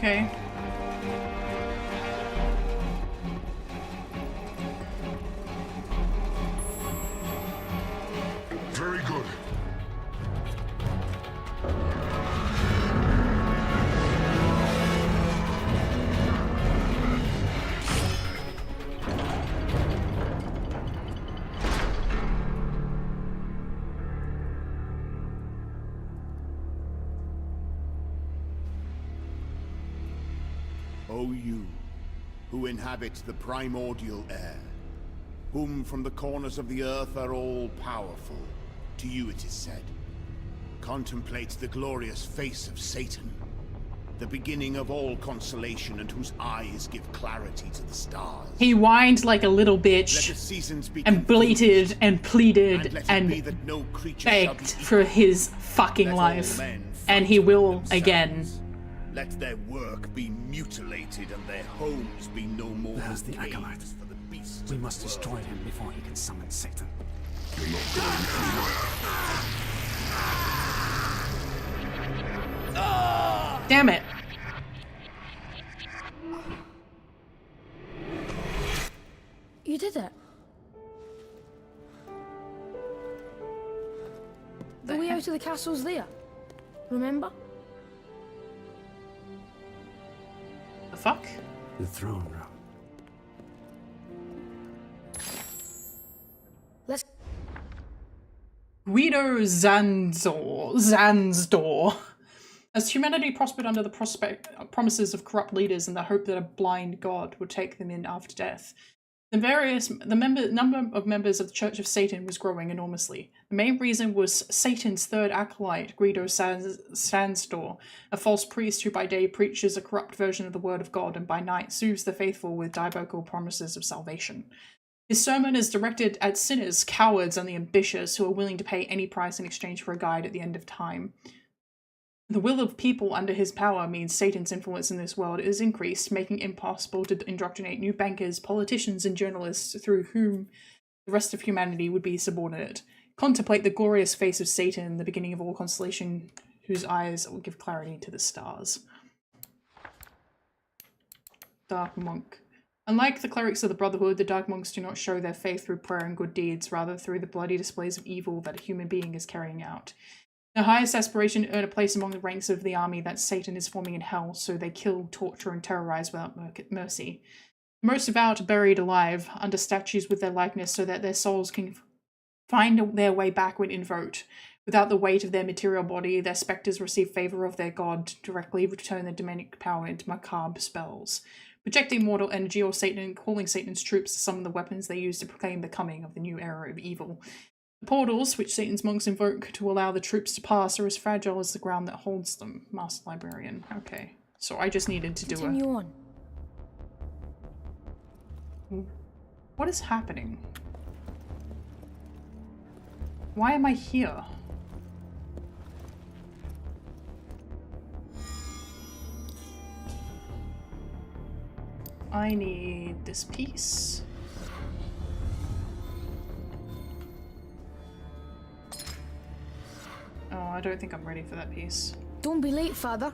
Okay. Very good. O you, who inhabit the primordial air, whom from the corners of the earth are all powerful, to you it is said, contemplate the glorious face of Satan, the beginning of all consolation and whose eyes give clarity to the stars. He whined like a little Let the bitch seasons be and bleated and pleaded let it be and that no creature shall be begged equal. for his fucking Let all life. men And fight he for will themselves. again. Let their work be mutilated and their homes be no more There's than the acolyte. caves for the beasts We of must the world. destroy him before he can summon Satan. You're not going anywhere. Damn it. You did it. The way out of the castle's there. Remember? The fuck? The throne room. Let's... Guido Zanzdor. As humanity prospered under the promises of corrupt leaders and the hope that a blind god would take them in after death, the number of members of the Church of Satan was growing enormously. The main reason was Satan's third acolyte, Guido Zanzdor, a false priest who by day preaches a corrupt version of the word of God and by night soothes the faithful with diabolical promises of salvation. His sermon is directed at sinners, cowards, and the ambitious who are willing to pay any price in exchange for a guide at the end of time. The will of people under his power means Satan's influence in this world is increased, making it impossible to indoctrinate new bankers, politicians, and journalists through whom the rest of humanity would be subordinate. Contemplate the glorious face of Satan, the beginning of all constellation, whose eyes will give clarity to the stars. Dark Monk. Unlike the clerics of the Brotherhood, the Dark Monks do not show their faith through prayer and good deeds, rather through the bloody displays of evil that a human being is carrying out. Their highest aspiration to earn a place among the ranks of the army that Satan is forming in hell, so they kill, torture, and terrorize without mercy. The most devout are buried alive, under statues with their likeness, so that their souls can find their way back when invoked. Without the weight of their material body, their spectres receive favor of their god to directly return their demonic power into macabre spells. Projecting mortal energy or Satan, calling Satan's troops to summon the weapons they use to proclaim the coming of the new era of evil. The portals, which Satan's monks invoke to allow the troops to pass, are as fragile as the ground that holds them. Master Librarian. Okay. So I just needed to do Continue on. What is happening? Why am I here? I need this piece. Oh, I don't think I'm ready for that piece. Don't be late, Father.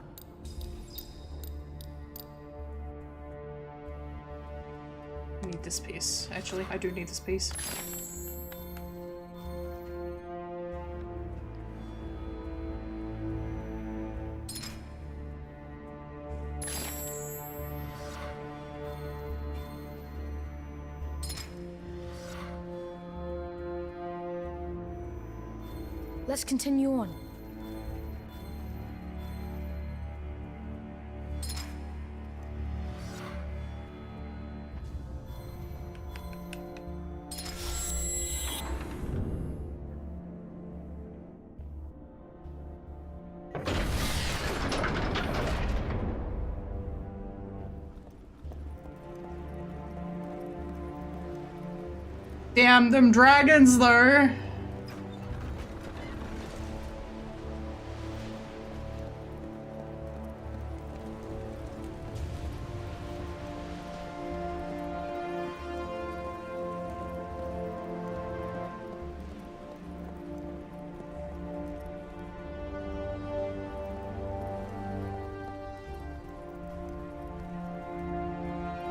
I need this piece. Actually, I do need this piece. Let's continue on. Damn them dragons, though.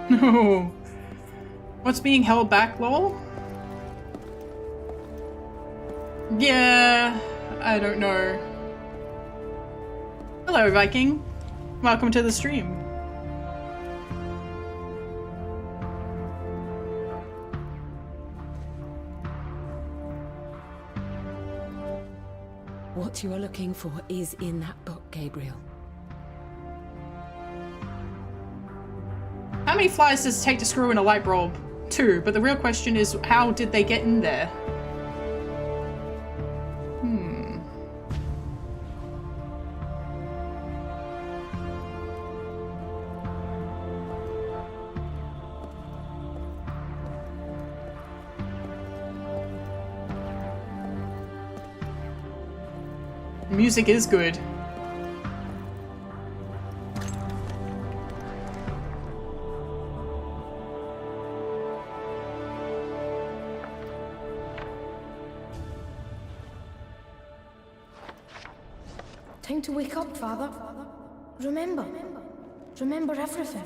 No. What's being held back, lol? Yeah, I don't know. Hello, Viking. Welcome to the stream. What you are looking for is in that book, Gabriel. How many flies does it take to screw in a light bulb? 2, but the real question is, how did they get in there? Music is good. Time to wake up, Father. Remember. Remember everything.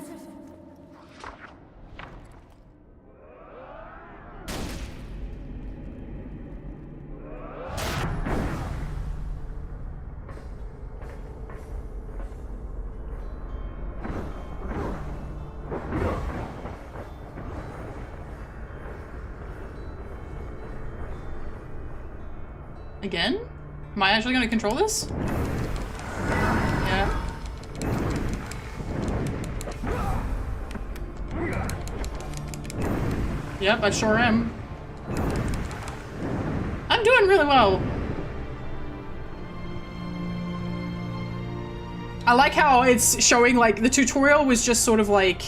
Again? Am I actually going to control this? Yeah. Yep, I sure am. I'm doing really well. I like how it's showing, like, the tutorial was just sort of like...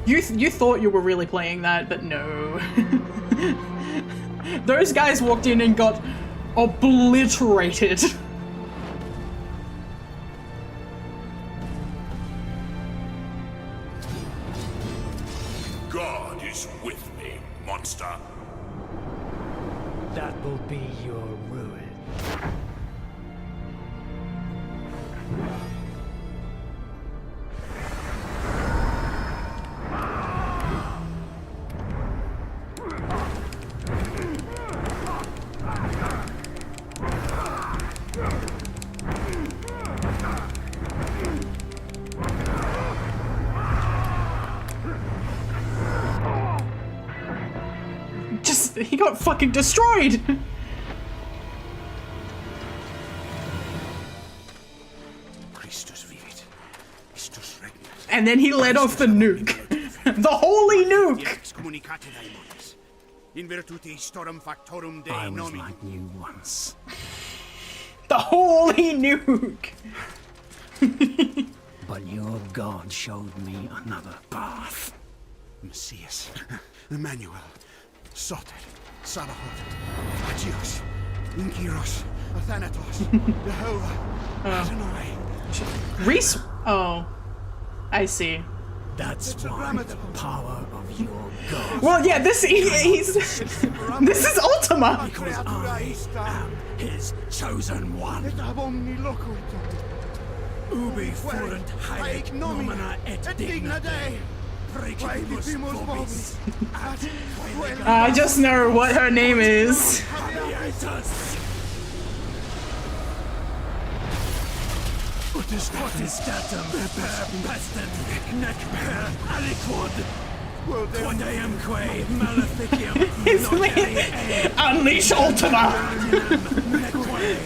You thought you were really playing that, but no. Those guys walked in and got obliterated. God is with me, monster. That will be your ruin. He got fucking destroyed! Christus vivit. Christus regnat. And then he let off the nuke. The holy nuke! Excommunicate daemones. In virtute storum factorum Dei I was nomi. like you once. The holy nuke! But your God showed me another path. Messias. Emmanuel. Soter. Sabaoth. Agios. Inkyros. Athanatos. Jehovah. Adonai. Reese. Oh. I see. That's why the power of your God. Well, yeah, he's. This is Ultima! Because I am his chosen one. Ab omni locutor. Ubi fuerunt haec nomina et digna Dei. Praecipimus vobis. I just know what her name is. Habietus. Utistatum per pestem nec per aliquod. Quod eamque maleficium nocere Unleash Ultima! neque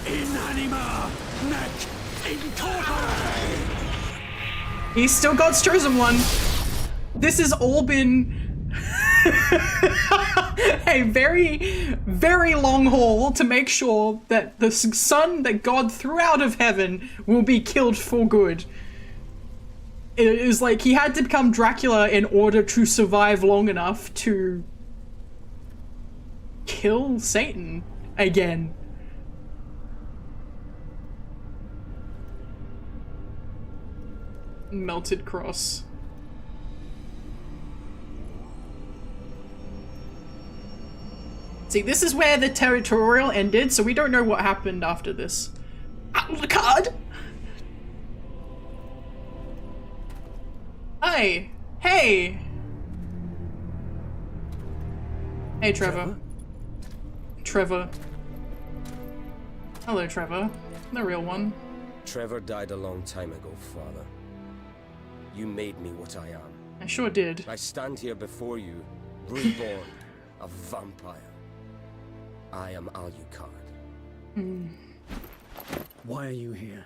in anima nec in corpore. He's still God's chosen one. This has all been a very, very long haul to make sure that the son that God threw out of heaven will be killed for good. It is like he had to become Dracula in order to survive long enough to kill Satan again. Melted cross. See, this is where the tutorial ended, so we don't know what happened after this. Alucard! Hi. Hey. Hey, Trevor. Trevor. Hello, Trevor. The real one. Trevor died a long time ago, Father. You made me what I am. I sure did. I stand here before you, reborn, a vampire. I am Alucard. Why are you here?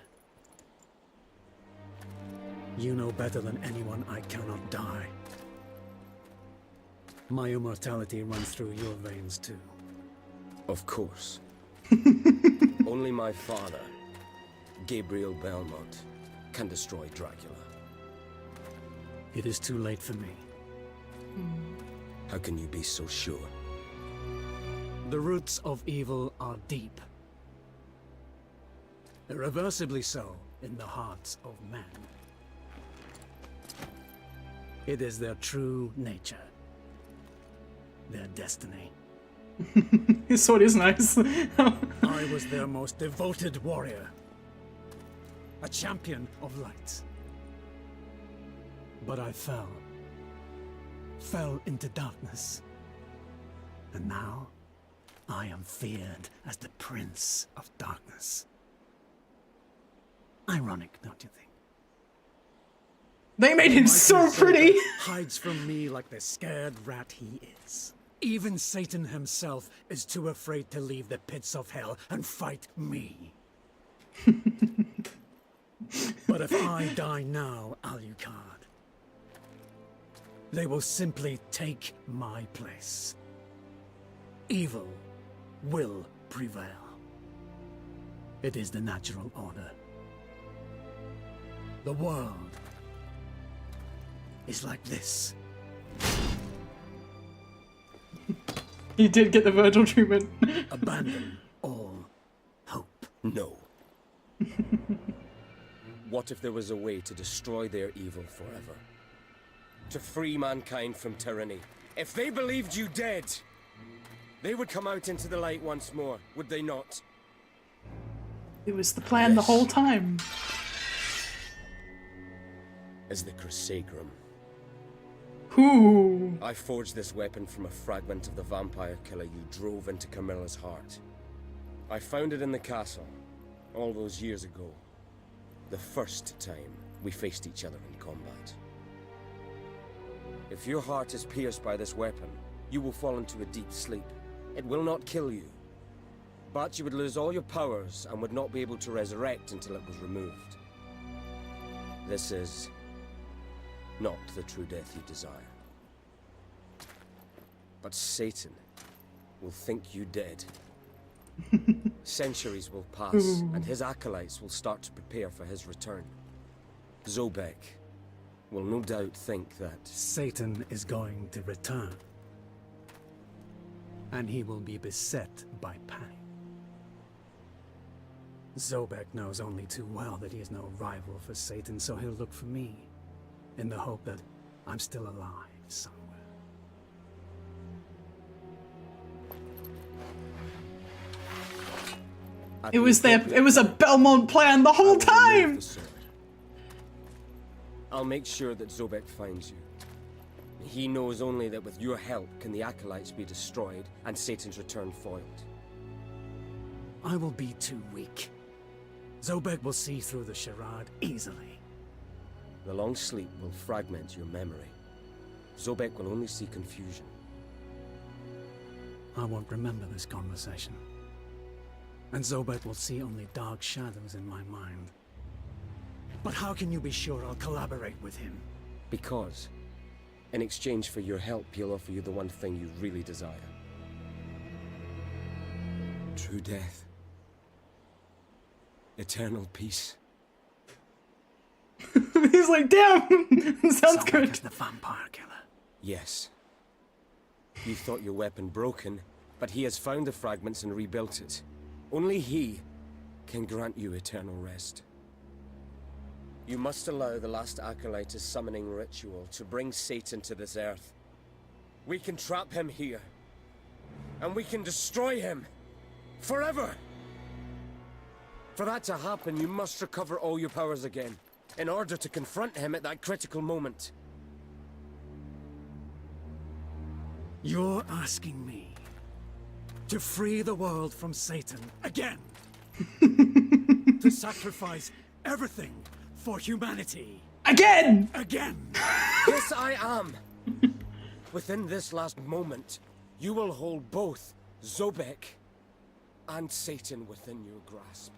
You know better than anyone I cannot die. My immortality runs through your veins too. Of course. Only my father, Gabriel Belmont, can destroy Dracula. It is too late for me. How can you be so sure? The roots of evil are deep. Irreversibly so in the hearts of men. It is their true nature. Their destiny. His sword is nice. I was their most devoted warrior. A champion of light. But I fell. Fell into darkness. And now, I am feared as the Prince of Darkness. Ironic, don't you think? They made him so pretty. Hides from me like the scared rat he is. Even Satan himself is too afraid to leave the pits of hell and fight me. But if I die now, Alucard, they will simply take my place. Evil will prevail. It is the natural order. The world is like this. He did get the Virgil treatment. Abandon all hope. No. What if there was a way to destroy their evil forever? To free mankind from tyranny? If they believed you dead, they would come out into the light once more, would they not? It was the plan the whole time. Is the Crusagram. Ooh. I forged this weapon from a fragment of the vampire killer you drove into Camilla's heart. I found it in the castle, all those years ago. The first time we faced each other in combat. If your heart is pierced by this weapon, you will fall into a deep sleep. It will not kill you. But you would lose all your powers and would not be able to resurrect until it was removed. This is not the true death you desire. But Satan will think you dead. Centuries will pass, and his acolytes will start to prepare for his return. Zobek will no doubt think that Satan is going to return. And he will be beset by panic. Zobek knows only too well that he is no rival for Satan, so he'll look for me, in the hope that I'm still alive somewhere. It was a Belmont plan the whole time! I'll make sure that Zobek finds you. He knows only that with your help can the acolytes be destroyed and Satan's return foiled. I will be too weak. Zobek will see through the charade easily. The long sleep will fragment your memory. Zobek will only see confusion. I won't remember this conversation. And Zobek will see only dark shadows in my mind. But how can you be sure I'll collaborate with him? Because, in exchange for your help, he'll offer you the one thing you really desire. True death. Eternal peace. He's like, damn! Sounds Zobek good. is the vampire killer. Yes. You thought your weapon broken, but he has found the fragments and rebuilt it. Only he can grant you eternal rest. You must allow the last acolyte's summoning ritual to bring Satan to this earth. We can trap him here. And we can destroy him. Forever! For that to happen, you must recover all your powers again, in order to confront him at that critical moment. You're asking me to free the world from Satan again? To sacrifice everything for humanity? Again! Again! Yes, I am. Within this last moment, you will hold both Zobek and Satan within your grasp.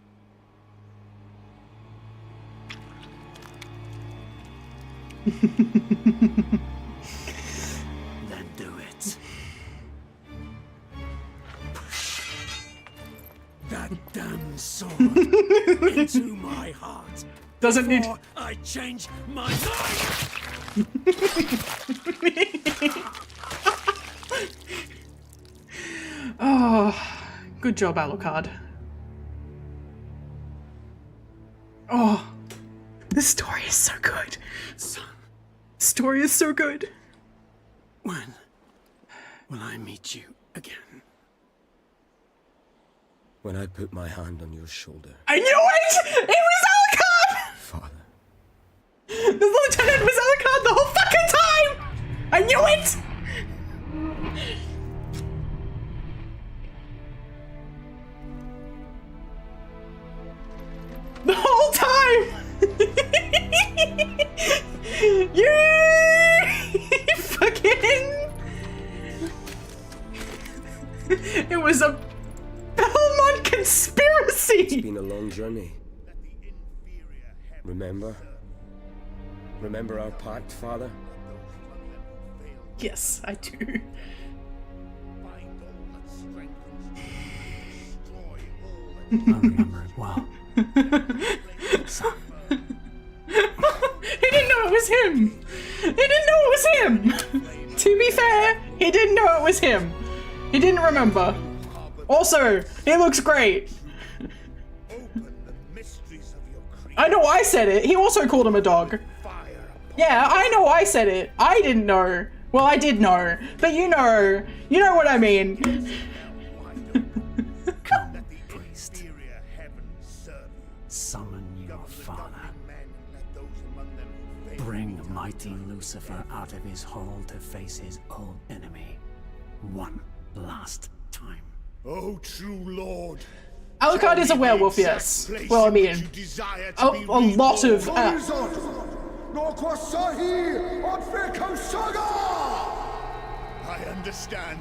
Then do it. Push that damn sword into my heart. Doesn't need. Before I change my mind! Oh, good job, Alucard. Oh, this story is so good. Son, Story is so good. when will I meet you again? When I put my hand on your shoulder, I knew it! It was Alucard! Father. The lieutenant was Alucard the whole fucking time! I knew it! The whole time! You fucking... It was a Belmont conspiracy! It's been a long journey. Remember? Remember our pact, Father? Yes, I do. I remember it well. Son, He didn't know it was him! He didn't know it was him! To be fair, he didn't know it was him. He didn't remember. Also, he looks great. I know I said it. He also called him a dog. Yeah, I know I said it. I didn't know. Well, I did know. But you know what I mean. come, priest. Summon your father. Bring mighty Lucifer out of his hole to face his old enemy. One last time. Oh, true Lord. Alucard is a werewolf, yes. Well, I mean, a lot of... I understand.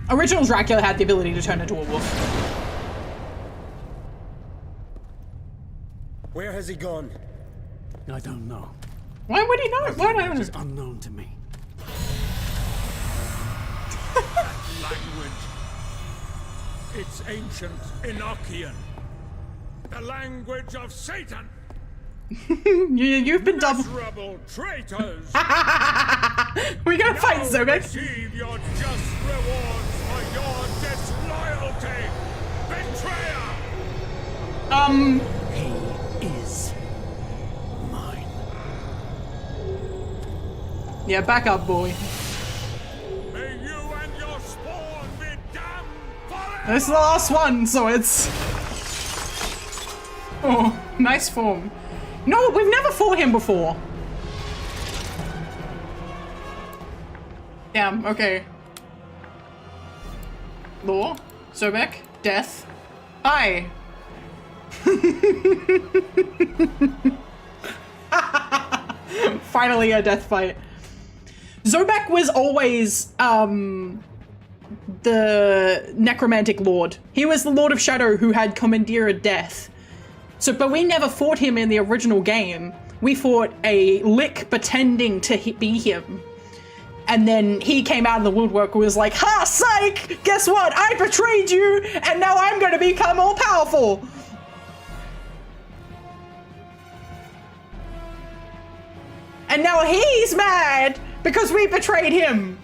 Original Dracula had the ability to turn into a wolf. Where has he gone? I don't know. Why would he know? Why don't I It know? is unknown to me. Language. It's ancient Enochian. The language of Satan. You've been double. Miserable traitors. We're gonna fight, Zobek. Receive your just rewards for your disloyalty, betrayer. He is mine. Yeah, back up, boy. May you and your spawn be damned forever. This is the last one, so it's... Oh, nice form. No, we've never fought him before. Damn, okay. Law, Zobek, death. Hi. Finally a death fight. Zobek was always, the necromantic lord. He was the Lord of Shadow who had commandeered death. So, but we never fought him in the original game. We fought a Lick pretending to be him. And then he came out of the woodwork and was like, ha, psych! Guess what? I betrayed you, and now I'm gonna become all powerful! And now he's mad because we betrayed him.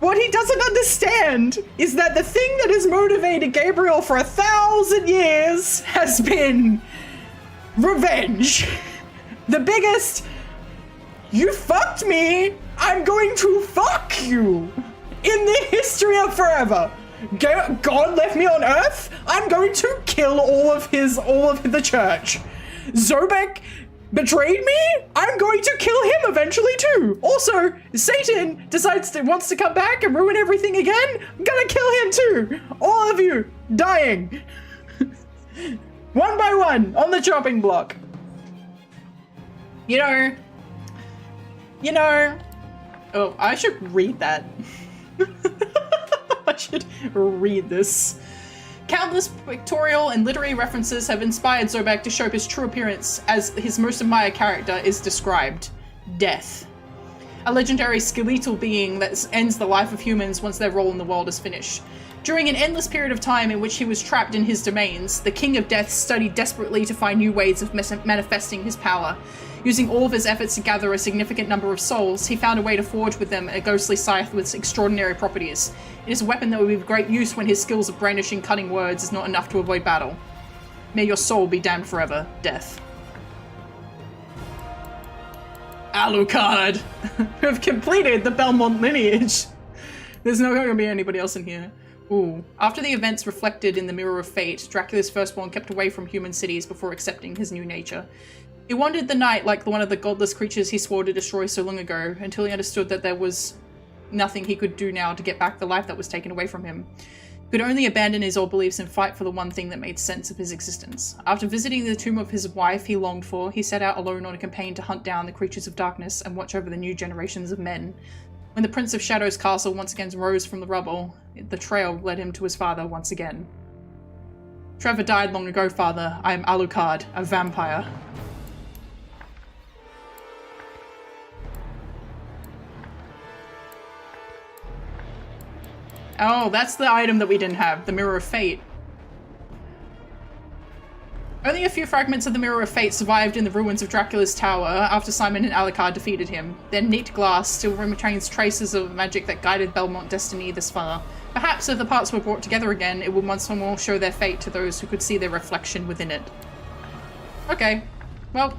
What he doesn't understand is that the thing that has motivated Gabriel for 1,000 years has been revenge. The biggest, you fucked me, I'm going to fuck you in the history of forever. God left me on Earth, I'm going to kill all of the church. Zobek betrayed me? I'm going to kill him eventually too. Also, Satan wants to come back and ruin everything again. I'm gonna kill him too. All of you dying. One by one on the chopping block. You know, oh, I should read that. I should read this. Countless pictorial and literary references have inspired Zobek to show up his true appearance as his most admired character is described. Death. A legendary skeletal being that ends the life of humans once their role in the world is finished. During an endless period of time in which he was trapped in his domains, the King of Death studied desperately to find new ways of manifesting his power. Using all of his efforts to gather a significant number of souls, he found a way to forge with them a ghostly scythe with extraordinary properties. It is a weapon that will be of great use when his skills of brandishing cutting words is not enough to avoid battle. May your soul be damned forever, Death. Alucard! Who have completed the Belmont lineage! There's not going to be anybody else in here. Ooh. After the events reflected in the Mirror of Fate, Dracula's firstborn kept away from human cities before accepting his new nature. He wandered the night like one of the godless creatures he swore to destroy so long ago, until he understood that there was nothing he could do now to get back the life that was taken away from him. He could only abandon his old beliefs and fight for the one thing that made sense of his existence. After visiting the tomb of his wife he longed for, he set out alone on a campaign to hunt down the creatures of darkness and watch over the new generations of men. When the Prince of Shadow's castle once again rose from the rubble, the trail led him to his father once again. Trevor died long ago, father. I am Alucard, a vampire. Oh, that's the item that we didn't have, the Mirror of Fate. Only a few fragments of the Mirror of Fate survived in the ruins of Dracula's tower after Simon and Alucard defeated him. Their neat glass still retains traces of magic that guided Belmont destiny this far. Perhaps if the parts were brought together again, it would once more show their fate to those who could see their reflection within it. Okay, well...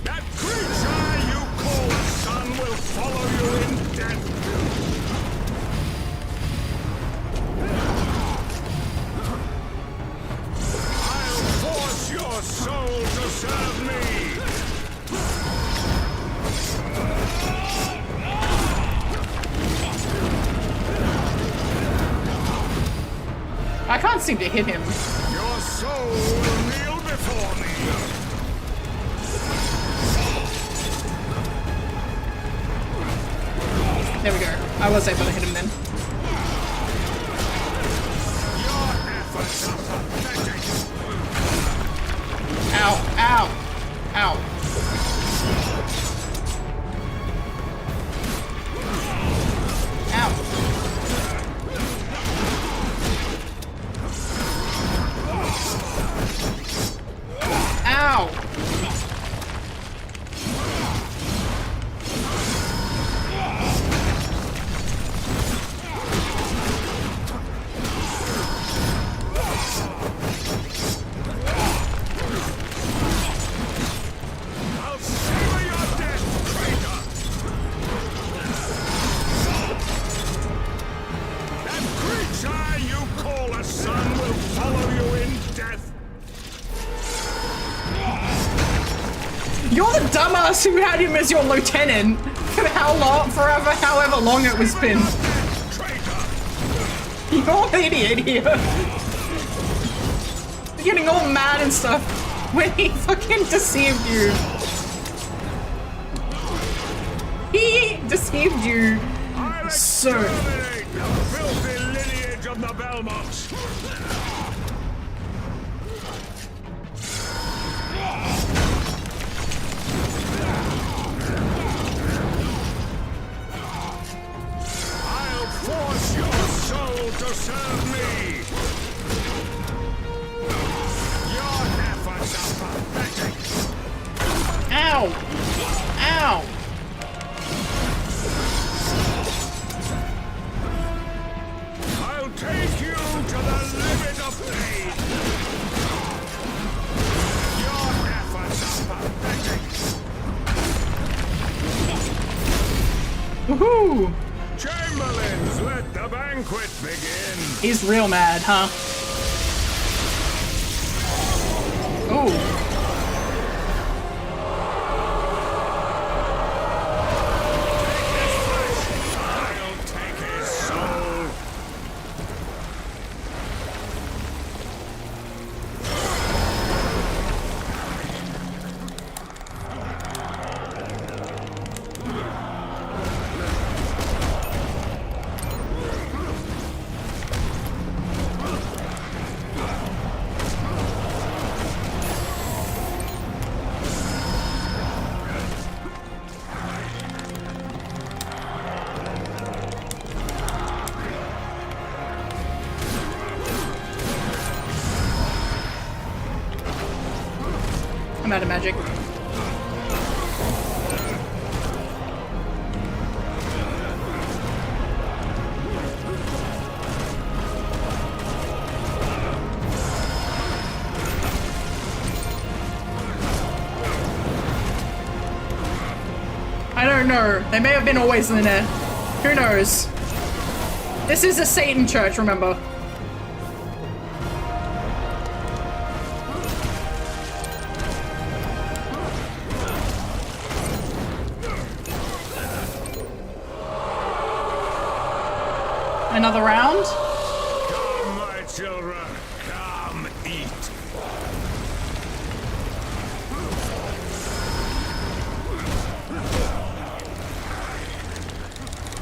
That creature you call a son will follow you in death. Force your soul to serve me! I can't seem to hit him. Your soul will kneel before me! There we go. I was able to hit him then. Your efforts are pathetic! Ow, ow, ow. Ow! I'll savor your death, traitor! That creature you call a son will follow you in death! You're the dumbass who had him as your lieutenant for how long, forever, however long it was been. You're the idiot here. You're getting all mad and stuff when he fucking deceived you. He deceived you. So. Exterminate the filthy lineage of the Belmonts! I'll force your soul to serve me! Your efforts are pathetic! Ow! Ow! I'll take you to the limit of pain! Your efforts are pathetic! Woohoo! Chamberlains, let the banquet begin! He's real mad, huh? Ooh. I'll take his soul. I'm out of magic. I don't know. They may have been always in there. Who knows? This is a Satan church, remember? Another round? Come, my children, come eat.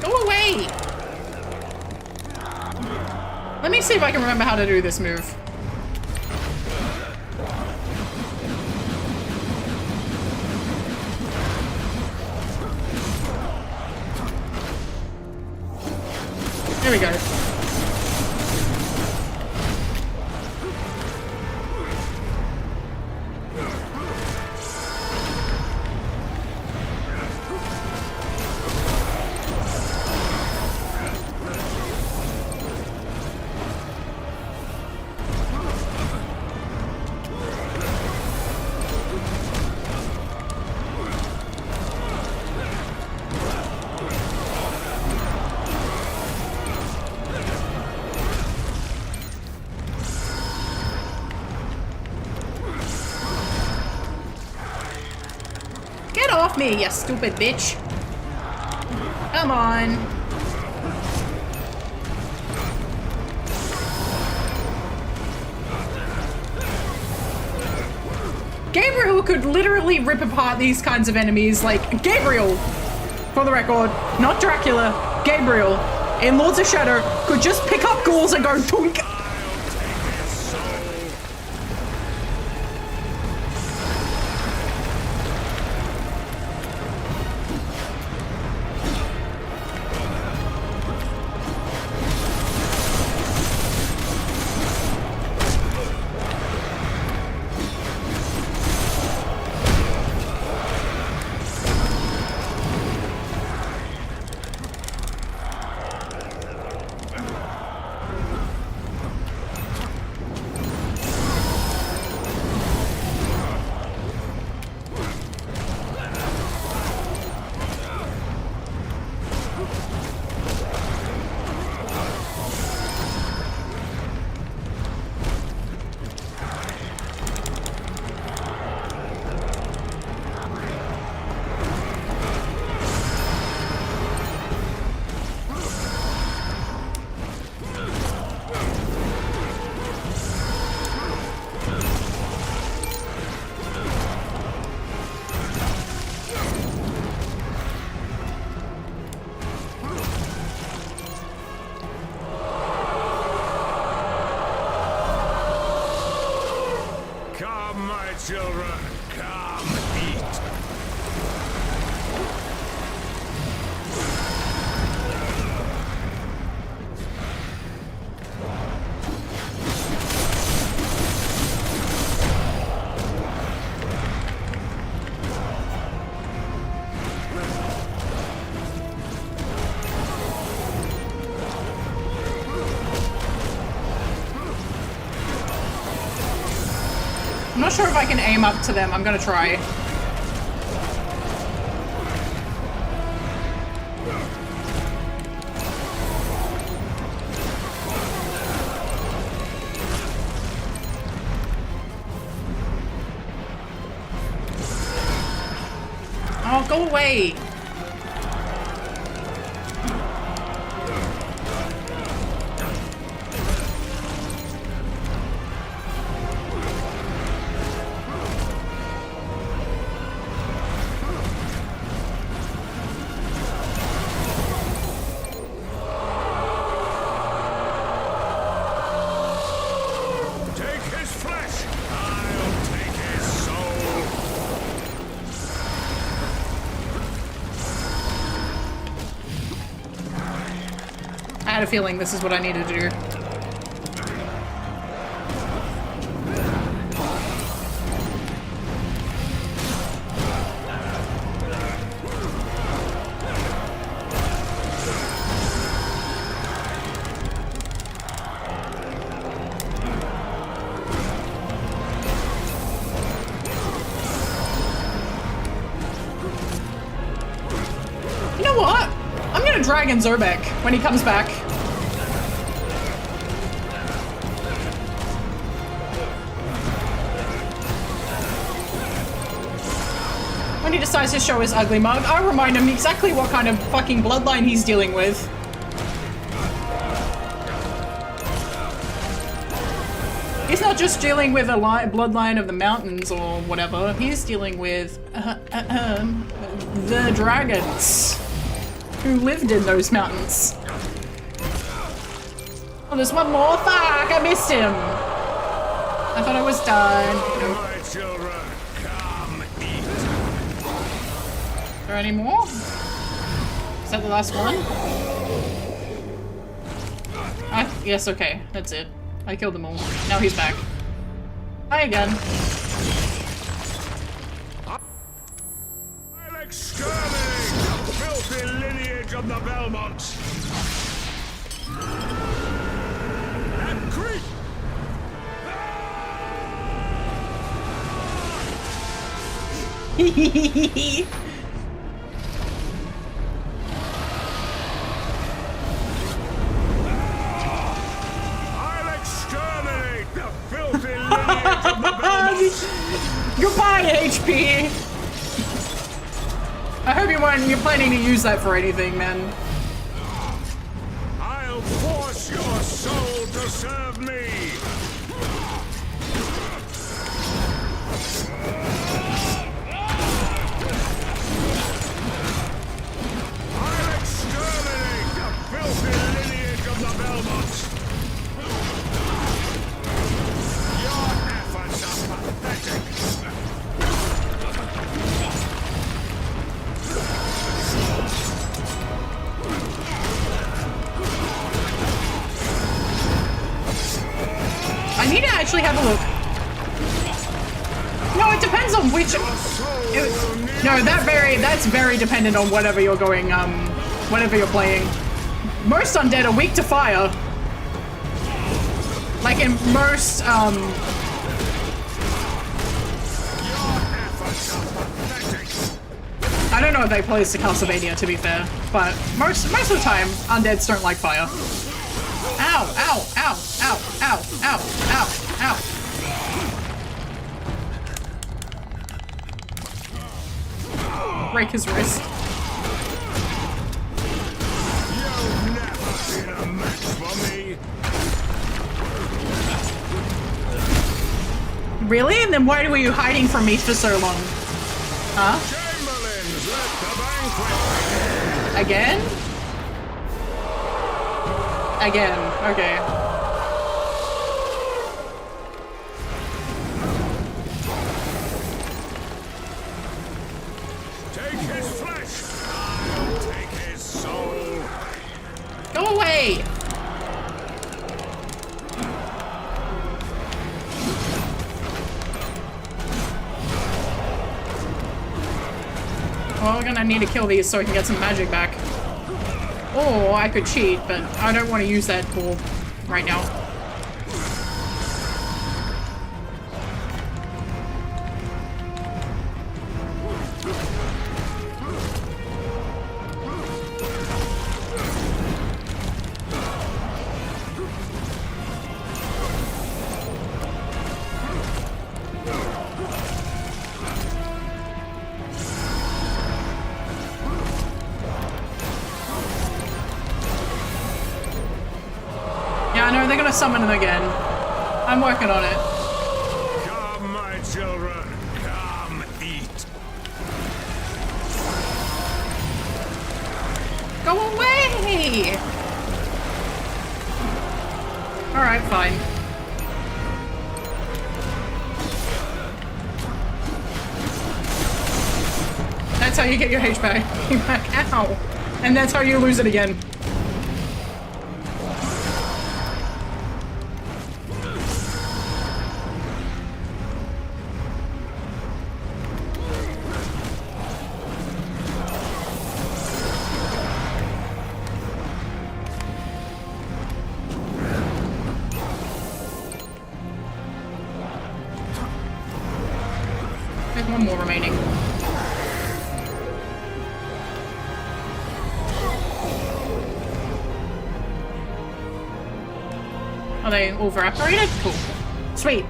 Go away! Let me see if I can remember how to do this move. There we go. Off me, you stupid bitch. Come on. Gabriel could literally rip apart these kinds of enemies. Like, Gabriel, for the record, not Dracula, Gabriel, in Lords of Shadow, could just pick up ghouls and go tunk. Children, come eat. I'm not sure if I can aim up to them. I'm gonna try. Go away. I had a feeling this is what I needed to do. You know what? I'm gonna Dragon Zerbeck when he comes back. When he decides to show his ugly mug, I'll remind him exactly what kind of fucking bloodline he's dealing with. He's not just dealing with a bloodline of the mountains or whatever, he's dealing with the dragons who lived in those mountains. Oh, there's one more. Fuck, I missed him. I thought I was done. Nope. Are there any more? Is that the last one? Yes, okay. That's it. I killed them all. Now he's back. Hi again. I'll exterminate the filthy lineage of the Belmonts! And creep! Hehehehe. Goodbye, HP! I hope you're planning to use that for anything, man. I'll force your soul to serve me! I'll exterminate the filthy lineage of the Belmonts! Your efforts are pathetic! I need to actually have a look. No, it depends on which. That's very dependent on whatever you're going, whatever you're playing. Most undead are weak to fire. Like in most, I don't know if they plays to Castlevania, to be fair, but most of the time, undeads don't like fire. Ow, ow, ow, ow, ow, ow, ow, ow. Break his wrist. You've never seen a match for me! Really? And then why were you hiding from me for so long? Huh? Chamberlains, let the banquet begin! Again? Again, okay. Take his flesh! I'll take his soul! Go away! Well, we're gonna need to kill these so I can get some magic back. Or I could cheat, but I don't want to use that tool right now. they're gonna summon him again. I'm working on it. Come, my children. Come, eat. Go away! Alright, fine. That's how you get your HP back. Ow! And that's how you lose it again. There's one more remaining. Are they all evaporated? Cool. Sweet.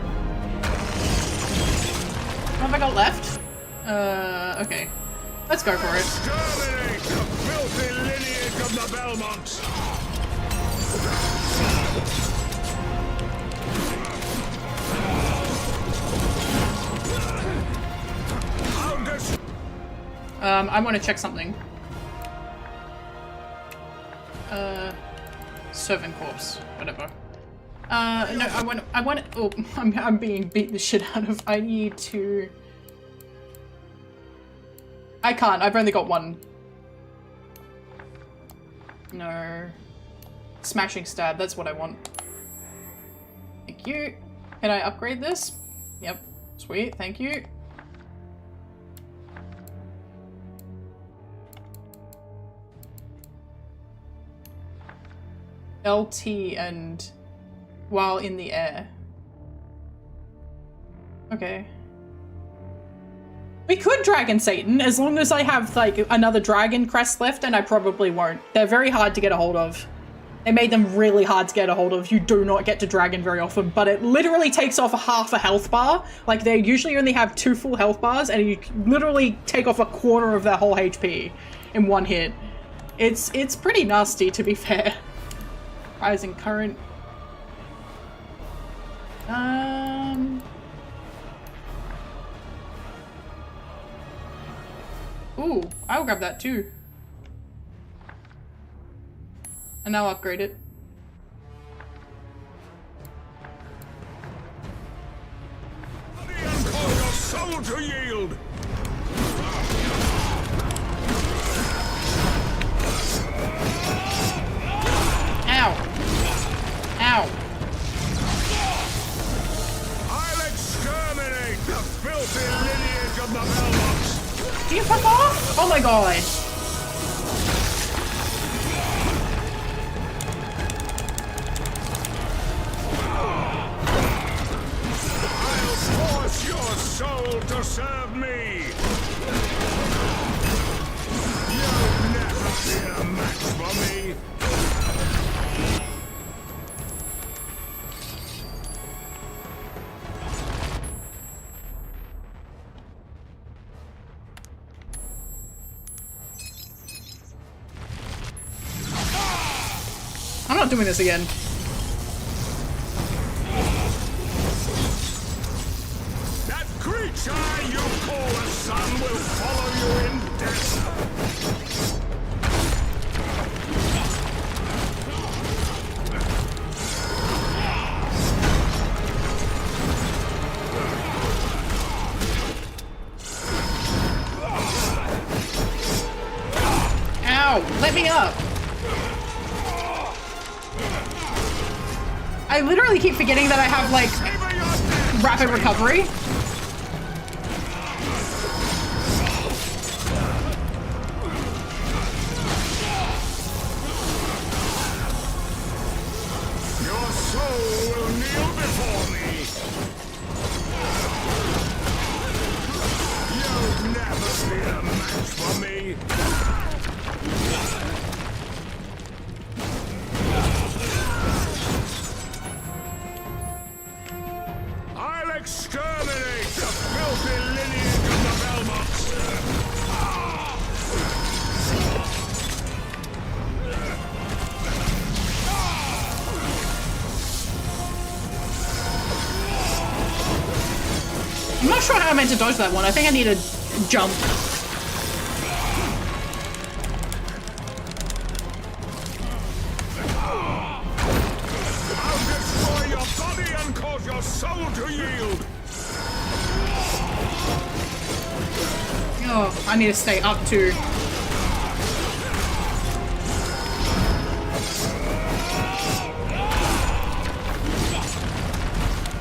What have I got left? Okay. Let's go for it. Exterminate the filthy lineage of the Belmonts! I want to check something. Servant corpse. Whatever. No, I want, oh, I'm being beat the shit out of. I need to. I can't, I've only got one. No. Smashing stab, that's what I want. Thank you. Can I upgrade this? Yep. Sweet, thank you. LT and while in the air. Okay. We could Dragon Satan as long as I have like another dragon crest left, and I probably won't. They're very hard to get a hold of. They made them really hard to get a hold of. You do not get to dragon very often, but it literally takes off half a health bar. Like they usually only have 2 full health bars, and you literally take off a quarter of their whole HP in one hit. It's pretty nasty, to be fair. Rising current. Ooh, I'll grab that too. And I'll upgrade it. Call your soul to yield! Ow! Ow! I'll exterminate the filthy lineage of the Belmonts! Do you fuck off? Oh my god! I'll force your soul to serve me! You'll never be a match for me! I'm not doing this again. That creature you call a son will follow you in death! Ow! Let me up! I literally keep forgetting that I have, like, rapid recovery. Your soul will kneel before me! You'll never be a match for me! I'll exterminate not sure how I meant to dodge that one. I think I need to jump. I'll destroy your body and cause your soul to yield! Oh, I need to stay up too.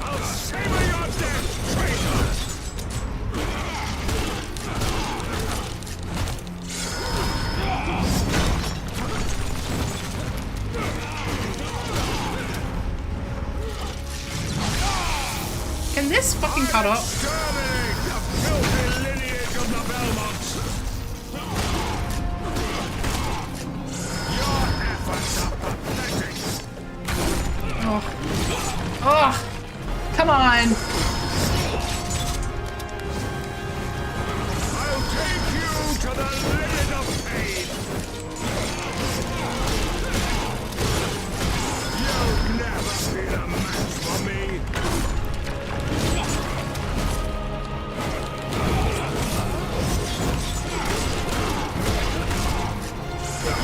I'll savor your death, traitor! Can this fucking cut up? Exterminate the filthy lineage of the Belmonts! Your efforts are pathetic! Oh. Oh. Come on. I'll take you to the limit of pain! You'll never be a match for me!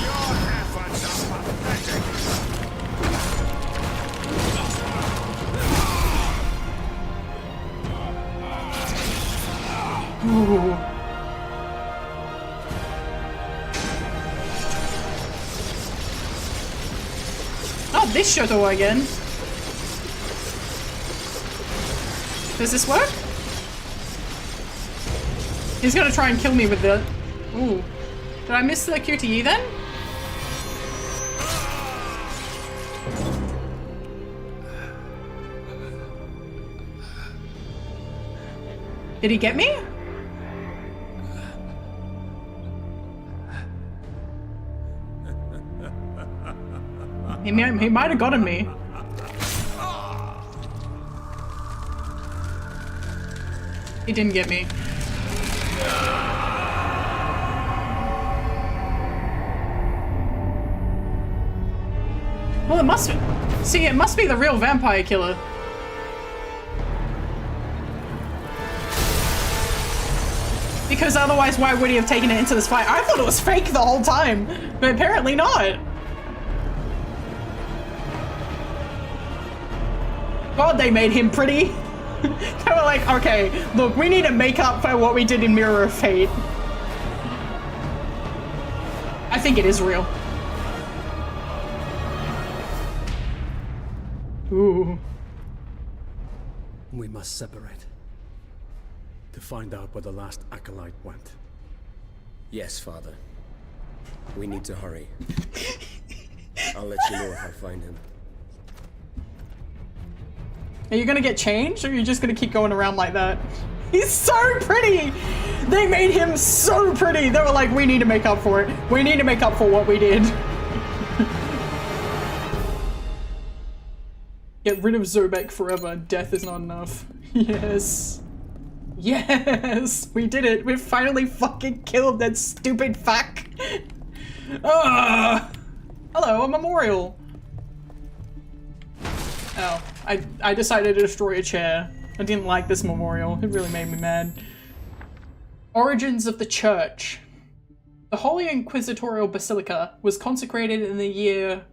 Your efforts are pathetic! Ooh. Not this shuttle again. Does this work? He's gonna try and kill me with the... Ooh. Did I miss the QTE then? Did he get me? He might have gotten me. He didn't get me. Well, it must be. See, it must be the real vampire killer. Because otherwise, why would he have taken it into this fight? I thought it was fake the whole time, but apparently not. God, they made him pretty. They were like, okay, look, we need to make up for what we did in Mirror of Fate. I think it is real. Ooh. We must separate. To find out where the last acolyte went. Yes, Father. We need to hurry. I'll let you know if I find him. Are you gonna get changed, or are you just gonna keep going around like that? He's so pretty! They made him so pretty! They were like, we need to make up for it. We need to make up for what we did. Get rid of Zobek forever. Death is not enough. Yes. Yes! We did it! We finally fucking killed that stupid fuck! Ah! Hello, a memorial! Oh, I decided to destroy a chair. I didn't like this memorial. It really made me mad. Origins of the Church. The Holy Inquisitorial Basilica was consecrated in the year...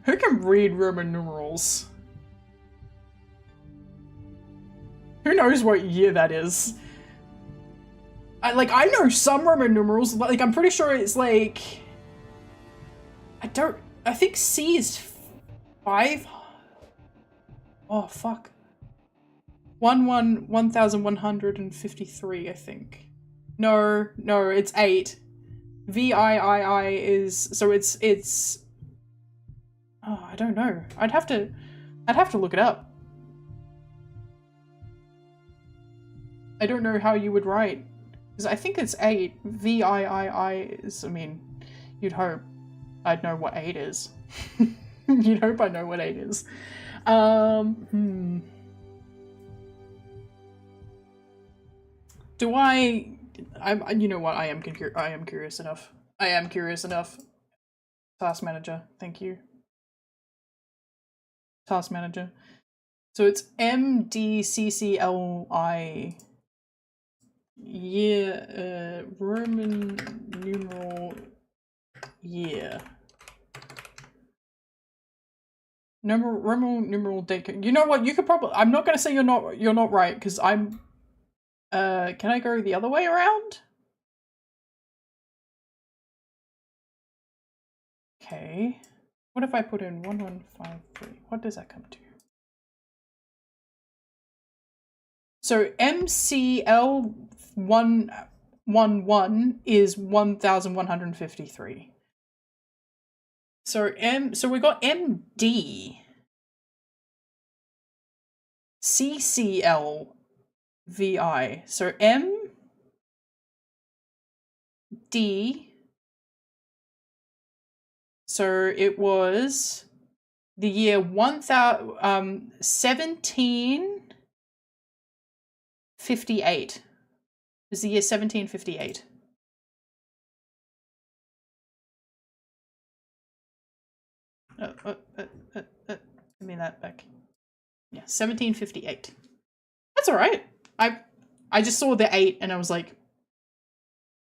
Who can read Roman numerals? Who knows what year that is? I know some Roman numerals, like I'm pretty sure it's like... I think C is 5? Oh, fuck. 1153, I think. No, it's 8. VIII is, so it's... Oh, I don't know. I'd have to look it up. I don't know how you would write. Because I think it's 8. VIII is, I mean, you'd hope I'd know what 8 is. You'd hope I know what 8 is. Do I you know what, I am curious enough. I am curious enough. Task manager, thank you. Task manager. So it's MDCCLI. Year, Roman numeral year. Roman numeral date. You know what? You could probably. I'm not gonna say you're not right because I'm. Can I go the other way around? Okay. What if I put in 1153? What does that come to? So MCL111 is 1153. So we got MD. CCLVI. So MD. So it was the year 1758. It was the year 1758. Give me that back. Yeah, 1758. That's all right. I just saw the 8 and I was like,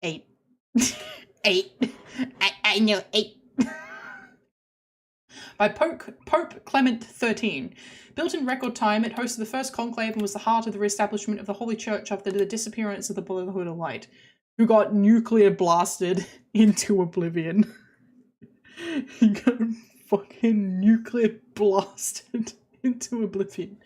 8. 8. I know 8. By Pope Clement XIII. Built in record time, it hosted the first conclave and was the heart of the re-establishment of the Holy Church after the disappearance of the Brotherhood of Light, who got nuclear blasted into oblivion. He got fucking nuclear blasted into oblivion.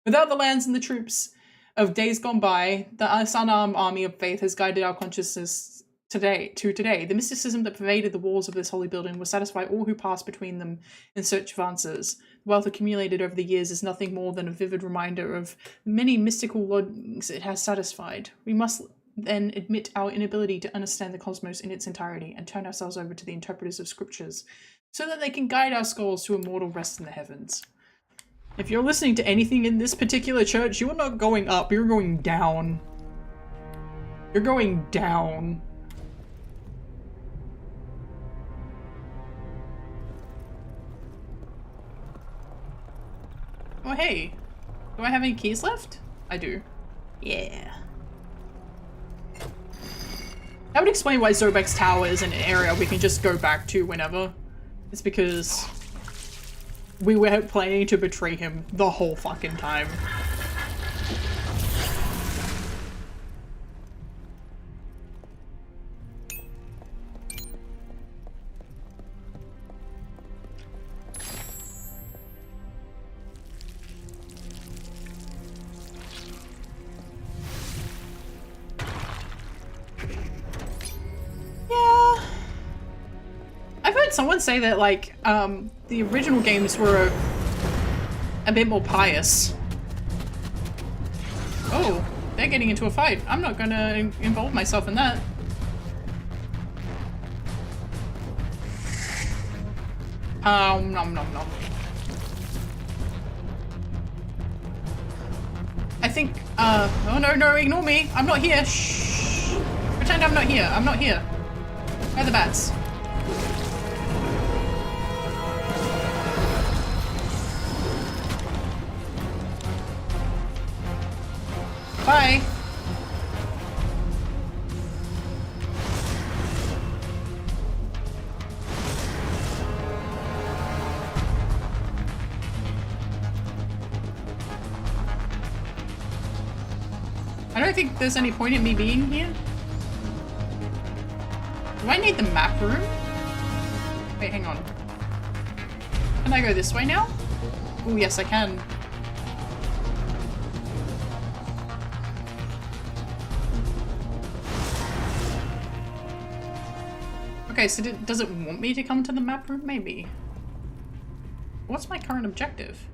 Without the lands and the troops of days gone by, the unarmed army of faith has guided our consciousness today. The mysticism that pervaded the walls of this holy building will satisfy all who pass between them in search of answers. The wealth accumulated over the years is nothing more than a vivid reminder of many mystical longings it has satisfied. We must then admit our inability to understand the cosmos in its entirety and turn ourselves over to the interpreters of scriptures so that they can guide our souls to immortal rest in the heavens. If you're listening to anything in this particular church, you are not going up, you're going down. You're going down. Oh hey, do I have any keys left? I do. Yeah. That would explain why Zobek's Tower is an area we can just go back to whenever. It's because we were planning to betray him the whole fucking time. Someone say that like the original games were a bit more pious. Oh, they're getting into a fight. I'm not gonna involve myself in that. Nom nom nom. I think oh no, ignore me. I'm not here. Shh. Pretend I'm not here. I'm not here. Where are the bats? Bye. I don't think there's any point in me being here. Do I need the map room? Wait, hang on. Can I go this way now? Oh, yes, I can. Okay, so does it want me to come to the map room? Maybe. What's my current objective?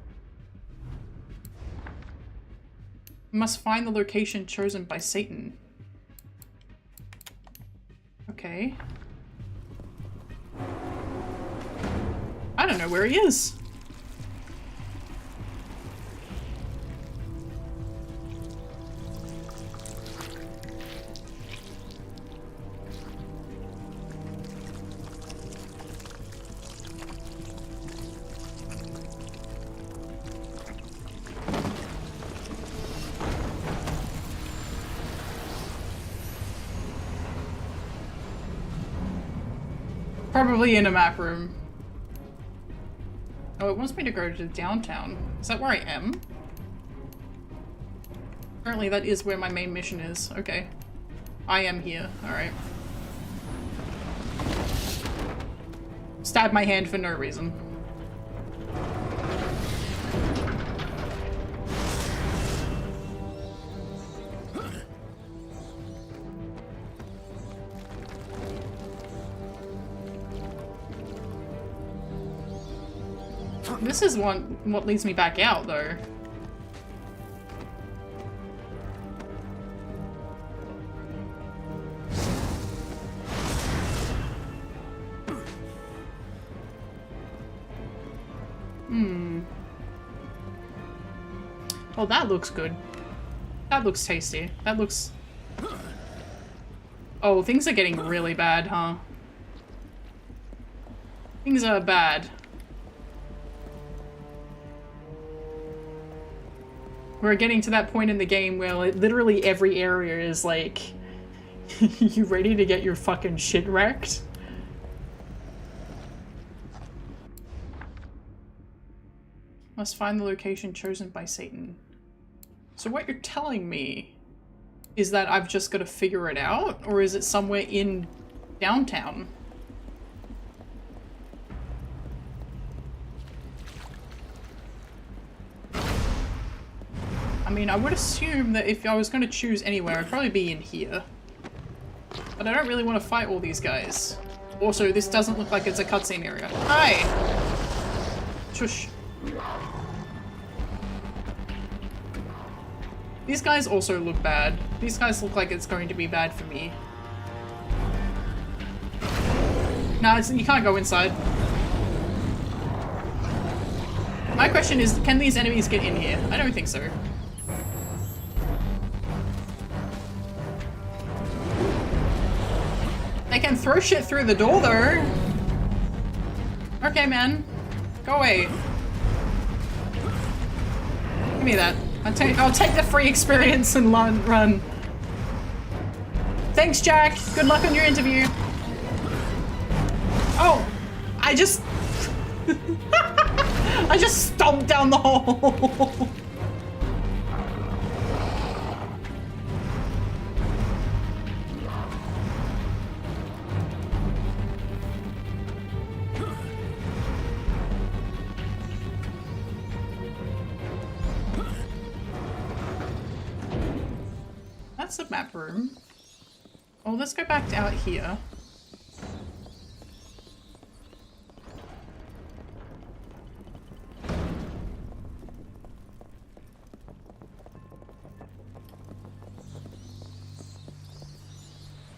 Must find the location chosen by Satan. Okay. I don't know where he is. Probably in a map room. Oh, it wants me to go to downtown. Is that where I am? Apparently that is where my main mission is. Okay. I am here. Alright. Stab my hand for no reason. This is what leads me back out, though. Oh, that looks good. That looks tasty. That looks... Oh, things are getting really bad, huh? Things are bad. We're getting to that point in the game where literally every area is like, you ready to get your fucking shit wrecked? Must find the location chosen by Satan. So what you're telling me is that I've just got to figure it out? Or is it somewhere in downtown? I mean, I would assume that if I was going to choose anywhere, I'd probably be in here. But I don't really want to fight all these guys. Also, this doesn't look like it's a cutscene area. Hi! Shush. These guys also look bad. These guys look like it's going to be bad for me. Nah, you can't go inside. My question is, can these enemies get in here? I don't think so. They can throw shit through the door, though. Okay, man. Go away. Give me that. I'll take the free experience and run. Thanks, Jack. Good luck on your interview. Oh! I just... I just stomped down the hole. That's the map room. Oh, let's go back out here.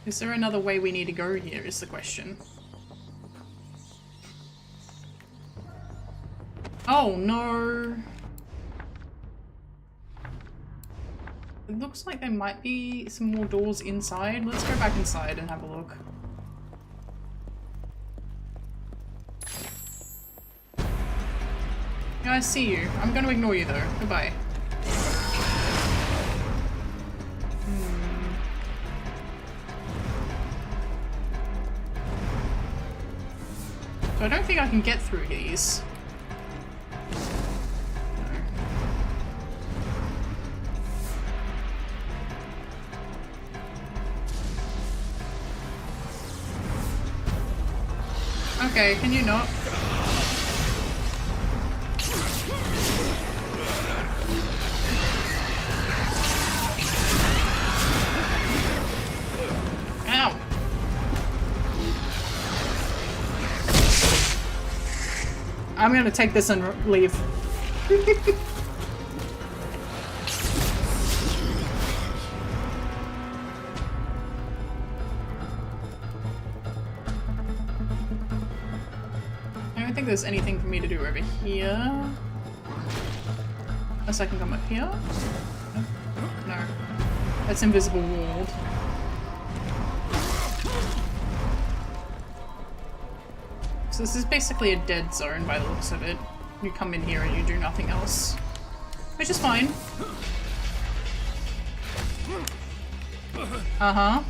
Is there another way we need to go here is the question. Oh no! It looks like there might be some more doors inside. Let's go back inside and have a look. Yeah, I see you. I'm gonna ignore you though. Goodbye. So I don't think I can get through these. Okay, can you not? Ow! I'm gonna take this and leave. I don't think there's anything for me to do over here. Unless I can come up here? No. That's invisible walled. So this is basically a dead zone by the looks of it. You come in here and you do nothing else. Which is fine. Uh-huh.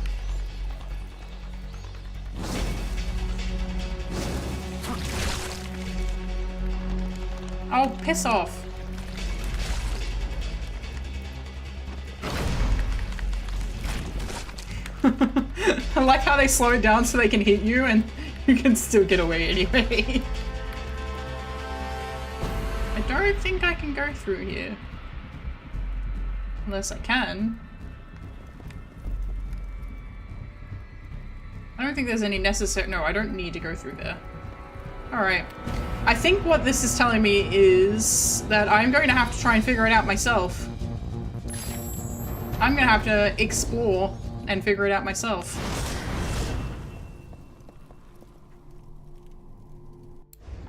Oh, piss off. I like how they slow it down so they can hit you and you can still get away anyway. I don't think I can go through here. Unless I can. I don't think there's any necessary- no, I don't need to go through there. Alright. I think what this is telling me is that I'm going to have to try and figure it out myself. I'm gonna have to explore and figure it out myself.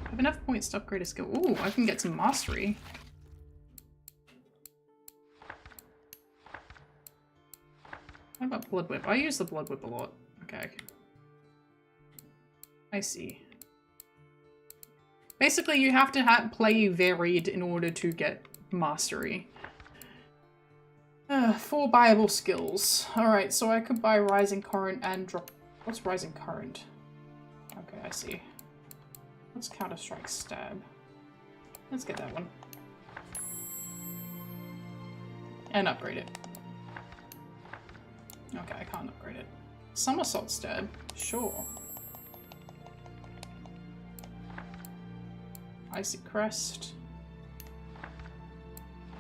I have enough points to upgrade a skill. Ooh, I can get some mastery. What about Blood Whip? I use the Blood Whip a lot. Okay. I see. Basically, you have to play varied in order to get mastery. 4 buyable skills. Alright, so I could buy Rising Current and drop... What's Rising Current? Okay, I see. Let's Counter-Strike Stab. Let's get that one. And upgrade it. Okay, I can't upgrade it. Somersault Stab. Sure. Icy Crest.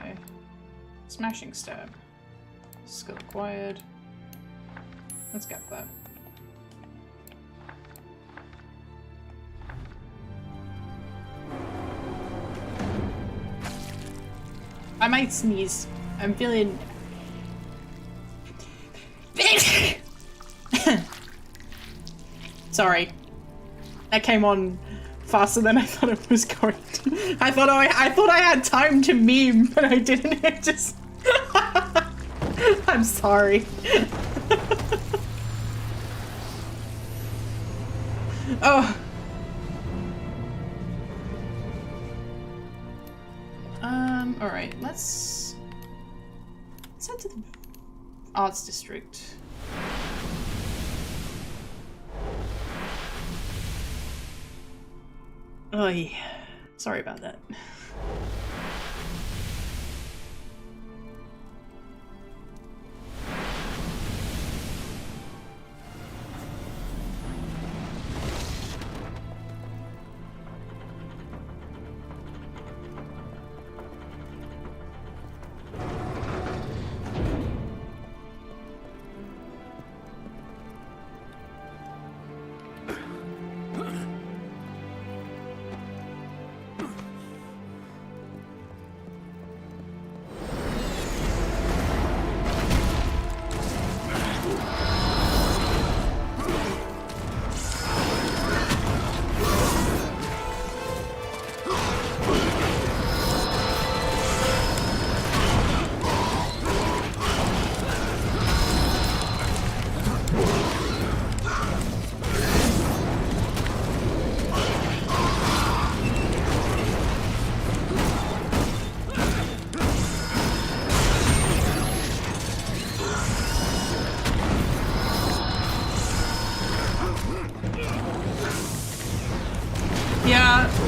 Okay. Smashing Stab. Skill acquired. Let's get that. I might sneeze. I'm feeling... Sorry. That came on faster than I thought it was going to. I thought I had time to meme, but I didn't. It just... I'm sorry. Oh. Alright, let's head to the Arts District. Oh, yeah. Sorry about that.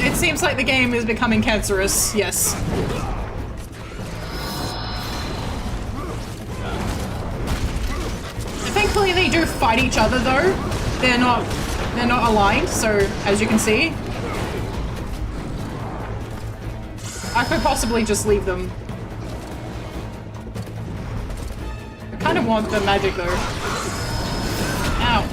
It seems like the game is becoming cancerous, yes. Thankfully they do fight each other though. They're not aligned, so as you can see. I could possibly just leave them. I kind of want the magic though. Ow.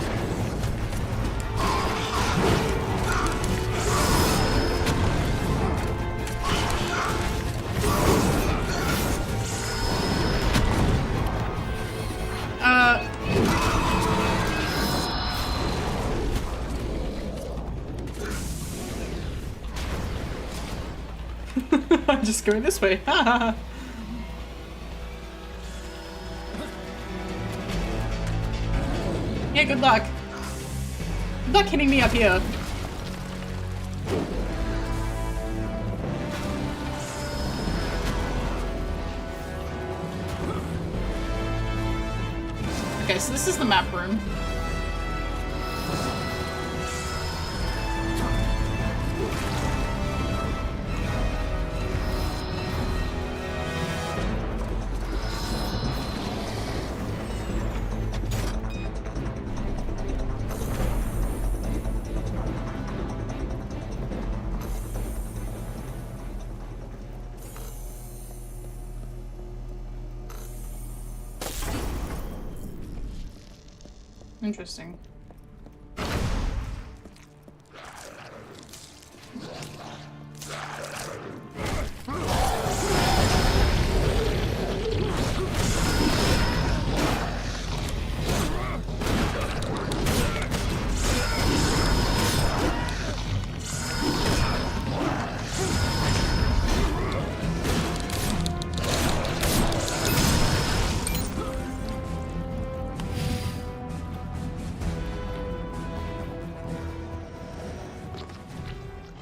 I'm just going this way. Yeah, good luck. Good luck hitting me up here. Okay, so this is the map room. Interesting.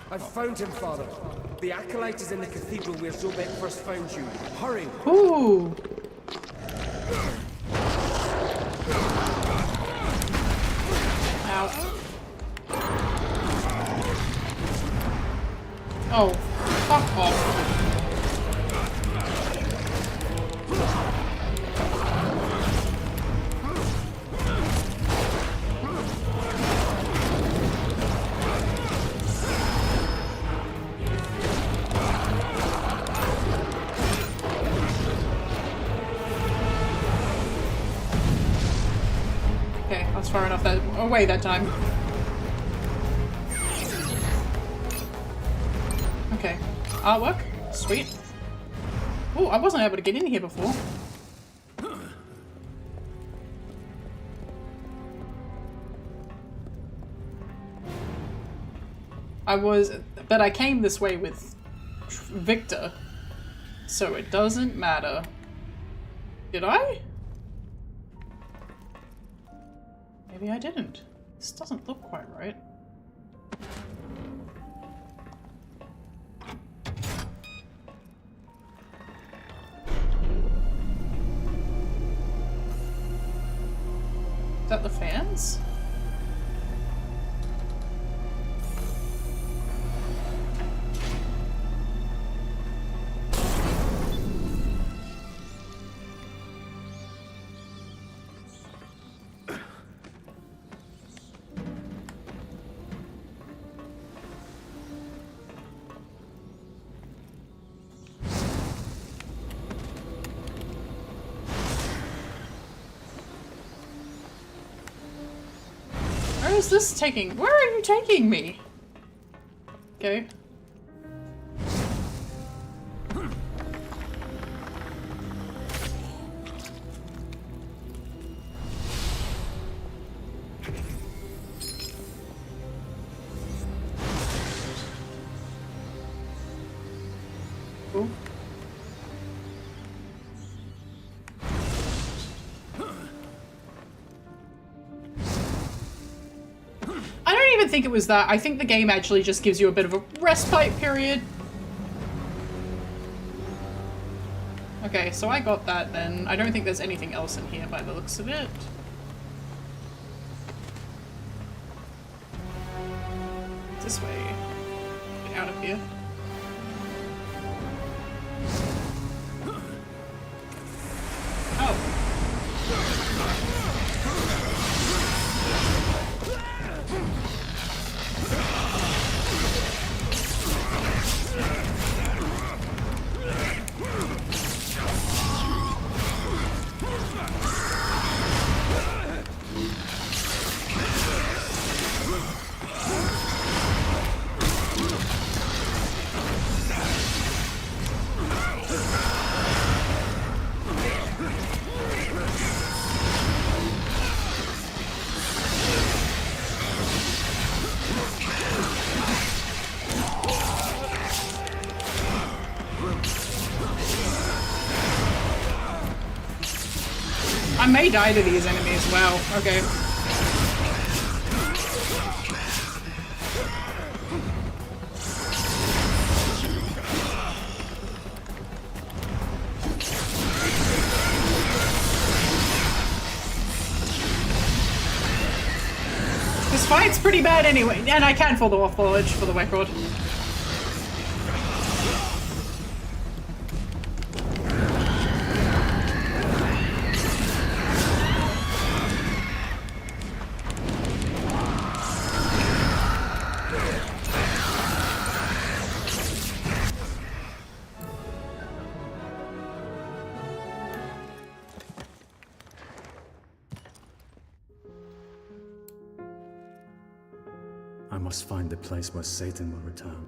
I've found him, Father. The acolyte is in the cathedral where Zobek first found you. Hurry! Ooh. Ow. Oh, fuck off. Okay, I was far enough away that time. Okay. Artwork. Sweet. Oh, I wasn't able to get in here before. But I came this way with Victor, so it doesn't matter. Did I? Maybe I didn't. This doesn't look quite right. Is that the fans? Where is this taking? Where are you taking me? Okay. Cool. I don't even think it was that. I think the game actually just gives you a bit of a respite period. Okay, so I got that then. I don't think there's anything else in here by the looks of it. This way. Get out of here. Oh. I may die to these enemies. Wow. Okay. This fight's pretty bad anyway, and I can fall off the ledge for the record. I must find the place where Satan will return.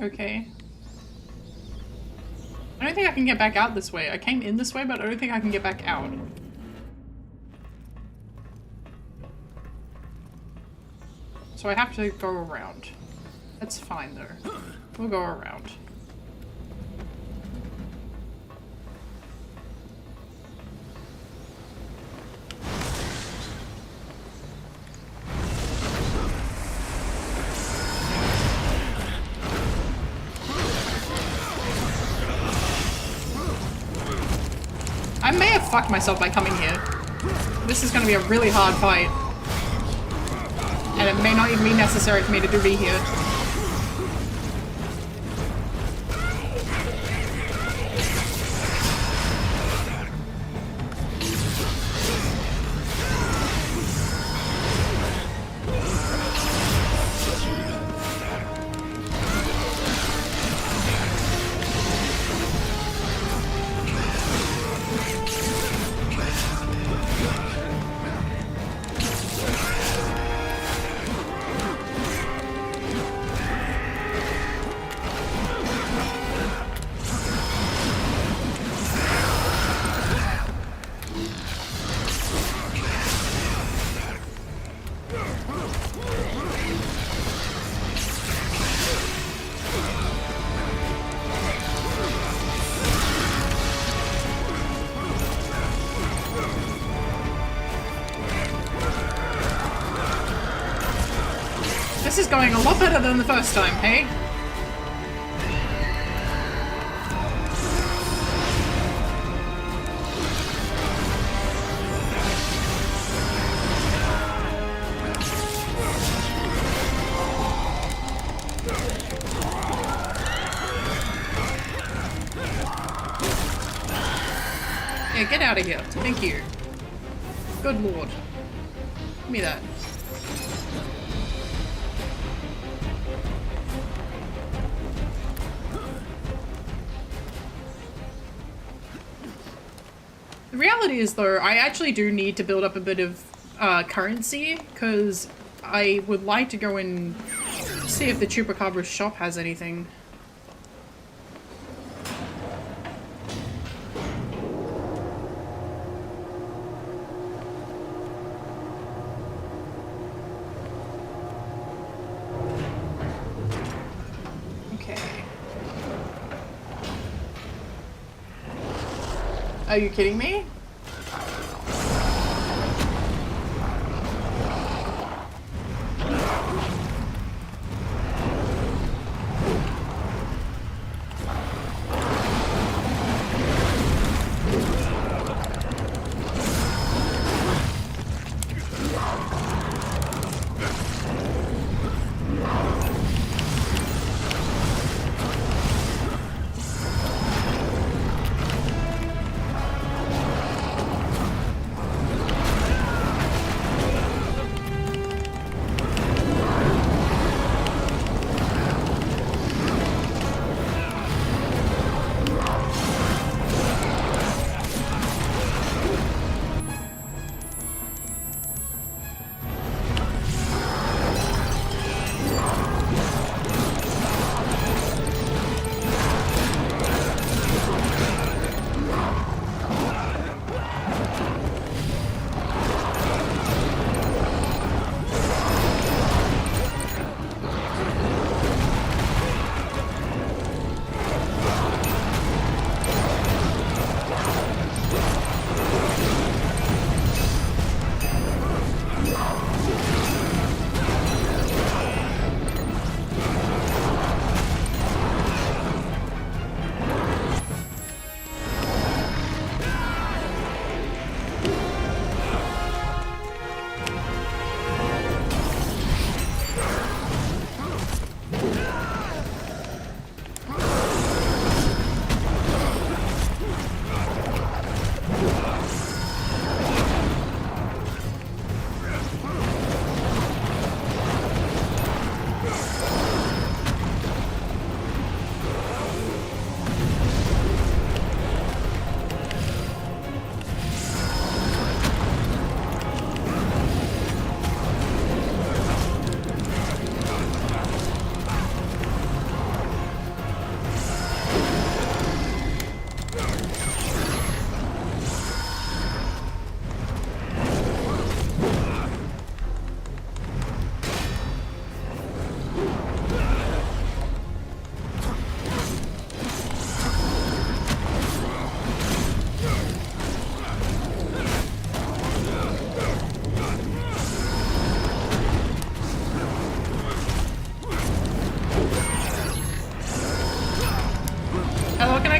Okay. I don't think I can get back out this way. I came in this way, but I don't think I can get back out. So I have to go around. That's fine though. We'll go around. I may have fucked myself by coming here. This is gonna be a really hard fight. And it may not even be necessary for me to be here. This is going a lot better than the first time, hey? Yeah, get out of here. Thank you. Good lord. Give me that. The reality is, though, I actually do need to build up a bit of currency, because I would like to go and see if the Chupacabra's shop has anything. Okay. Are you kidding me?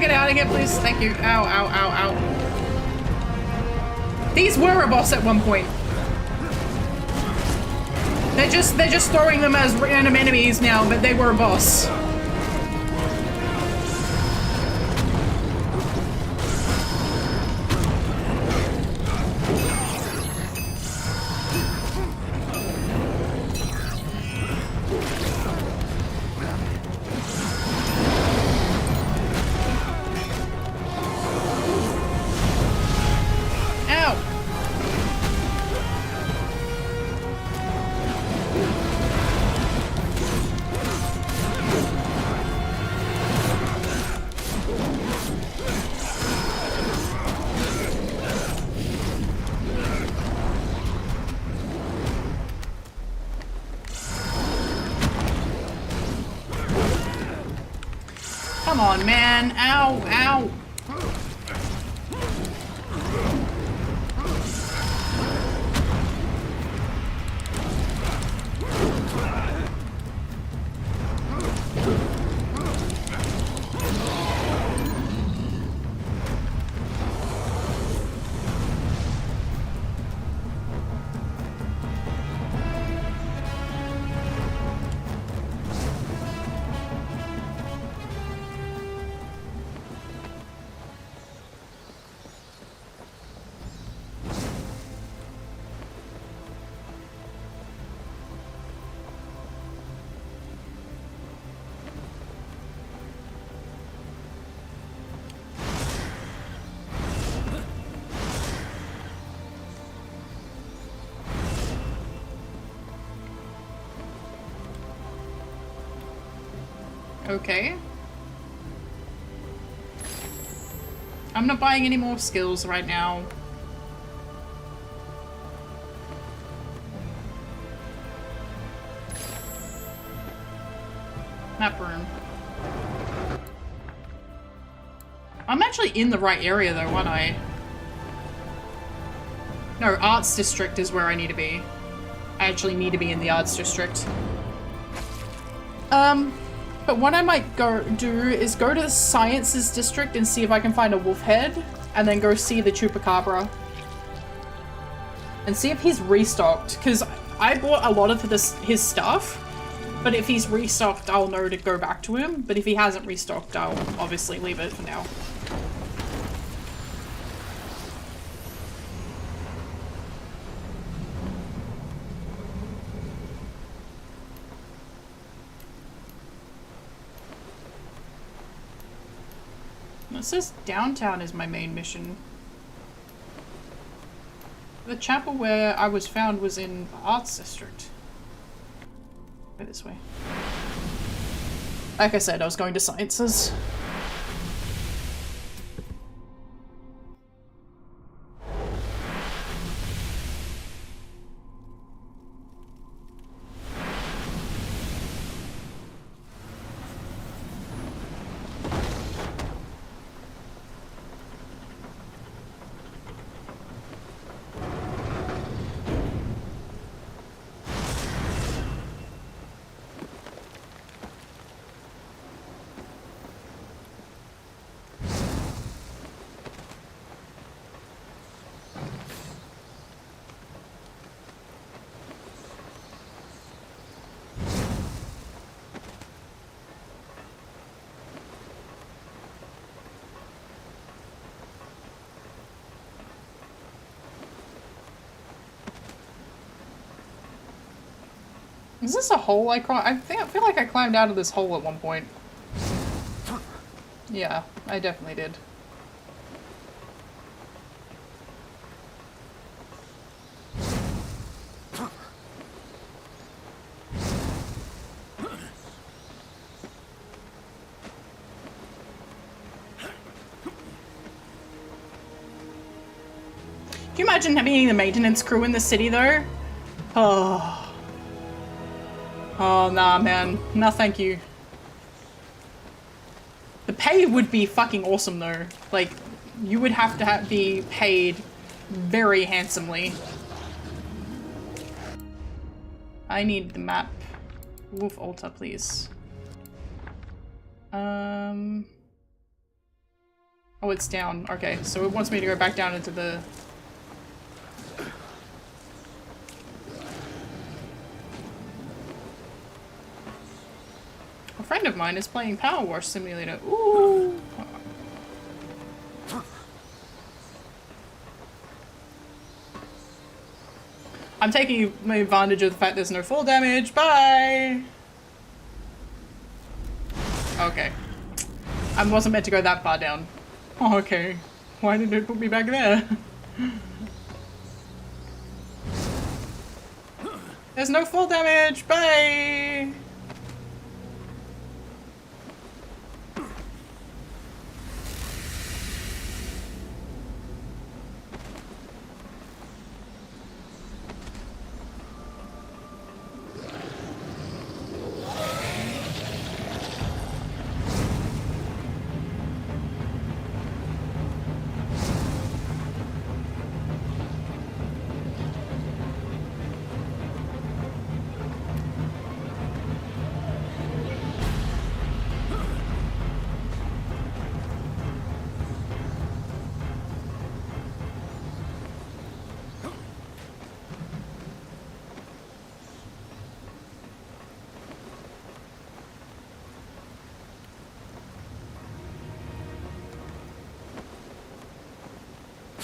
get out of here, please? Thank you. Ow, ow, ow, ow. These were a boss at one point. They're just throwing them as random enemies now, but they were a boss. Come on, man. Ow, ow. Okay. I'm not buying any more skills right now. Map room. I'm actually in the right area though, aren't I? No, Arts District is where I need to be. I actually need to be in the Arts District. But what I might go do is go to the Sciences District and see if I can find a wolf head, and then go see the Chupacabra. And see if he's restocked, because I bought a lot of his stuff, but if he's restocked, I'll know to go back to him, but if he hasn't restocked, I'll obviously leave it for now. It says downtown is my main mission. The chapel where I was found was in the Arts District. Go this way. Like I said, I was going to Sciences. Is this a hole I feel like I climbed out of this hole at one point. Yeah, I definitely did. Can you imagine being the maintenance crew in the city though? Oh. Oh, nah, man. Nah, thank you. The pay would be fucking awesome, though. Like, you would have to be paid very handsomely. I need the map. Wolf altar, please. Oh, it's down. Okay, so it wants me to go back down into the... A friend of mine is playing Power Wash Simulator. Ooh! I'm taking advantage of the fact there's no fall damage. Bye! Okay. I wasn't meant to go that far down. Oh, okay. Why did it put me back there? There's no fall damage! Bye!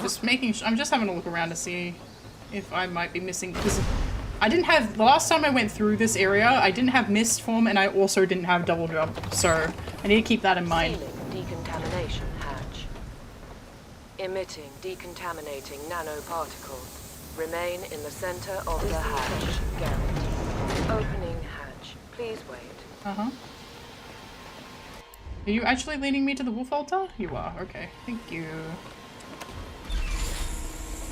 Just making sure, I'm just having a look around to see if I might be missing, because I didn't have, the last time I went through this area, I didn't have mist form and I also didn't have double jump, so I need to keep that in mind. Sealing decontamination hatch. Emitting decontaminating nanoparticles. Remain in the center of the hatch. Guaranteed. Opening hatch. Please wait. Uh-huh. Are you actually leading me to the wolf altar? You are, okay. Thank you.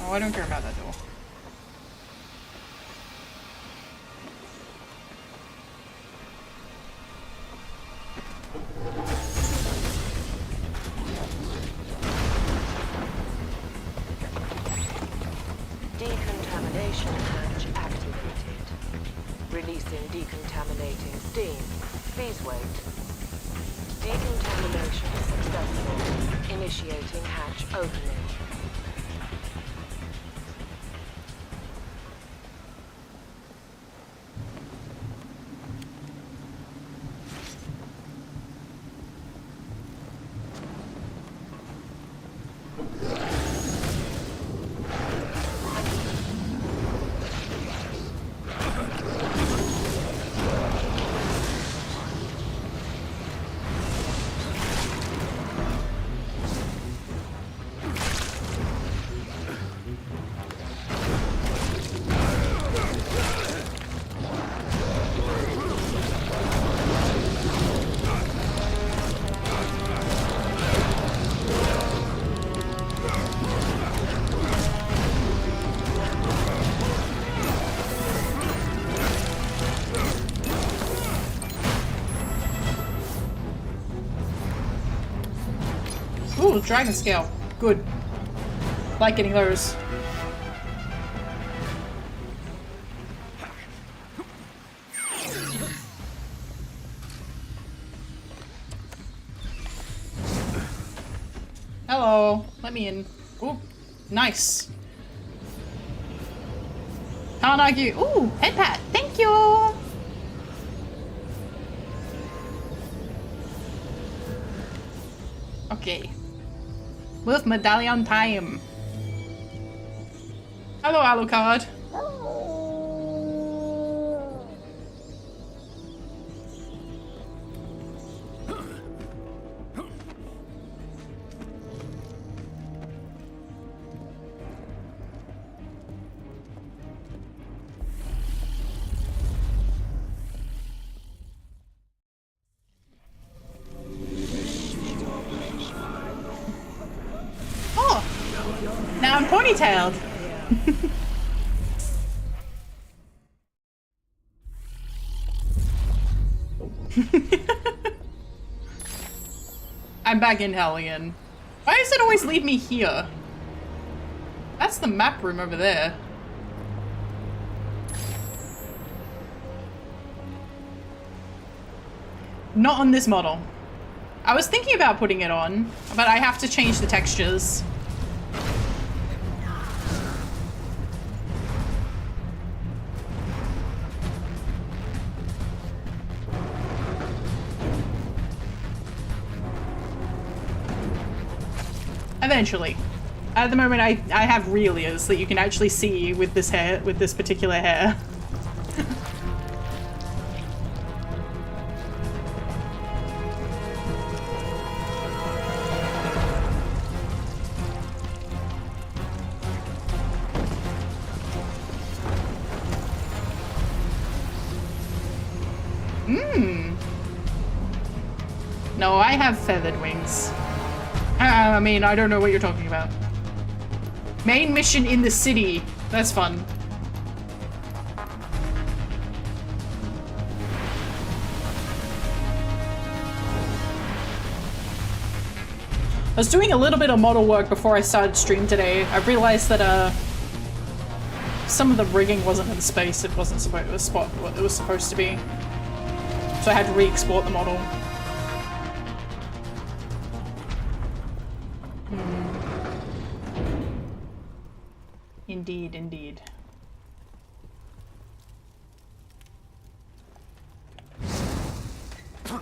Oh, I don't care about that door. Decontamination hatch activated. Releasing decontaminating steam. Please wait. Decontamination successful. Initiating hatch opening. Ooh, dragon scale. Good. Like getting those. Hello. Let me in. Ooh, nice. Can't argue. Ooh, head pat. Thank you. Okay. Wolf medallion time. Hello, Alucard. Now I'm ponytailed. I'm back in hell again. Why does it always leave me here? That's the map room over there. Not on this model. I was thinking about putting it on, but I have to change the textures. Eventually. At the moment, I have real ears that you can actually see with this hair, with this particular hair. No, I have feathered wings. I mean, I don't know what you're talking about. Main mission in the city. That's fun. I was doing a little bit of model work before I started stream today. I realized that some of the rigging wasn't in the space it wasn't supposed to spot what it was supposed to be. So I had to re-export the model. Indeed, indeed. I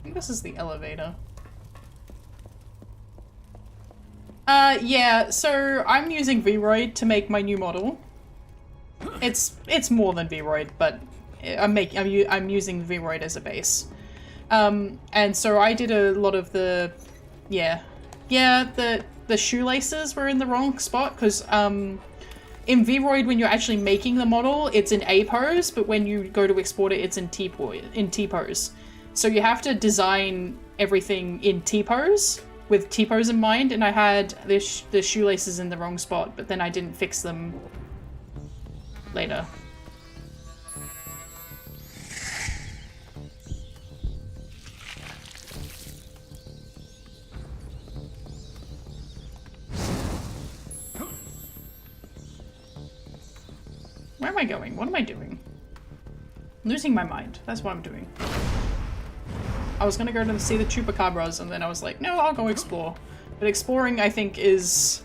think this is the elevator. Yeah, so I'm using Vroid to make my new model. It's more than Vroid, but I'm using Vroid as a base. And so I did a lot of the the shoelaces were in the wrong spot because in Vroid when you're actually making the model it's in A pose, but when you go to export it it's in T pose. So you have to design everything in T pose with T pose in mind, and I had the shoelaces in the wrong spot, but then I didn't fix them later. Where am I going? What am I doing? I'm losing my mind. That's what I'm doing. I was gonna go to see the chupacabras and then I was like, no, I'll go explore. But exploring, I think, is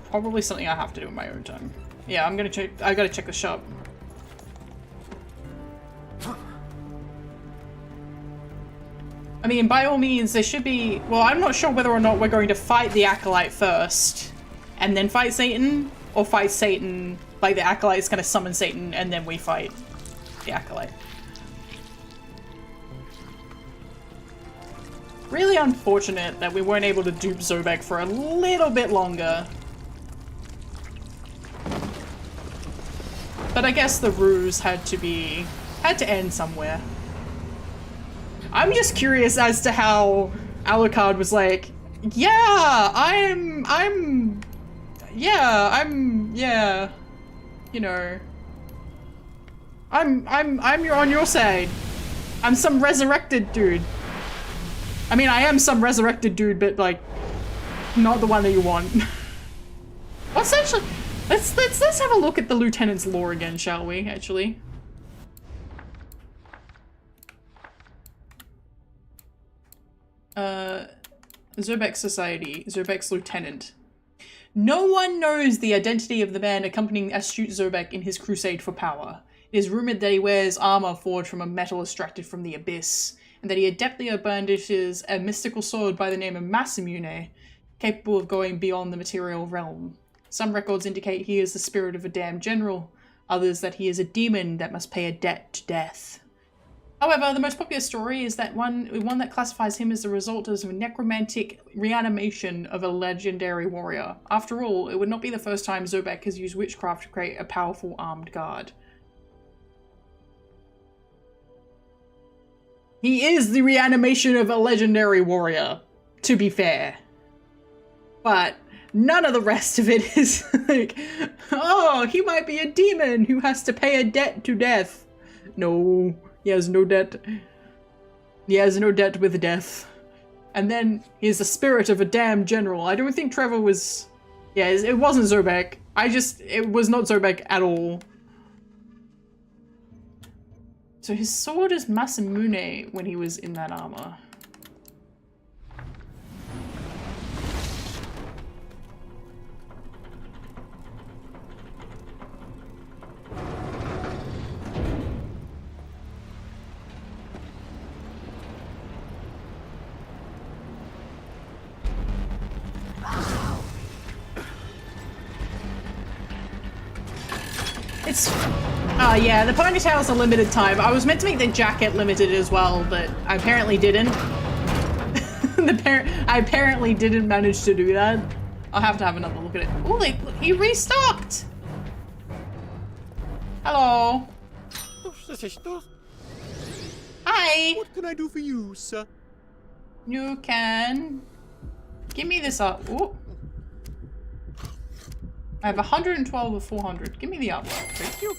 probably something I have to do in my own time. Yeah, I'm gonna check. I gotta check the shop. I mean, by all means, there should be. Well, I'm not sure whether or not we're going to fight the acolyte first, and then fight Satan, or fight Satan. Like the acolyte's gonna summon Satan, and then we fight the acolyte. Really unfortunate that we weren't able to dupe Zobek for a little bit longer. But I guess the ruse had to end somewhere. I'm just curious as to how Alucard was like, yeah, you know, I'm on your side. I'm some resurrected dude. I mean, I am some resurrected dude, but like, not the one that you want. Let's actually, let's have a look at the lieutenant's lore again, shall we? Actually. Zobek Society, Zobek's lieutenant. No one knows the identity of the man accompanying astute Zobek in his crusade for power. It is rumored that he wears armor forged from a metal extracted from the abyss, and that he adeptly brandishes a mystical sword by the name of Masamune, capable of going beyond the material realm. Some records indicate he is the spirit of a damned general, others that he is a demon that must pay a debt to death. However, the most popular story is that one that classifies him as the result of a necromantic reanimation of a legendary warrior. After all, it would not be the first time Zobek has used witchcraft to create a powerful armed guard. He is the reanimation of a legendary warrior, to be fair. But none of the rest of it is like, oh, he might be a demon who has to pay a debt to death. No, he has no debt. He has no debt with death. And then he's the spirit of a damn general. I don't think Trevor was... Yeah, it wasn't Zobek. It was not Zobek at all. So his sword is Masamune when he was in that armor. It's... yeah, the ponytail's a limited time. I was meant to make the jacket limited as well, but I apparently didn't. I apparently didn't manage to do that. I'll have to have another look at it. Oh, he restocked! Hello. Hi! What can I do for you, sir? You can... Give me this up. Ooh. I have 112 of 400. Give me the artwork. Thank you.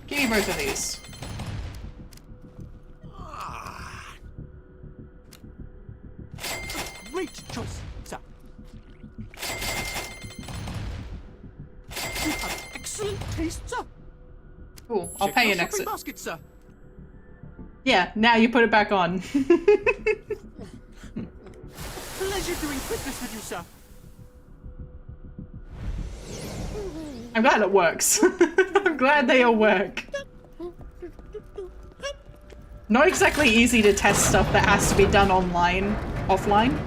Give me both of these. Great choice, sir. You have excellent taste, sir. Cool. I'll pay you next. Basket, sir. Yeah, now you put it back on. Pleasure doing business with you, sir. I'm glad it works. I'm glad they all work. Not exactly easy to test stuff that has to be done offline.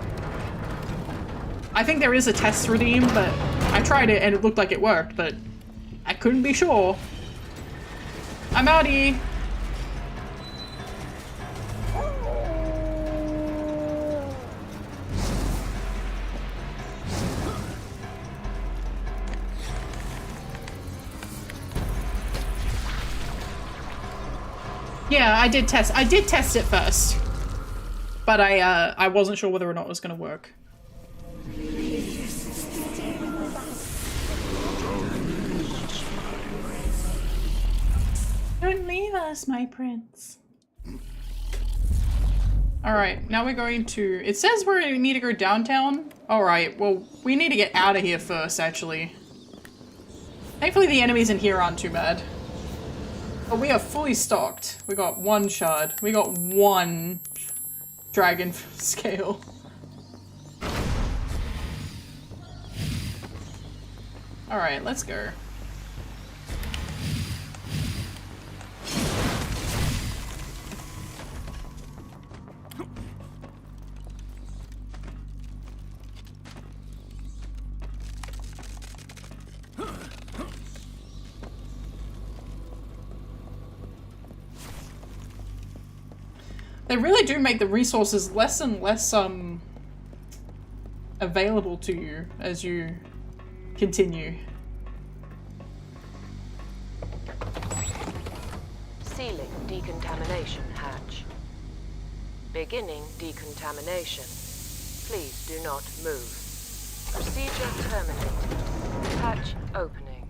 I think there is a test redeem, but I tried it and it looked like it worked, but I couldn't be sure. I'm outie. Yeah, I did test it first. But I wasn't sure whether or not it was gonna work. Don't leave us, my prince. Alright, now we're going to... It says we need to go downtown. Alright, well, we need to get out of here first, actually. Thankfully the enemies in here aren't too bad. But we are fully stocked. We got one shard. We got one dragon scale. Alright, let's go. They really do make the resources less and less available to you as you continue. Sealing decontamination hatch. Beginning decontamination. Please do not move. Procedure terminated. Hatch opening.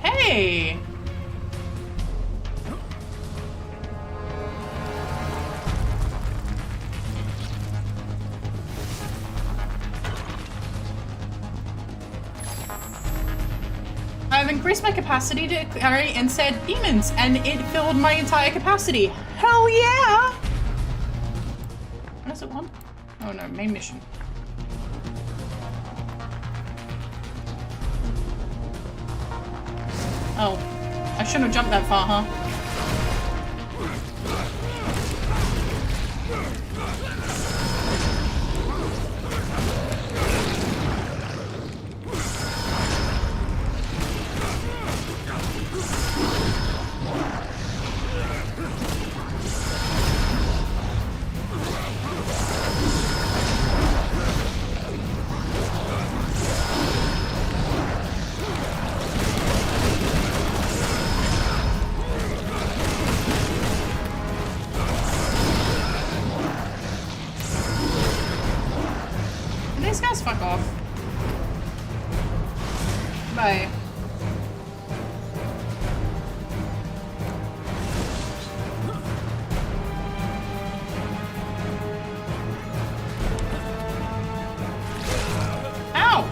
Hey! I've increased my capacity to carry and said demons, and it filled my entire capacity. Hell yeah! What is it one? Oh no, main mission. Oh, I shouldn't have jumped that far, huh? fuck off. Bye. Ow!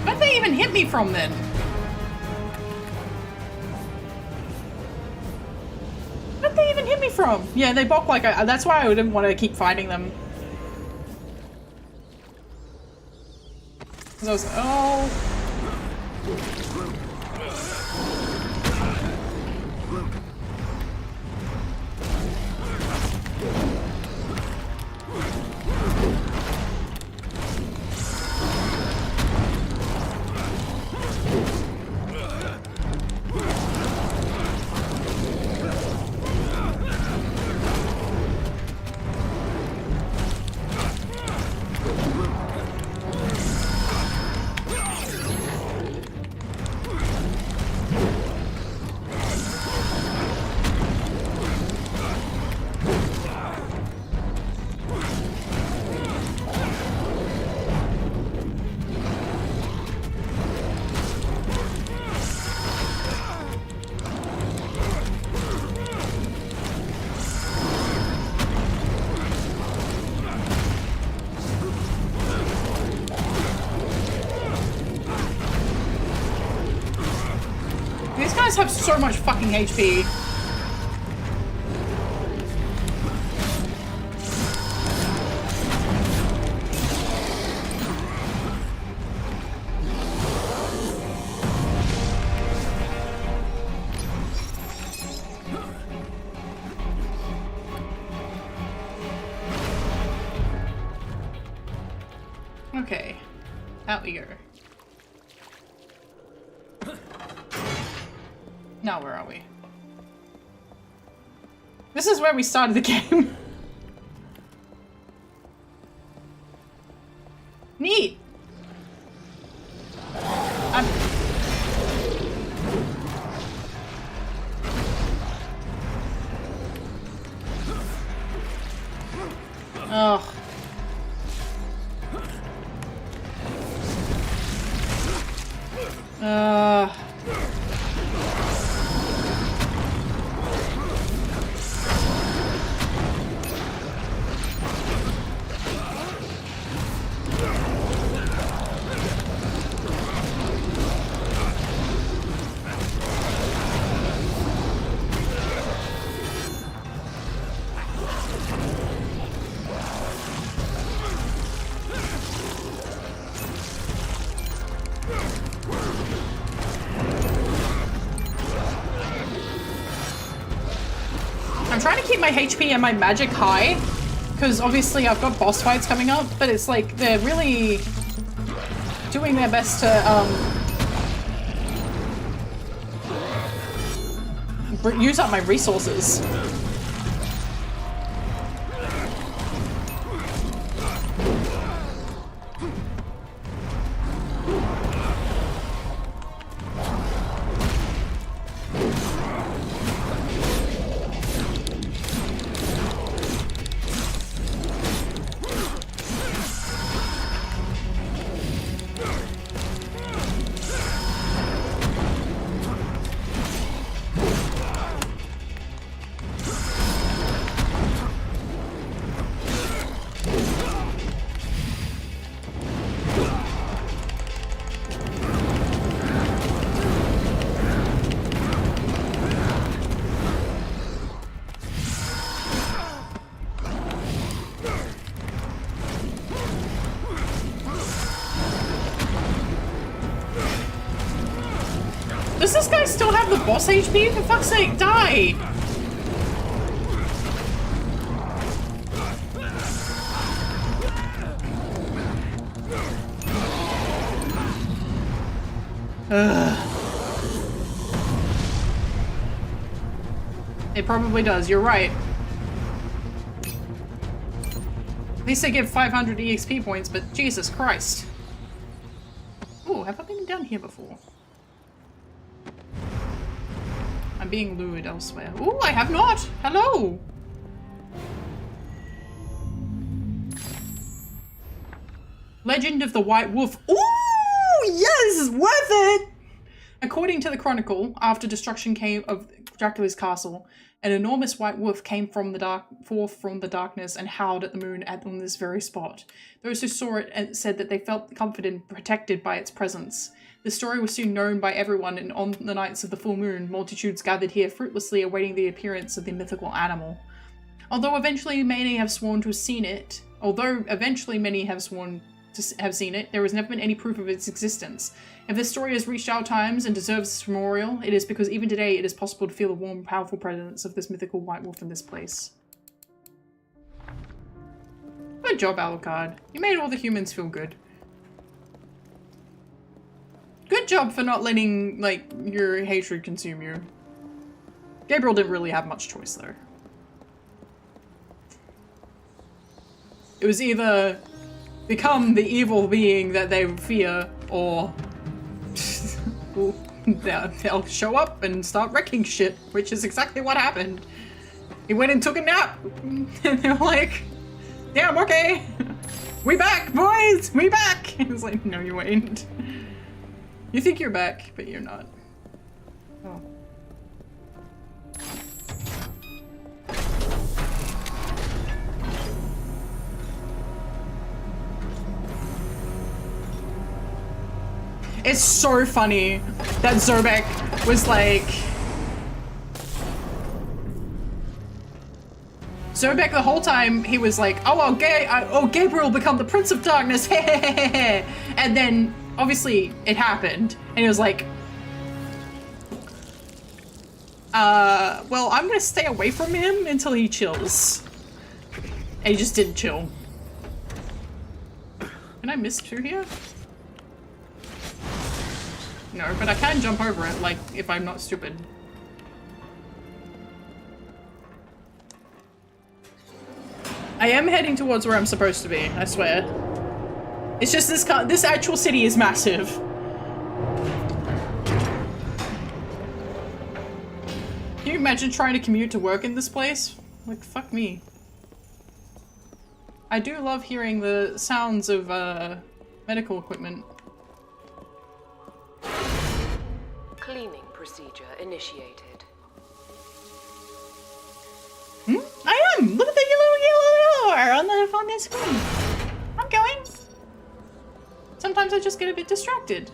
Where'd they even hit me from then? Where'd they even hit me from? Yeah, they bulk like I, that's why I didn't want to keep fighting them. I was, oh. These guys have so much fucking HP. Okay, out we go. Now where are we? This is where we started the game. Neat. Ugh. I'm trying to keep my HP and my magic high, because obviously I've got boss fights coming up, but it's like they're really doing their best to use up my resources. Does this guy still have the boss HP? For fuck's sake, die! Ugh. It probably does, you're right. At least they give 500 EXP points, but Jesus Christ. Ooh, have I been down here before? I'm being lured elsewhere. Ooh, I have not! Hello! Legend of the White Wolf. Ooh, yes, worth it! According to the Chronicle, after destruction came of Dracula's castle, an enormous white wolf came forth from the darkness and howled at the moon on this very spot. Those who saw it said that they felt comforted and protected by its presence. The story was soon known by everyone, and on the nights of the full moon, multitudes gathered here fruitlessly awaiting the appearance of the mythical animal. Although eventually many have sworn to have seen it, there has never been any proof of its existence. If this story has reached our times and deserves this memorial, it is because even today it is possible to feel the warm, powerful presence of this mythical white wolf in this place. Good job, Alucard. You made all the humans feel good. Good job for not letting, like, your hatred consume you. Gabriel didn't really have much choice, though. It was either become the evil being that they fear, or they'll show up and start wrecking shit, which is exactly what happened. He went and took a nap, and they're like, damn, okay, we back, boys, we back! And it's like, no, you ain't. You think you're back, but you're not. Oh. It's so funny that Zobek was like... Zobek the whole time, he was like, oh, Gabriel become the Prince of Darkness, and then, obviously, it happened, and he was like, well, I'm gonna stay away from him until he chills. And he just didn't chill. Can I miss through here? No, but I can jump over it, like, if I'm not stupid. I am heading towards where I'm supposed to be, I swear. It's just this actual city is massive. Can you imagine trying to commute to work in this place? Like, fuck me. I do love hearing the sounds of, medical equipment. Cleaning procedure initiated. I am! Look at the yellow on the screen. I'm going. Sometimes I just get a bit distracted.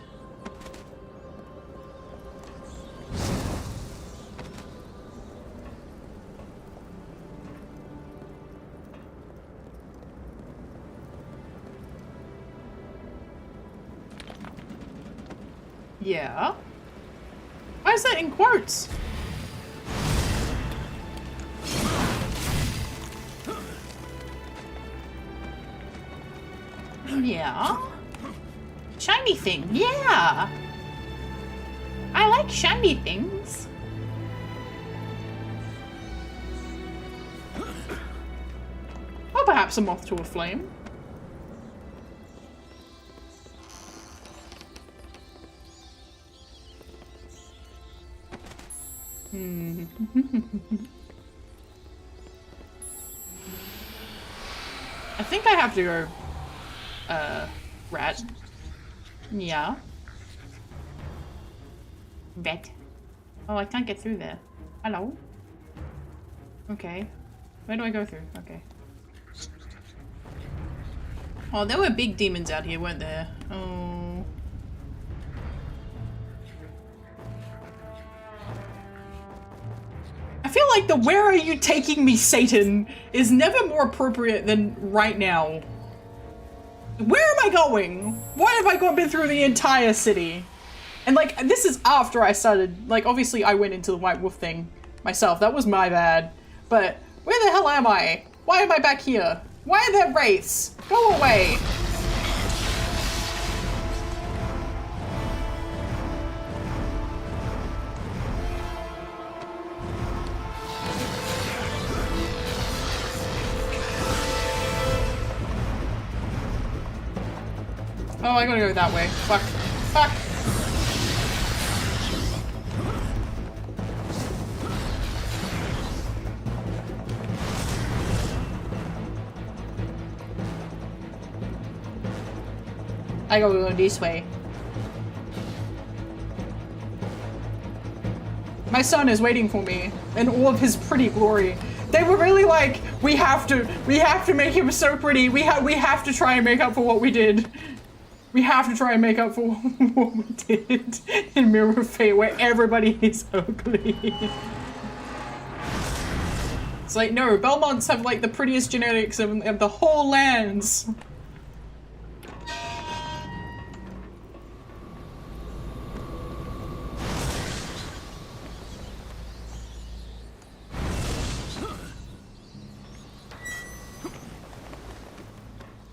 Yeah. Why is that in quotes? Yeah. Shiny thing, yeah. I like shiny things. Or perhaps a moth to a flame. I think I have to go, rat. Yeah. Vet. Oh, I can't get through there. Hello? Okay. Where do I go through? Okay. Oh, there were big demons out here, weren't there? Oh. I feel like the "where are you taking me, Satan" is never more appropriate than right now. Where am I going? Why have I been through the entire city? And like, this is after I started, like, obviously I went into the White Wolf thing myself. That was my bad. But where the hell am I? Why am I back here? Why are there wraiths? Go away. Oh, I gotta go that way. Fuck. Fuck. I gotta go this way. My son is waiting for me in all of his pretty glory. They were really like, we have to make him so pretty. We have to try and make up for what we did. We have to try and make up for what we did in Mirror of Fate, where everybody is ugly. It's like, no, Belmonts have like the prettiest genetics of the whole lands.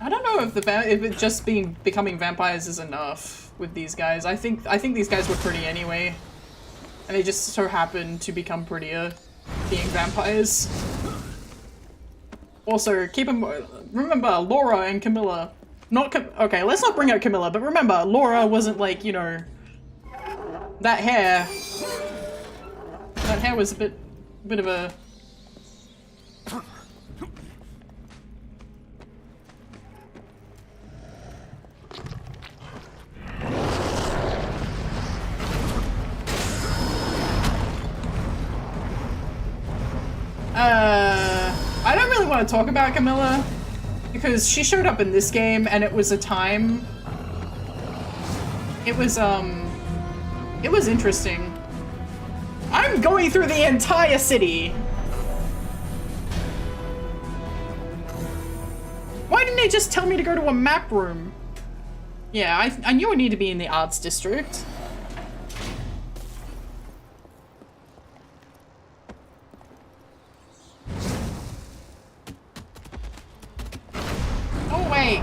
I don't know if if it just becoming vampires is enough with these guys. I think these guys were pretty anyway, and they just so happened to become prettier being vampires. Also, remember Laura and Camilla. Okay, let's not bring up Camilla, but remember Laura wasn't like, you know, that hair. That hair was a bit of a. I don't really want to talk about Camilla because she showed up in this game and it was a time. It was interesting. I'm going through the entire city. Why didn't they just tell me to go to a map room? Yeah, I knew I needed to be in the arts district. Go away,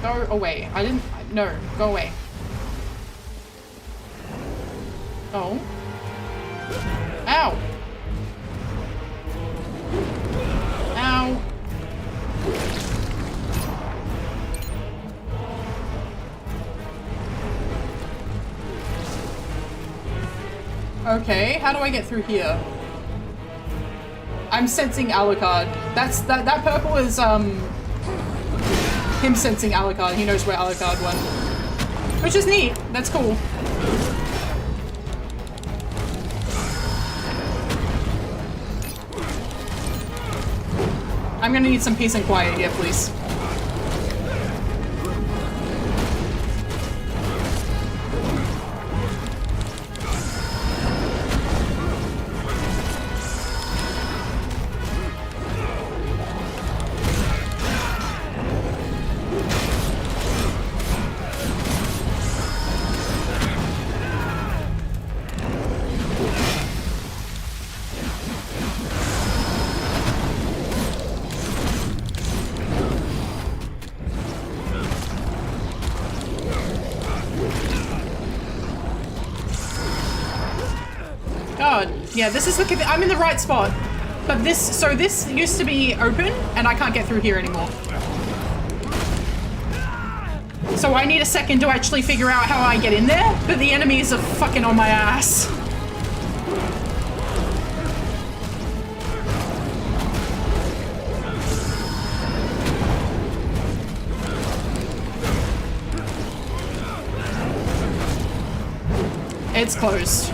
go away. No, go away. Oh. Ow. Ow. Okay, how do I get through here? I'm sensing Alucard. That purple is him sensing Alucard. He knows where Alucard went. Which is neat. That's cool. I'm gonna need some peace and quiet here, please. Yeah, this is the. I'm in the right spot, but this used to be open, and I can't get through here anymore. So I need a second to actually figure out how I get in there, but the enemies are fucking on my ass. It's closed.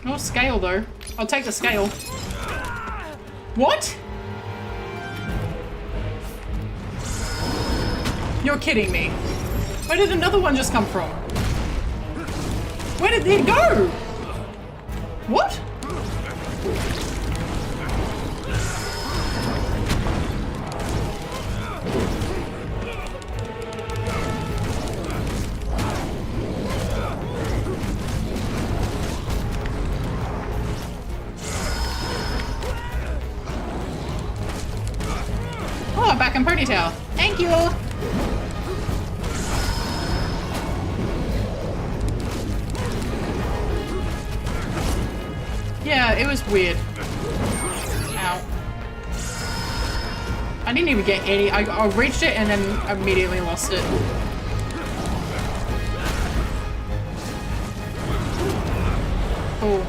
No scale though. I'll take the scale. What? You're kidding me. Where did another one just come from? Where did it go? What? Oh, back in ponytail. Thank you. Yeah, it was weird. Ow. I didn't even get any. I reached it and then immediately lost it. Cool.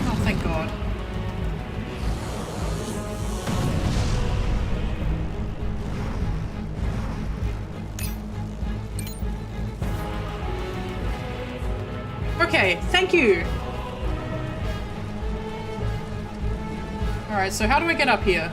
Oh, thank God. Okay, thank you. Alright, so how do I get up here?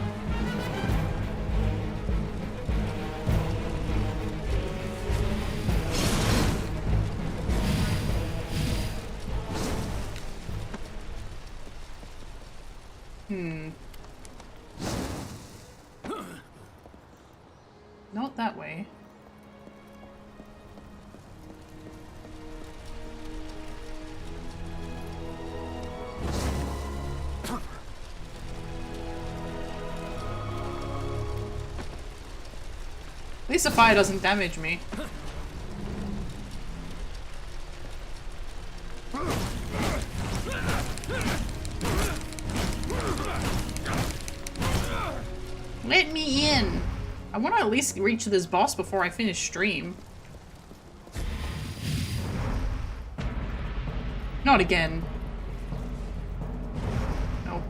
Not that way. At least the fire doesn't damage me. Let me in! I want to at least reach this boss before I finish stream. Not again. Nope.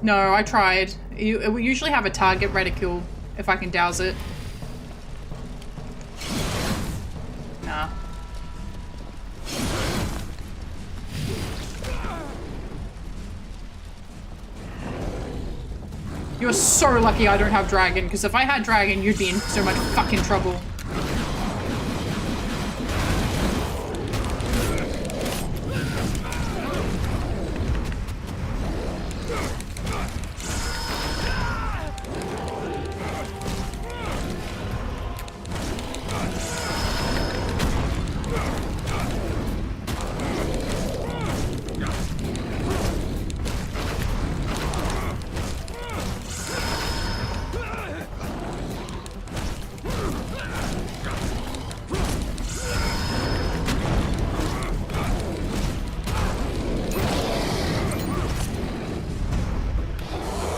No, I tried. We usually have a target reticule if I can douse it. Nah. You're so lucky I don't have dragon, because if I had dragon, you'd be in so much fucking trouble.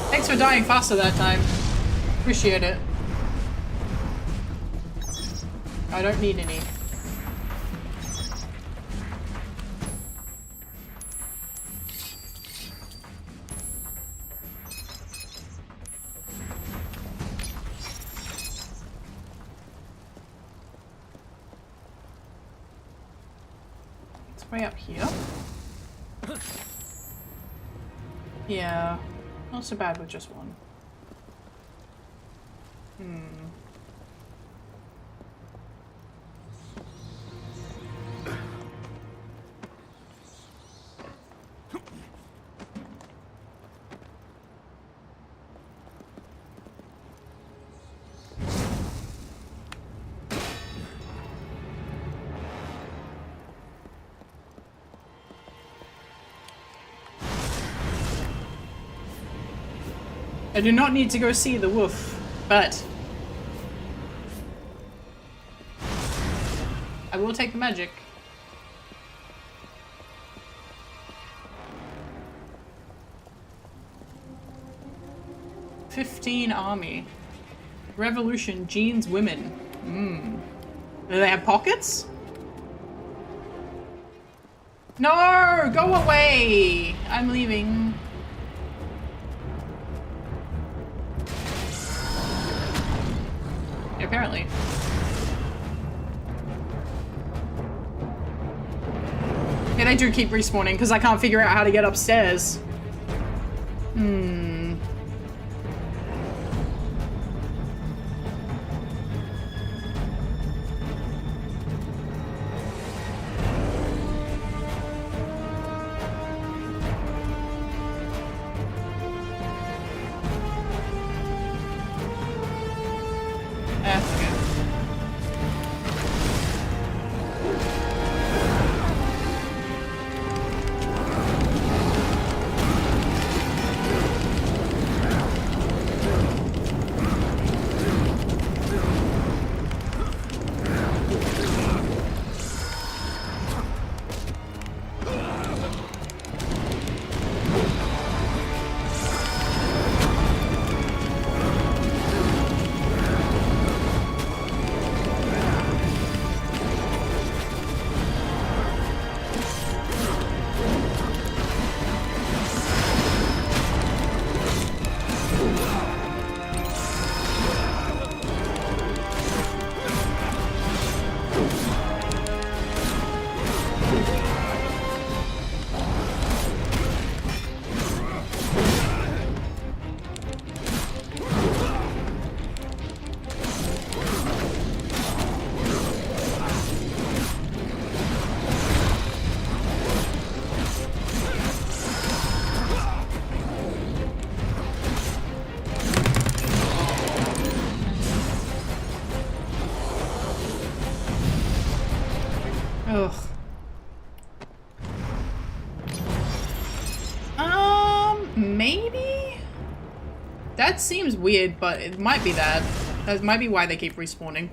Thanks for dying faster that time. Appreciate it. I don't need any. It's way up here. Yeah. Not so bad with just one. I do not need to go see the wolf, but I will take the magic. $15 army. Revolution, jeans, women. Do they have pockets? No! Go away! I'm leaving. Apparently. Yeah, they do keep respawning because I can't figure out how to get upstairs. Ugh. Maybe? That seems weird, but it might be that. That might be why they keep respawning.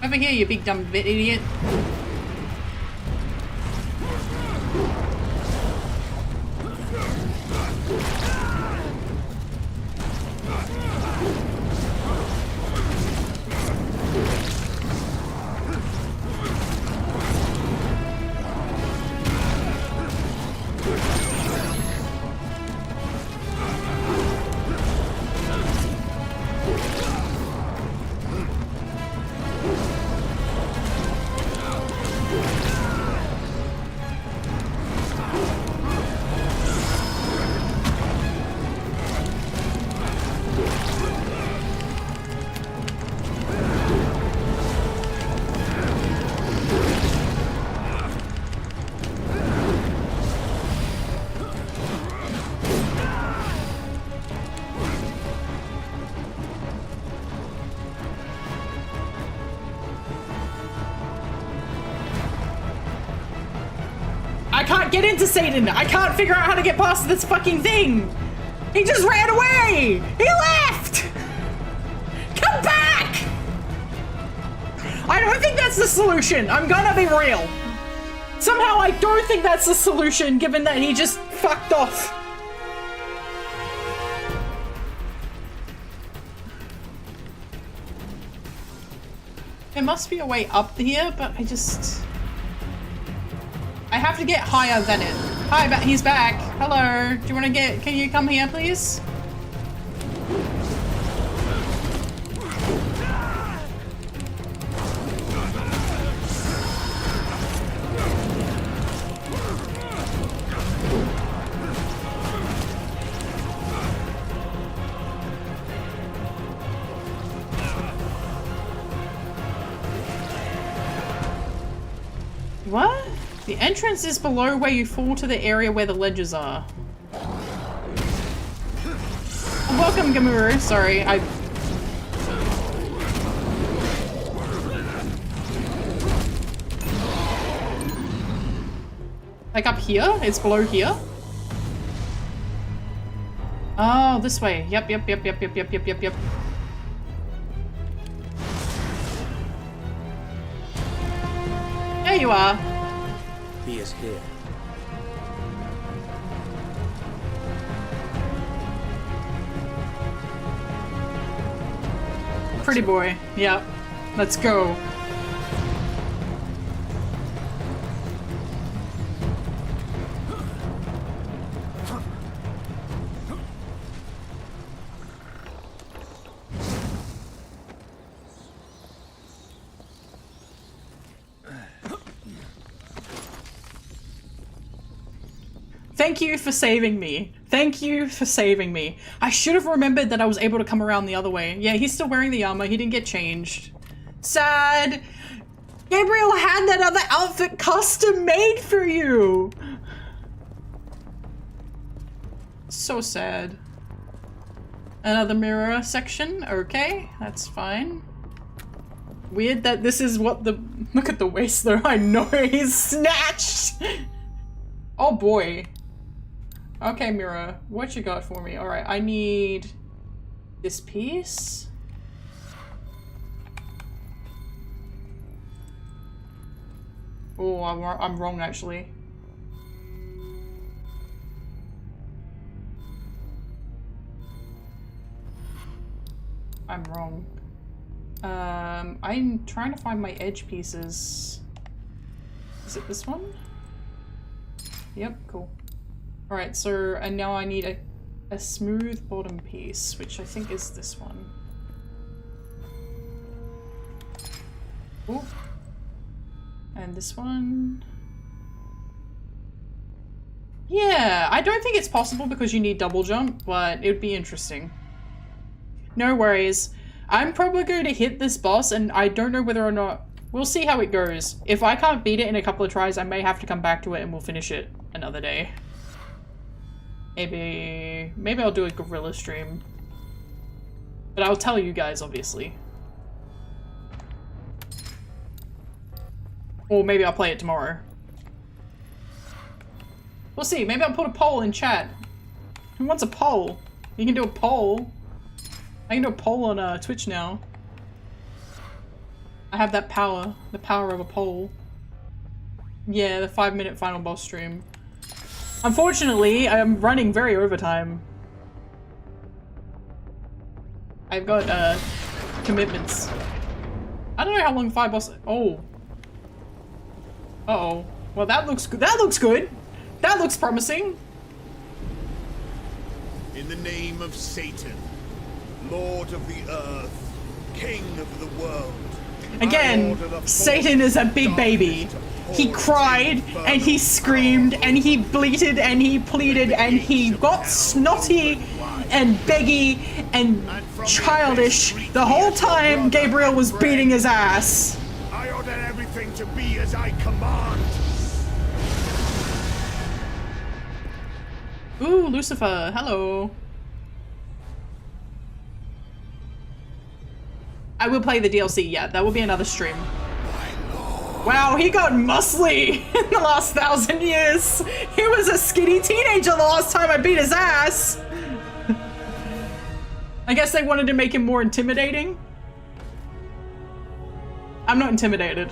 Over here, you big dumb idiot. I can't get into Satan. I can't figure out how to get past this fucking thing. He just ran away. He left. Come back. I don't think that's the solution. I'm gonna be real. Somehow I don't think that's the solution given that he just fucked off. There must be a way up here, but I have to get higher than it. Hi, he's back. Hello. Do you want to can you come here, please? What? The entrance is below where you fall to the area where the ledges are. Welcome, Gamuru. Sorry, I Like up here? It's below here? Oh, this way. Yep. There you are. He is here. Pretty boy. Yep. Let's go. Thank you for saving me. Thank you for saving me. I should have remembered that I was able to come around the other way. Yeah, he's still wearing the armor. He didn't get changed. Sad. Gabriel had that other outfit custom made for you. So sad. Another mirror section. Okay, that's fine. Weird that this is what the... Look at the waist though. I know he's snatched. Oh boy. Okay, Mira, what you got for me? Alright, I need this piece. Oh, I'm wrong, actually. I'm wrong. I'm trying to find my edge pieces. Is it this one? Yep, cool. Alright, so, and now I need a smooth bottom piece, which I think is this one. Ooh. And this one. Yeah, I don't think it's possible because you need double jump, but it would be interesting. No worries. I'm probably going to hit this boss, and I don't know whether or not... We'll see how it goes. If I can't beat it in a couple of tries, I may have to come back to it and we'll finish it another day. Maybe I'll do a guerrilla stream. But I'll tell you guys, obviously. Or maybe I'll play it tomorrow. We'll see. Maybe I'll put a poll in chat. Who wants a poll? You can do a poll. I can do a poll on Twitch now. I have that power. The power of a poll. Yeah, the 5-minute final boss stream. Unfortunately, I'm running very overtime. I've got, commitments. I don't know how long 5 boss- oh. Uh-oh. Well, that looks good. That looks good! That looks promising! In the name of Satan, Lord of the earth, King of the world. Again, Satan is a big baby. He cried, and he screamed, and he bleated, and he pleaded, and he got snotty, and beggy, and childish the whole time Gabriel was beating his ass. I order everything to be as I command. Ooh, Lucifer, hello. I will play the DLC, yeah, that will be another stream. Wow, he got muscly in the last 1,000 years. He was a skinny teenager the last time I beat his ass. I guess they wanted to make him more intimidating. I'm not intimidated.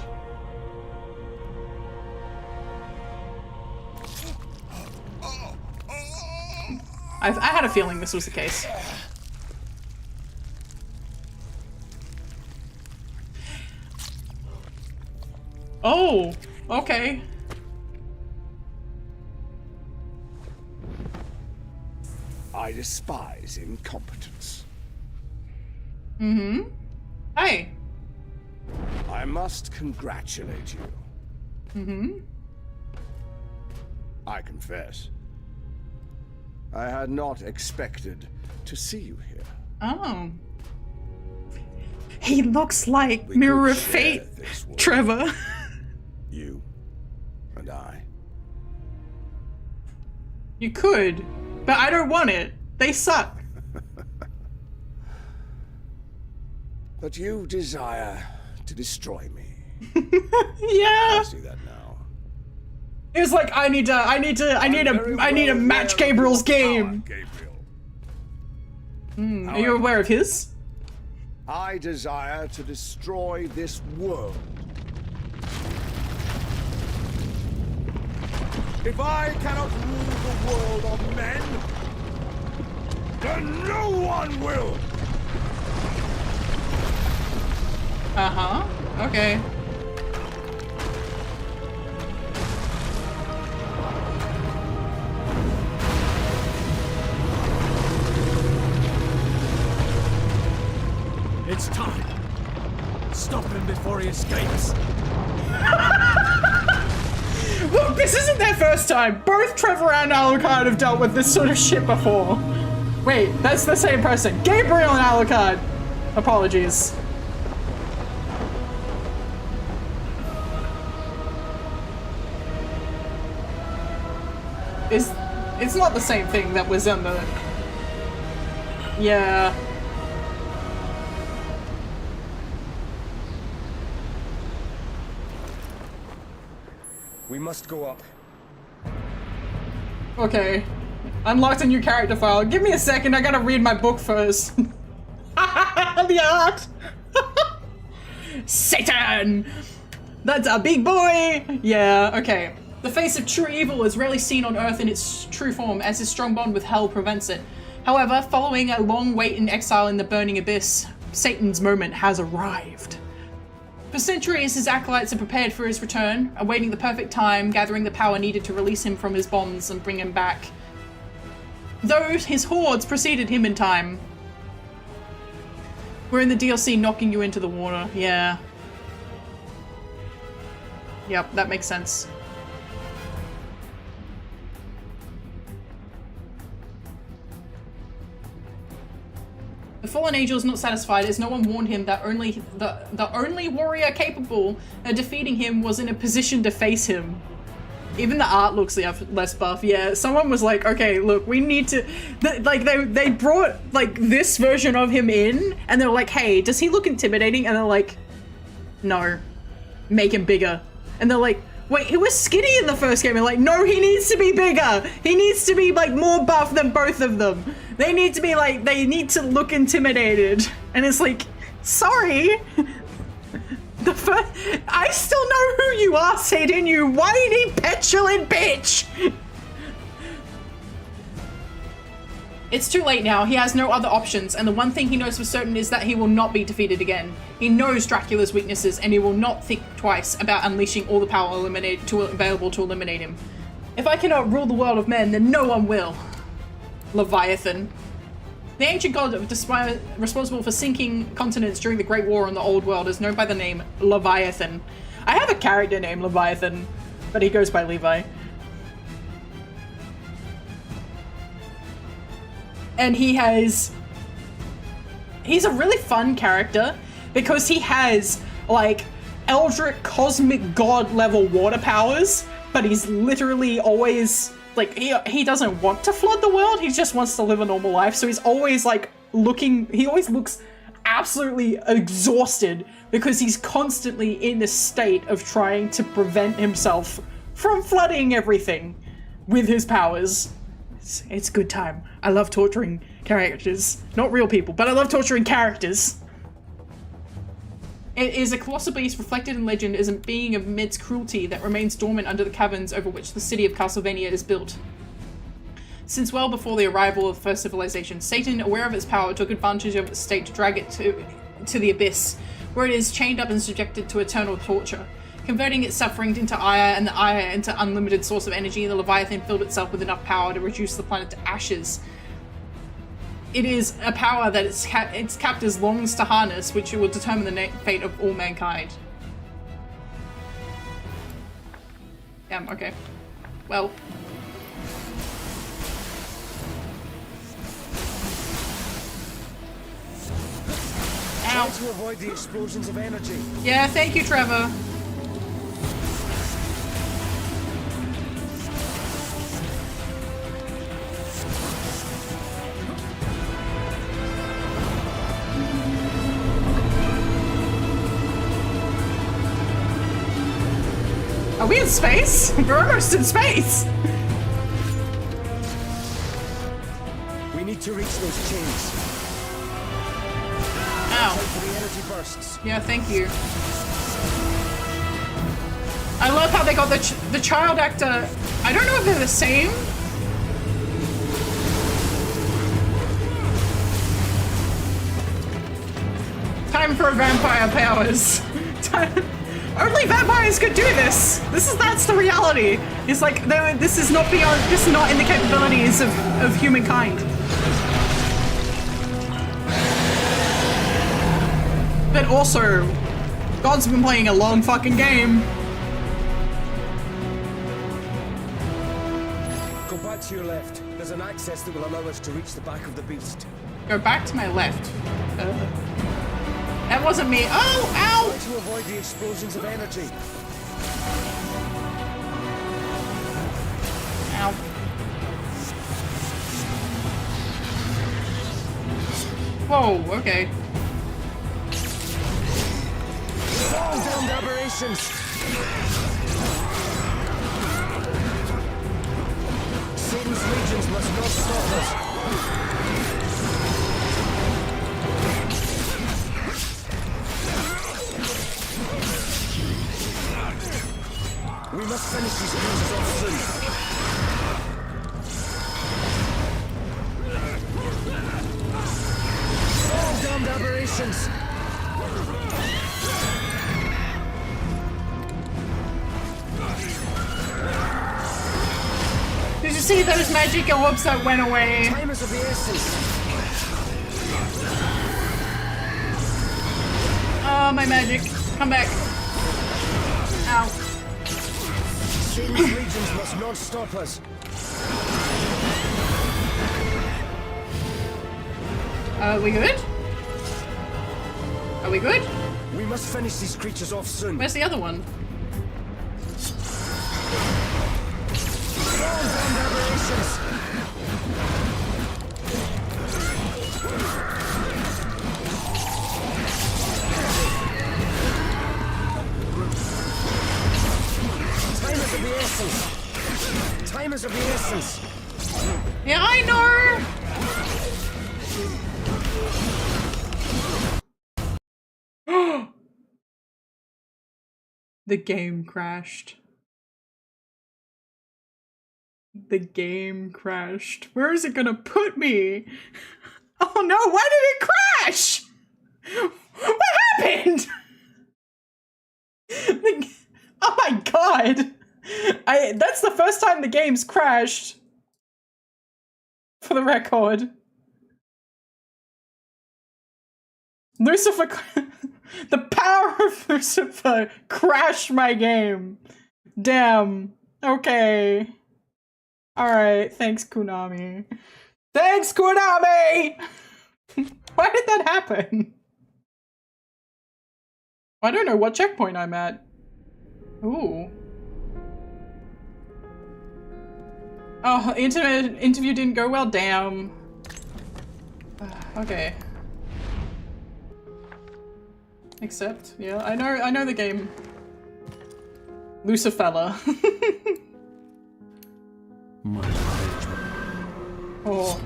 I had a feeling this was the case. Oh, okay. I despise incompetence. Mm-hmm. Hey. I must congratulate you. Mm-hmm. I confess, I had not expected to see you here. Oh. He looks like Mirror of Fate, Trevor. You and I. You could, but I don't want it. They suck. But you desire to destroy me. Yeah. I see that now. He was like, I need to match Gabriel's game. Are you aware of his? I desire to destroy this world. If I cannot rule the world of men, then no one will! Uh-huh. Okay. It's time. Stop him before he escapes. Look, this isn't their first time. Both Trevor and Alucard have dealt with this sort of shit before. Wait, that's the same person. Gabriel and Alucard. Apologies. It's not the same thing that was in the... Yeah. We must go up. Okay. Unlocked a new character file. Give me a second, I gotta read my book first. The art! Satan! That's a big boy! Yeah, okay. The face of true evil is rarely seen on Earth in its true form, as his strong bond with Hell prevents it. However, following a long wait in exile in the burning abyss, Satan's moment has arrived. For centuries, his acolytes have prepared for his return, awaiting the perfect time, gathering the power needed to release him from his bonds and bring him back. Though his hordes preceded him in time. We're in the DLC knocking you into the water, yeah. Yep, that makes sense. The fallen angel is not satisfied, as no one warned him that the only warrior capable of defeating him was in a position to face him. Even the art looks less buff. Yeah, someone was like, okay, look, we need to... They brought, like, this version of him in, and they're like, hey, does he look intimidating? And they're like, no. Make him bigger. And they're like, wait, he was skinny in the first game. And like, no, he needs to be bigger. He needs to be, like, more buff than both of them. They need to be, like, they need to look intimidated. And it's like, sorry. I still know who you are, Satan, you whiny, petulant bitch! It's too late now. He has no other options, and the one thing he knows for certain is that he will not be defeated again. He knows Dracula's weaknesses, and he will not think twice about unleashing all the power available to eliminate him. If I cannot rule the world of men, then no one will. Leviathan. The ancient god responsible for sinking continents during the Great War in the Old World is known by the name Leviathan. I have a character named Leviathan, but he goes by Levi. And he's a really fun character because he has, like, eldritch cosmic god level water powers, but he's literally always... like, he doesn't want to flood the world, he just wants to live a normal life, so he's always, like, he always looks absolutely exhausted because he's constantly in a state of trying to prevent himself from flooding everything with his powers. It's a good time. I love torturing characters. Not real people, but I love torturing characters. It is a colossal beast reflected in legend as a being of immense cruelty that remains dormant under the caverns over which the city of Castlevania is built. Since well before the arrival of the first civilization, Satan, aware of its power, took advantage of its state to drag it to the abyss, where it is chained up and subjected to eternal torture. Converting its suffering into ire and the ire into unlimited source of energy, the Leviathan filled itself with enough power to reduce the planet to ashes. It is a power that its captors longs to harness, which will determine the fate of all mankind. Okay. Well. Ow. Try to avoid the explosions of energy. Yeah, thank you, Trevor. Are we in space? We're almost in space! We need to reach those chains. Ow. Time for the energy bursts. Yeah, thank you. I love how they got the child actor. I don't know if they're the same. Time for vampire powers. Only vampires could do this. That's the reality. It's like this is not beyond. This is not in the capabilities of humankind. But also, God's been playing a long fucking game. Go back to your left. There's an access that will allow us to reach the back of the beast. Go back to my left. That wasn't me. Oh, ow! Try to avoid the explosions of energy. Ow. Whoa, okay. Fall damned aberrations! Satan's legions must not stop us. We must finish these creatures off soon. Fall damned aberrations! Did you see those magic orbs that went away? Time is of the essence. Oh, my magic. Come back. Ow. Satan's legions must not stop us. Are we good? Are we good? We must finish these creatures off soon. Where's the other one? Fall damned aberrations! Time is of the essence. Time is of the essence. Yeah, I know! The game crashed. The game crashed. Where is it gonna put me? Oh no, why did it crash? What happened? Oh my god. That's the first time the game's crashed. For the record. Lucifer, the power of Lucifer crashed my game. Damn. Okay. Alright, thanks Konami. Thanks Konami! Why did that happen? I don't know what checkpoint I'm at. Ooh. Oh, interview didn't go well, damn. Okay. Accept, yeah, I know the game. Lucifella. Oh.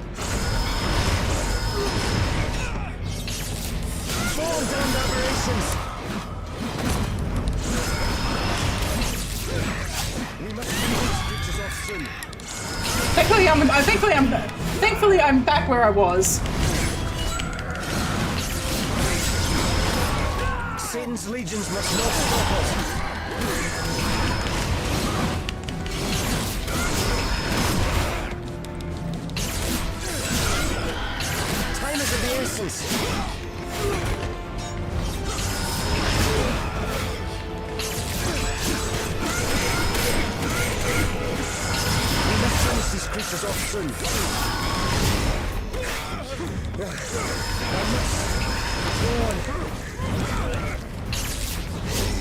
Fall damned aberrations! We must finish these creatures off soon. Thankfully I'm back where I was. Satan's legions must not stop us. Time is of the essence. We must finish these creatures off soon.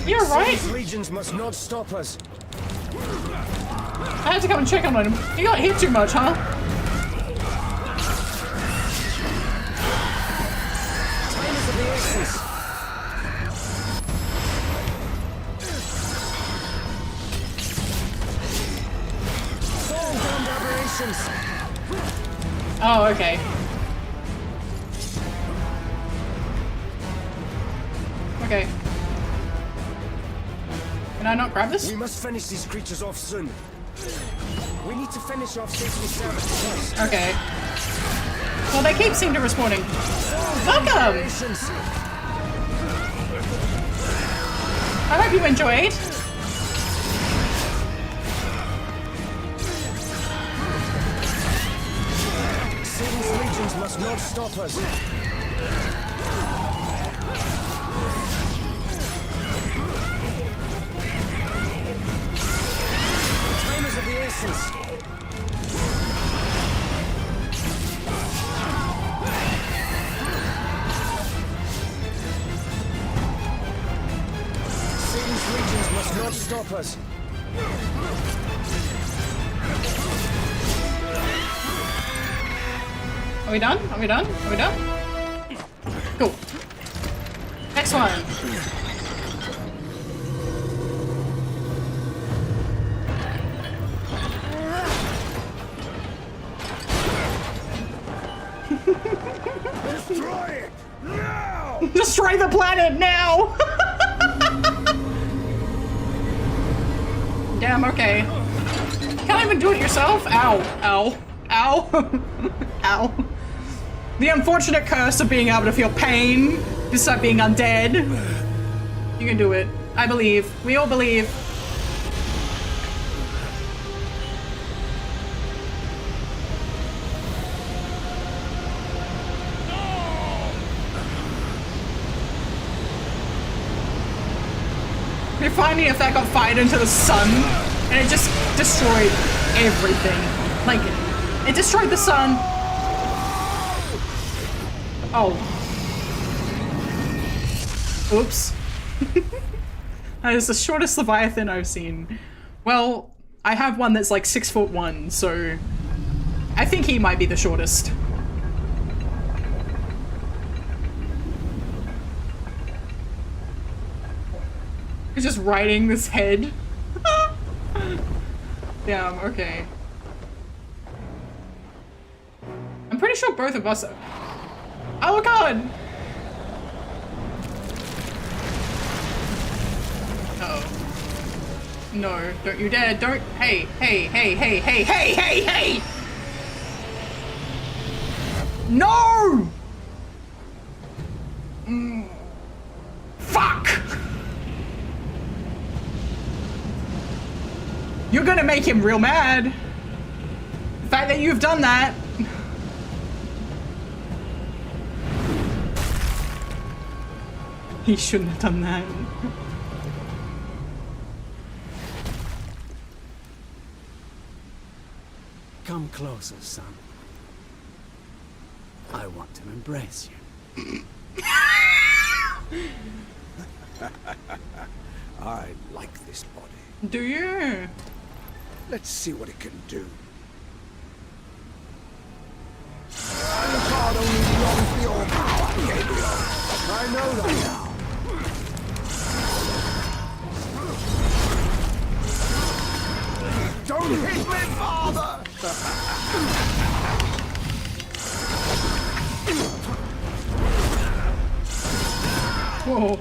You're right. Satan's legions must not stop us. I had to come and check on him. He got hit too much, huh? Time is of the essence. patience. Oh, okay. Okay. Can I not grab this? We must finish these creatures off soon. We need to finish off safety service first. Okay. Well, they keep seem to respawning. Welcome! Patience. I hope you enjoyed. Satan's legions must not stop us. Time is of the essence. Satan's legions must not stop us. Are we done? Are we done? Are we done? Cool. Next one. Destroy it! Now! Destroy the planet now! Damn, okay. Can't even do it yourself? Ow. Ow. Ow. Ow. The unfortunate curse of being able to feel pain despite being undead. You can do it. I believe. We all believe. We're finding if that got fired into the sun and it just destroyed everything. Like, it destroyed the sun. Oh. Oops. That is the shortest Leviathan I've seen. Well, I have one that's like 6'1", so I think he might be the shortest. He's just riding this head. Damn, okay. I'm pretty sure both of us are. Oh god! Uh-oh. No, don't you dare, don't. Hey, hey, hey, hey, hey, hey, hey, hey! No! Fuck! You're gonna make him real mad. The fact that you've done that. He shouldn't have done that. Come closer, son. I want to embrace you. I like this body. Do you? Let's see what it can do. God only belongs to your power, Gabriel. I know that now. Don't hit me, father! Whoa.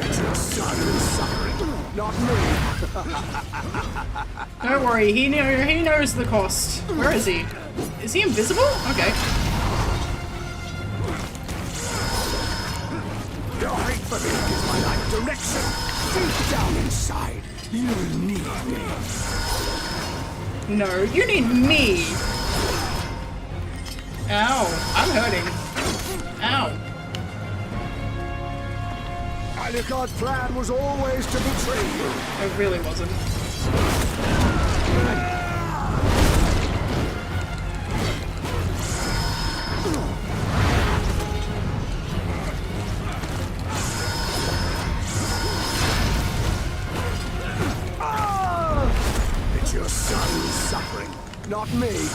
It's your son who's suffering, not me. Don't worry, he knows the cost. Where is he? Is he invisible? Okay. Your hate for me gives my life direction. Deep down inside, you need me. No, you need me. Ow, I'm hurting. Ow. Alucard's plan was always to betray you. It really wasn't. It's your son who's suffering, not me.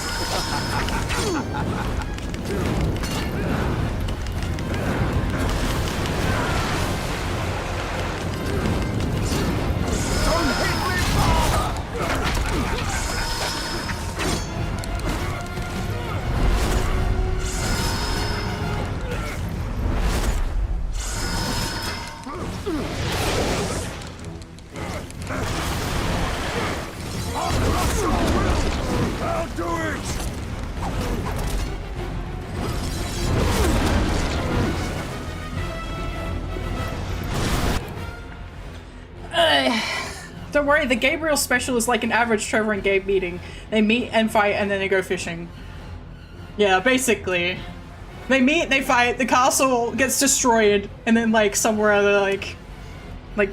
don't worry, the Gabriel special is like an average Trevor and Gabe meeting. They meet and fight and then they go fishing. Yeah, basically. They meet, they fight, the castle gets destroyed, and then like somewhere other like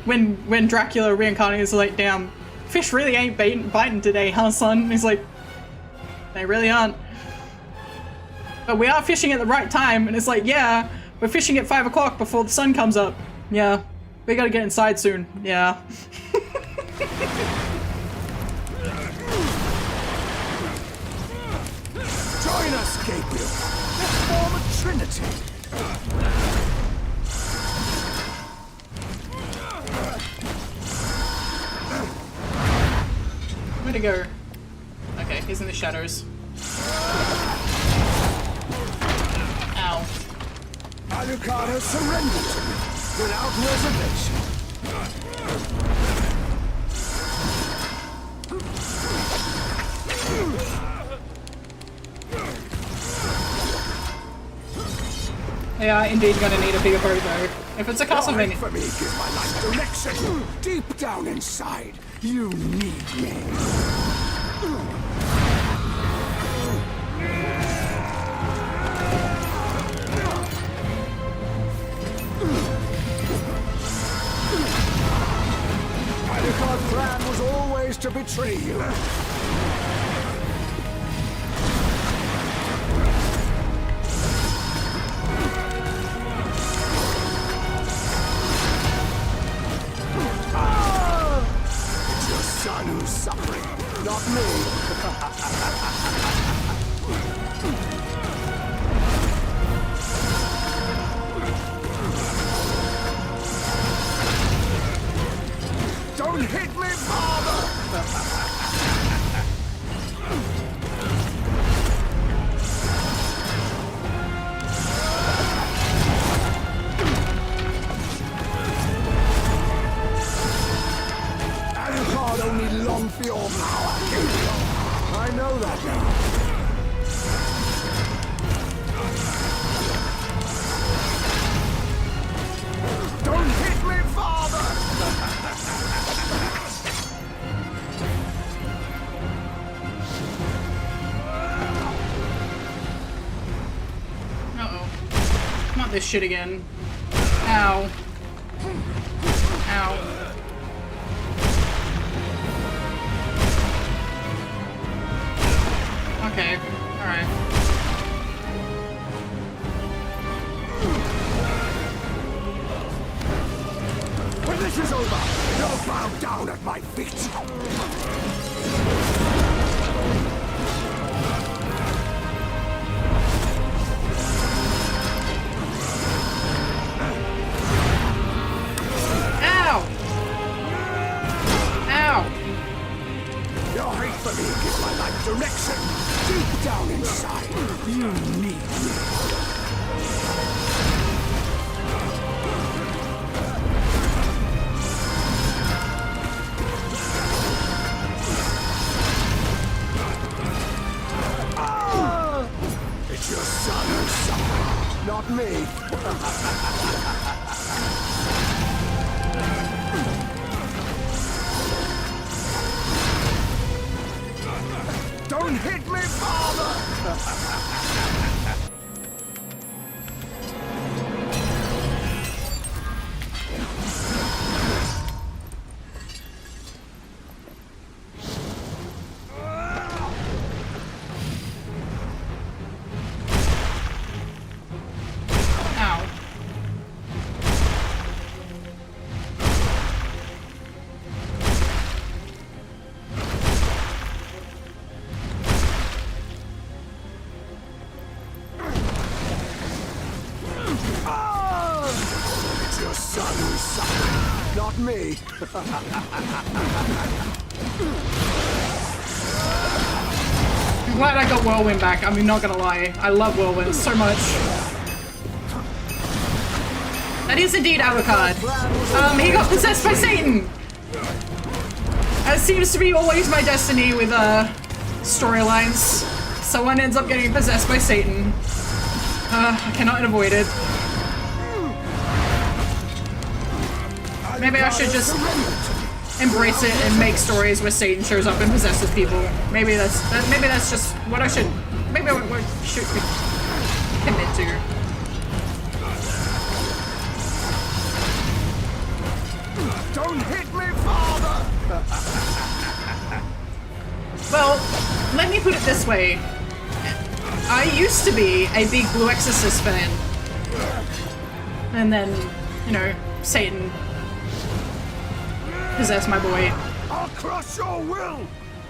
when Dracula reincarnates is like, damn, fish really ain't biting today, huh son? He's like, they really aren't. But we are fishing at the right time, and it's like, yeah, we're fishing at 5 o'clock before the sun comes up. Yeah, we gotta get inside soon. Yeah. Join us, Gabriel. Let's form a trinity. Where'd he go? Okay, he's in the shadows. Ow. Alucard has surrendered to me without reservation. They are indeed gonna need a bigger boat though. If it's a Castlevania. For me, give my life direction. Deep down inside, you need me. Alucard's plan was always to betray you. It's your son who's suffering, not me. Don't hit me, father! Alucard only longed for your power, Gabriel. I know that now. Don't hit me, father! Uh-oh. Not this shit again. Ow. Ow. Okay, alright. When this is over, you'll bow down at my feet. Ow! Ow! Your hate for me gives my life direction. Deep down inside, you need me. Ah! It's your son who's suffering, not me. Don't hit me, father! Ow. Ah! It's your son who's suffering, not me. I'm glad I got Whirlwind back, I'm not gonna lie. I love Whirlwind so much. That is indeed Alucard. He got possessed by Satan! As seems to be always my destiny with, storylines. Someone ends up getting possessed by Satan. I cannot avoid it. Maybe I should just... embrace it and make stories where Satan shows up and possesses people. Maybe that's just what I should. Maybe what I should commit to. Don't hit me, father! Well, let me put it this way. I used to be a big Blue Exorcist fan. And then, you know, Satan possessed my boy. I'll crush your will!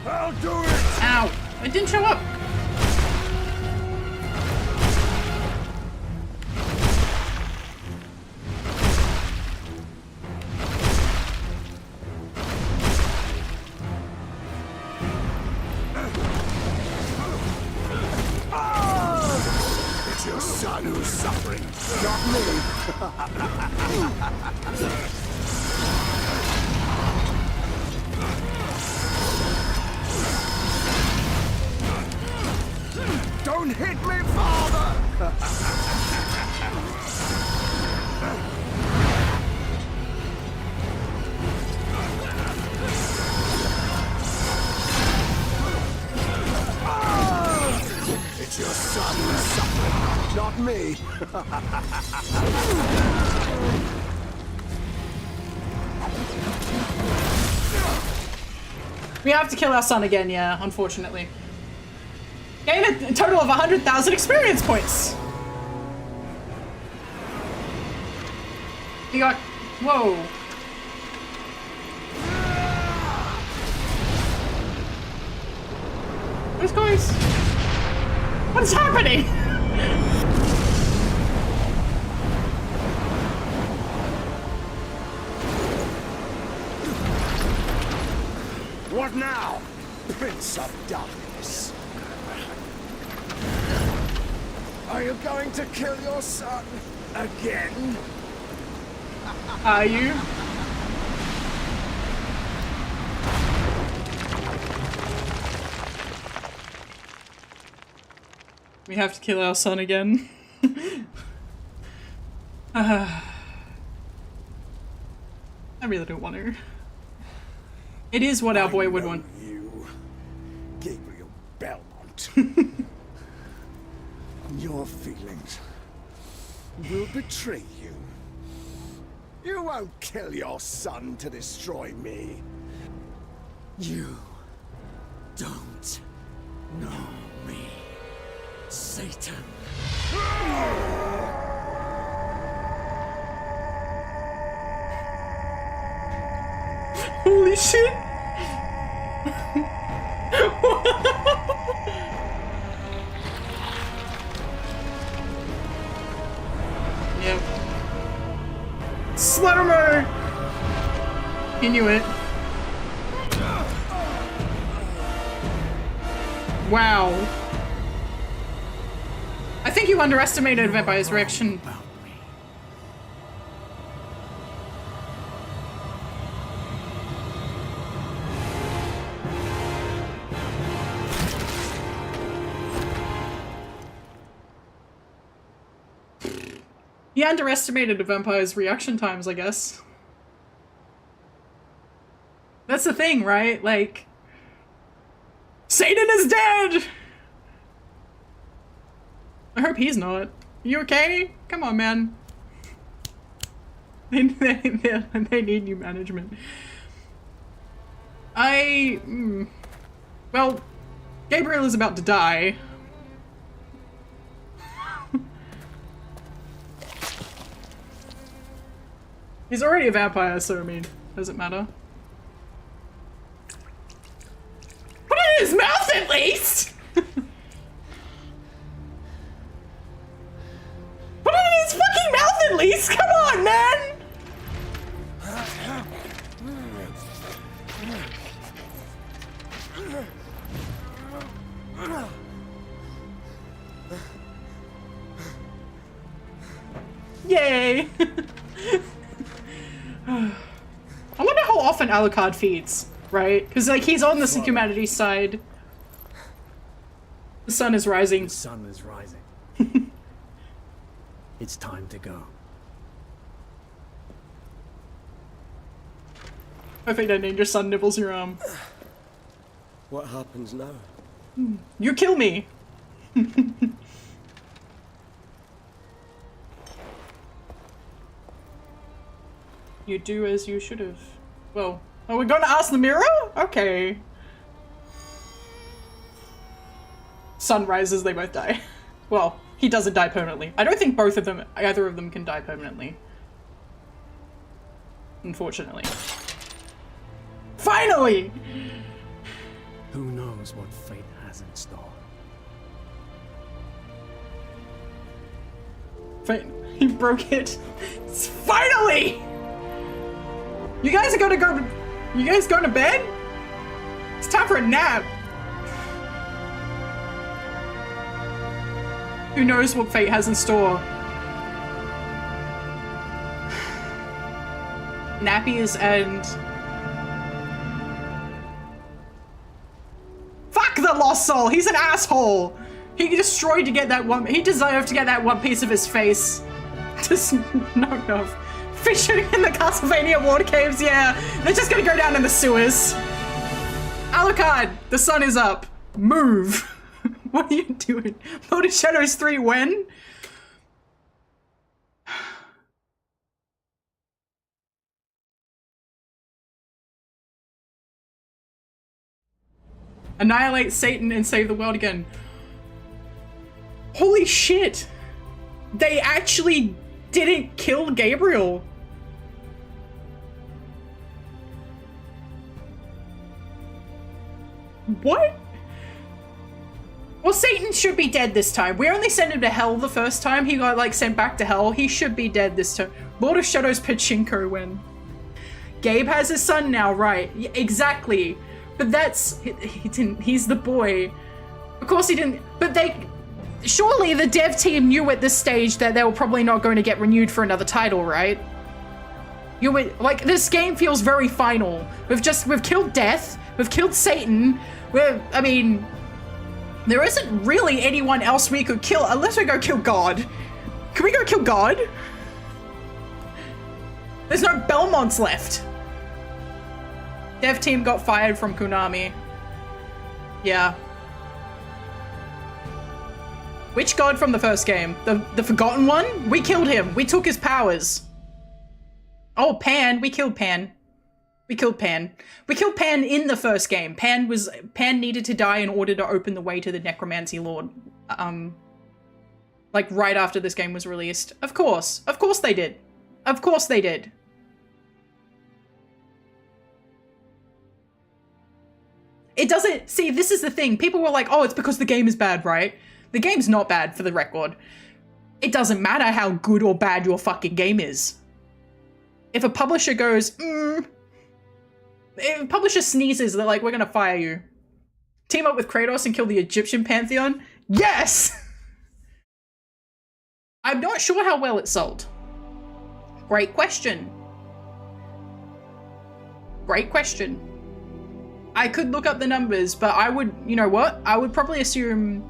I'll do it! Ow! It didn't show up. It's your son who's suffering, not me. Don't hit me, father! It's your son who's suffering, not me. We have to kill our son again, yeah, unfortunately. Gain a total of 100,000 experience points! You got... Whoa. What's going... What is happening? What now, Prince of Darkness? Are you going to kill your son again? Are you? We have to kill our son again. I really don't want to. It is what our boy would want. You, Gabriel Belmont. Your feelings will betray you. You won't kill your son to destroy me. You don't know me, Satan. Holy shit! Yep. Slow-mo! He knew it. Wow. I think you underestimated a vampire's reaction. He underestimated a vampire's reaction times, I guess. That's the thing, right? Like, Satan is dead! I hope he's not. You okay? Come on, man. They need new management. Well, Gabriel is about to die. He's already a vampire, so I mean, doesn't matter. Put it in his mouth at least! Put it in his fucking mouth at least! Come on, man! Yay! I wonder how often Alucard feeds, right? Because, like, he's on the humanities side. The sun is rising. The sun is rising. It's time to go. I think that ninja son nibbles your arm. What happens now? You kill me! You do as you should have. Well, are we gonna ask the mirror? Okay. Sun rises, they both die. Well, he doesn't die permanently. I don't think either of them can die permanently. Unfortunately. Finally! Who knows what fate has in store? He broke it. Finally! You guys are gonna go. You guys going to bed? It's time for a nap. Who knows what fate has in store? Nappies and. Fuck the lost soul! He's an asshole! He destroyed to get that one. He deserved to get that one piece of his face. Just knocked off. Fishing in the Castlevania water caves, yeah. They're just gonna go down in the sewers. Alucard, the sun is up. Move. What are you doing? Lord of Shadows 3 when? Annihilate Satan and save the world again. Holy shit! They actually didn't kill Gabriel. What? Well, Satan should be dead this time. We only sent him to hell the first time. He got, like, sent back to hell. He should be dead this time. Lord of Shadows Pachinko win. Gabe has his son now, right? Yeah, exactly. But that's... He didn't... He's the boy. Of course he didn't... But they... Surely the dev team knew at this stage that they were probably not going to get renewed for another title, right? You would... Like, this game feels very final. We've killed Death. We've killed Satan. I mean... There isn't really anyone else we could kill unless we go kill God. Can we go kill God? There's no Belmonts left. Dev team got fired from Konami. Yeah. Which god from the first game? The forgotten one? We killed him. We took his powers. Oh, Pan. We killed Pan. We killed Pan. We killed Pan in the first game. Pan needed to die in order to open the way to the Necromancy Lord. Like right after this game was released. Of course. Of course they did. Of course they did. It doesn't... See, this is the thing. People were like, oh, it's because the game is bad, right? The game's not bad, for the record. It doesn't matter how good or bad your fucking game is. If a publisher goes, if a publisher sneezes, they're like, we're gonna fire you. Team up with Kratos and kill the Egyptian pantheon? Yes! I'm not sure how well it sold. Great question. Great question. I could look up the numbers, but I would, you know what? I would probably assume...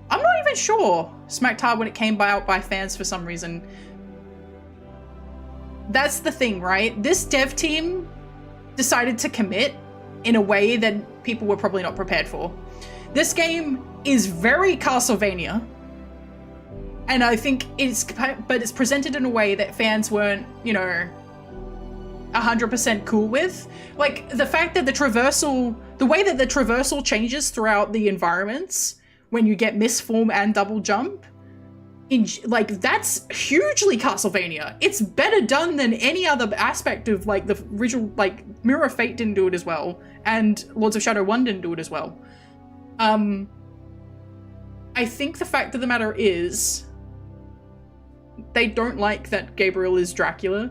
I'm not even sure. Smacked hard when it came out by fans for some reason. That's the thing, right? This dev team decided to commit in a way that people were probably not prepared for. This game is very Castlevania. And I think it's presented in a way that fans weren't, you know, 100% cool with. Like, the fact that the way that the traversal changes throughout the environments when you get misform and double jump, like, that's hugely Castlevania. It's better done than any other aspect of, like, the original, like, Mirror of Fate didn't do it as well, and Lords of Shadow 1 didn't do it as well. I think the fact of the matter is, they don't like that Gabriel is Dracula.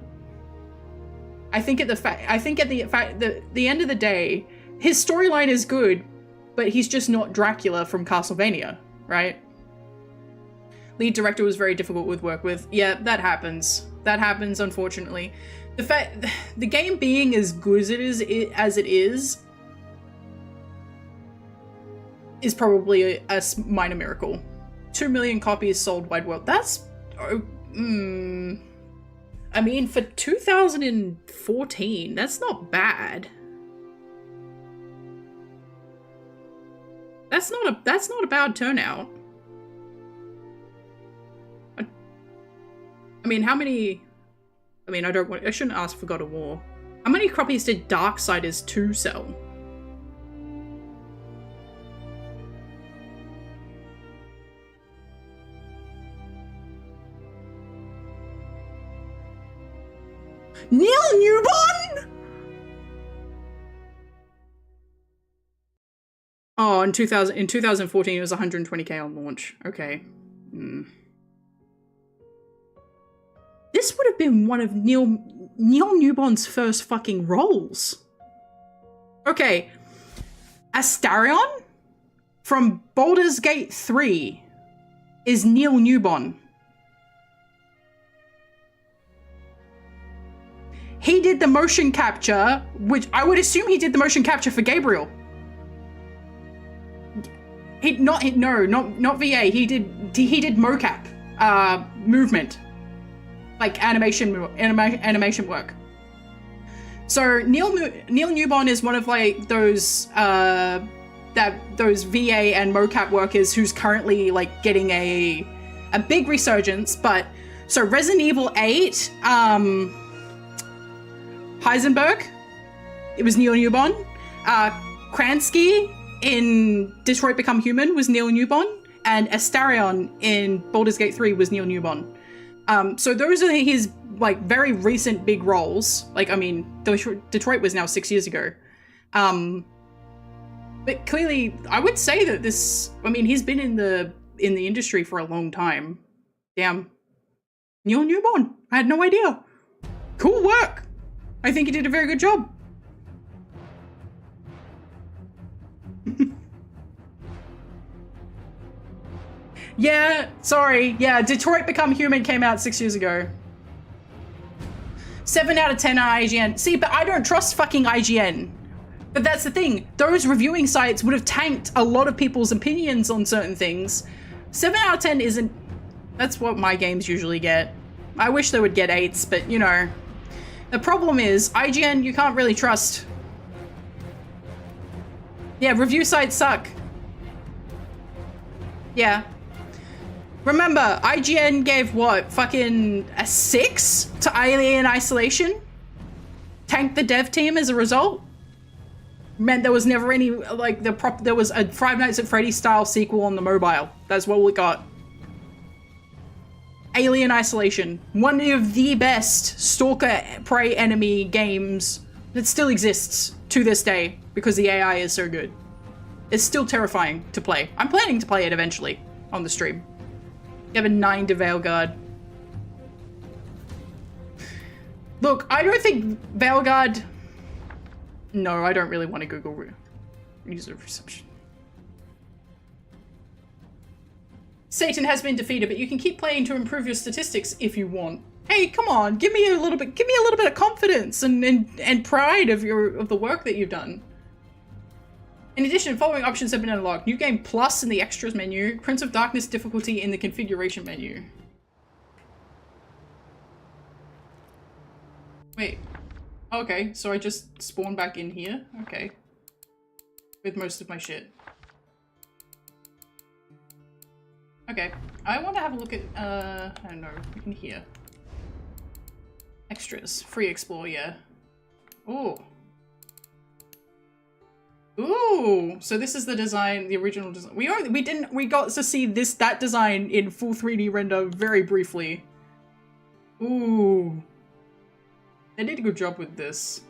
I think at the end of the day, his storyline is good, but he's just not Dracula from Castlevania, right? Lead director was very difficult with work with. Yeah, that happens. That happens, unfortunately. The game being as good as it is probably a minor miracle. 2 million copies sold wide world. That's... I mean, for 2014, that's not bad. That's not a bad turnout. I mean, how many? I mean, I shouldn't ask for God of War. How many copies did Darksiders 2 sell? Neil Newborn? Oh, in 2014 it was 120k on launch. Okay. This would have been one of Neil Newborn's first fucking roles. Okay. Astarion from Baldur's Gate 3 is Neil Newborn. He did the motion capture, which I would assume he did the motion capture for Gabriel. Not VA. He did mocap, movement, like animation work. So Neil Newborn is one of like those VA and mocap workers who's currently like getting a big resurgence. But so Resident Evil 8, Heisenberg, it was Neil Newborn. Kransky in Detroit Become Human was Neil Newborn, and Astarion in Baldur's Gate 3 was Neil Newborn. So those are his like very recent big roles. Like, I mean, Detroit was now 6 years ago. But clearly, I would say that this, I mean, he's been in the industry for a long time. Damn. Neil Newborn. I had no idea. Cool work. I think he did a very good job. Yeah, sorry. Yeah, Detroit Become Human came out 6 years ago. 7 out of 10 on IGN. See, but I don't trust fucking IGN. But that's the thing. Those reviewing sites would have tanked a lot of people's opinions on certain things. 7 out of 10 isn't... That's what my games usually get. I wish they would get 8s, but you know. The problem is, IGN you can't really trust. Yeah, review sites suck. Yeah. Remember, IGN gave what? Fucking a 6 to Alien Isolation? Tanked the dev team as a result? Meant there was never any, like, there was a Five Nights at Freddy's style sequel on the mobile. That's what we got. Alien Isolation. One of the best stalker prey enemy games that still exists to this day because the AI is so good. It's still terrifying to play. I'm planning to play it eventually on the stream. You have a 9 to Veilguard. Look, I don't think Veilguard... No, I don't really want to Google user reception. Satan has been defeated, but you can keep playing to improve your statistics if you want. Hey, come on, give me a little bit of confidence and pride of the work that you've done. In addition, following options have been unlocked. New Game Plus in the Extras menu, Prince of Darkness difficulty in the configuration menu. Wait. Okay, so I just spawned back in here? Okay. With most of my shit. Okay, I want to have a look at, I don't know, in here. Extras. Free explore, yeah. Ooh. Ooh, so this is the design, the original design. We got to see that design in full 3D render very briefly. Ooh. They did a good job with this.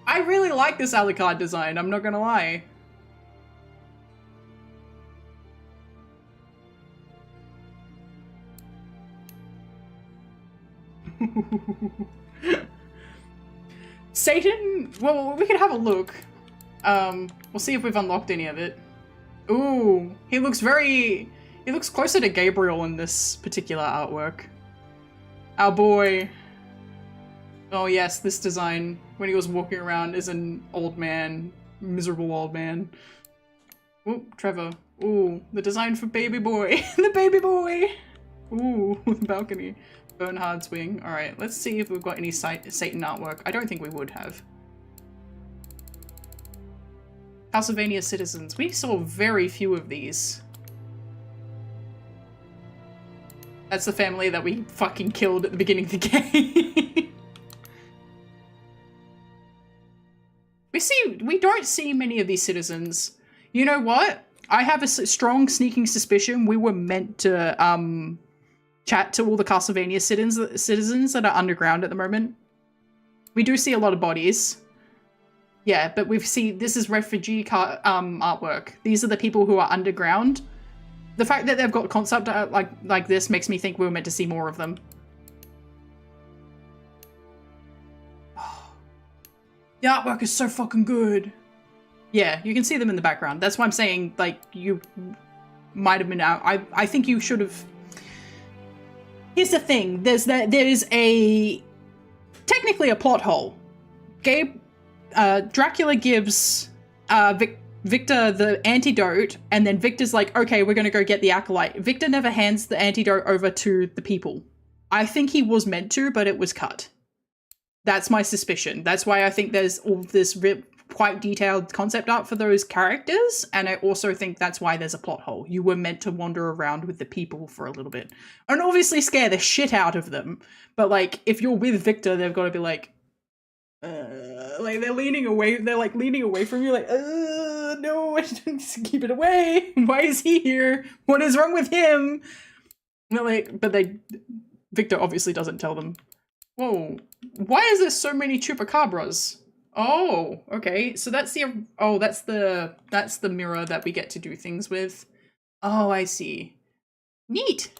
I really like this Alucard design, I'm not gonna lie. Satan? Well, we could have a look. We'll see if we've unlocked any of it. Ooh, he looks closer to Gabriel in this particular artwork. Our boy. Oh yes, this design, when he was walking around as an old man, miserable old man. Ooh, Trevor. Ooh, the design for baby boy. The baby boy! Ooh, balcony. Bernhard's wing. Alright, let's see if we've got any Satan artwork. I don't think we would have. Castlevania citizens. We saw very few of these. That's the family that we fucking killed at the beginning of the game. We don't see many of these citizens. You know what? I have a strong sneaking suspicion we were meant to, chat to all the Castlevania citizens that are underground at the moment. We do see a lot of bodies. Yeah, but this is refugee artwork. These are the people who are underground. The fact that they've got concept art like this makes me think we were meant to see more of them. The artwork is so fucking good. Yeah, you can see them in the background. That's why I'm saying, like, you might have been out. I think you should have. Here's the thing. There's technically a plot hole. Dracula gives Victor the antidote, and then Victor's like, okay, we're gonna go get the acolyte. Victor never hands the antidote over to the people. I think he was meant to, but it was cut. That's my suspicion. That's why I think there's all this quite detailed concept art for those characters, and I also think that's why there's a plot hole. You were meant to wander around with the people for a little bit. And obviously scare the shit out of them, but like, if you're with Victor, they've got to be like they're leaning away from you like, no, just keep it away. Why is he here? What is wrong with him? Victor obviously doesn't tell them. Whoa, why is there so many chupacabras? Oh, okay. So that's the mirror that we get to do things with. Oh, I see. Neat.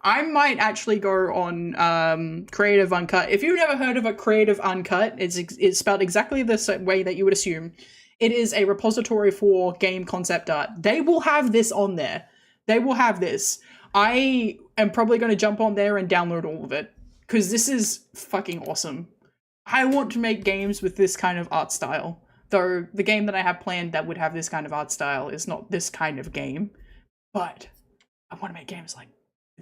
I might actually go on Creative Uncut. If you've never heard of a Creative Uncut, it's spelled exactly the way that you would assume. It is a repository for game concept art. They will have this on there. They will have this. I am probably going to jump on there and download all of it, because this is fucking awesome. I want to make games with this kind of art style. Though the game that I have planned that would have this kind of art style is not this kind of game. But I want to make games like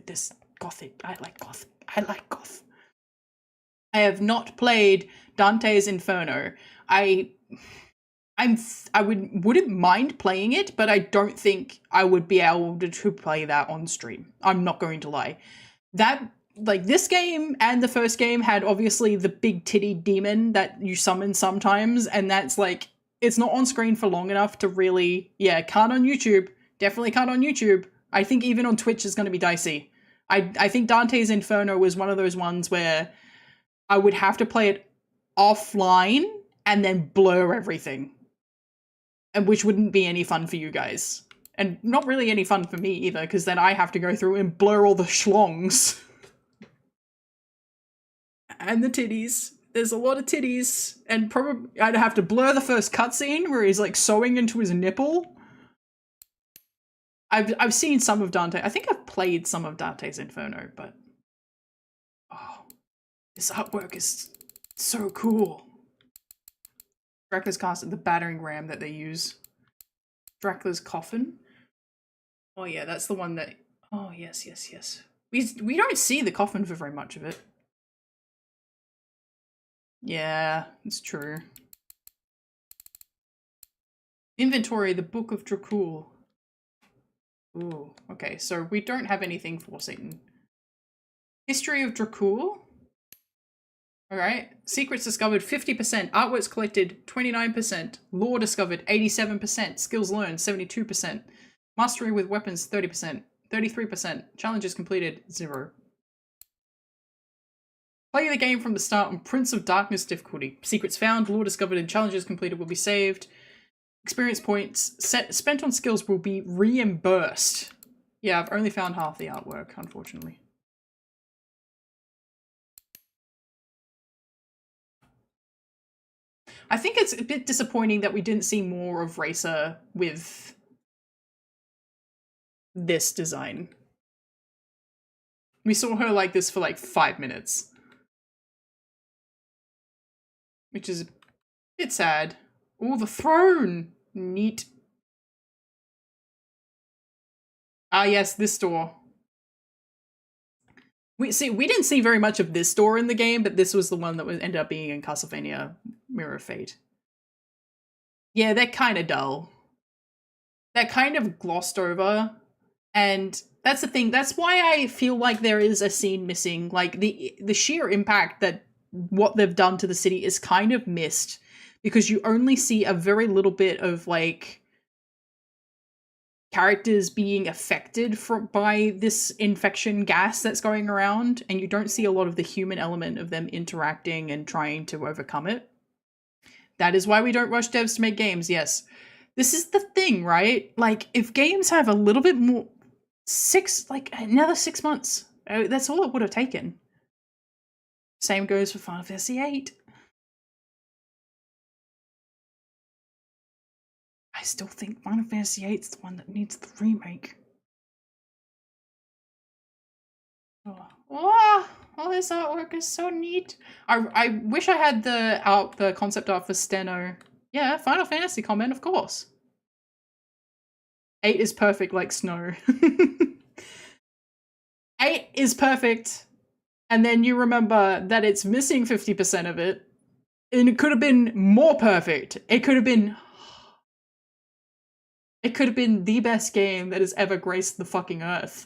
this gothic. I like goth. I have not played Dante's Inferno. I wouldn't mind playing it, but I don't think I would be able to play that on stream. I'm not going to lie. This game and the first game had obviously the big titty demon that you summon sometimes, and that's like, it's not on screen for long enough to really, can't on YouTube. Definitely can't on YouTube. I think even on Twitch is going to be dicey. I think Dante's Inferno was one of those ones where I would have to play it offline and then blur everything. And which wouldn't be any fun for you guys. And not really any fun for me either, because then I have to go through and blur all the schlongs. And the titties. There's a lot of titties. And probably I'd have to blur the first cutscene where he's like sewing into his nipple. I've seen some of Dante. I think I've played some of Dante's Inferno, but this artwork is so cool. Dracula's castle, the battering ram that they use. Dracula's coffin. Oh yeah, that's the one that. Oh yes. We don't see the coffin for very much of it. Yeah, it's true. Inventory, the Book of Dracul. Ooh, okay, so we don't have anything for Satan. History of Dracul. Alright, secrets discovered 50%, artworks collected 29%, lore discovered 87%, skills learned 72%, mastery with weapons 30%, 33%, challenges completed 0. Play the game from the start on Prince of Darkness difficulty. Secrets found, lore discovered, and challenges completed will be saved. Experience points spent on skills will be reimbursed. Yeah, I've only found half the artwork, unfortunately. I think it's a bit disappointing that we didn't see more of Racer with this design. We saw her like this for like 5 minutes. Which is a bit sad. Oh, the throne! Neat. Ah, yes, this door. We didn't see very much of this door in the game, but this was the one that ended up being in Castlevania Mirror of Fate. Yeah, they're kind of dull. They're kind of glossed over, and that's the thing. That's why I feel like there is a scene missing. Like, the sheer impact that what they've done to the city is kind of missed, because you only see a very little bit of, like, characters being affected by this infection gas that's going around, and you don't see a lot of the human element of them interacting and trying to overcome it. That is why we don't rush devs to make games, yes. This is the thing, right? Like, if games have a little bit more... another 6 months. That's all it would have taken. Same goes for Final Fantasy VIII. I still think Final Fantasy VIII is the one that needs the remake. Oh, this artwork is so neat. I wish I had the concept art for Steno. Yeah, Final Fantasy comment, of course. 8 is perfect like snow. 8 is perfect, and then you remember that it's missing 50% of it, and it could have been more perfect. It could have been the best game that has ever graced the fucking earth.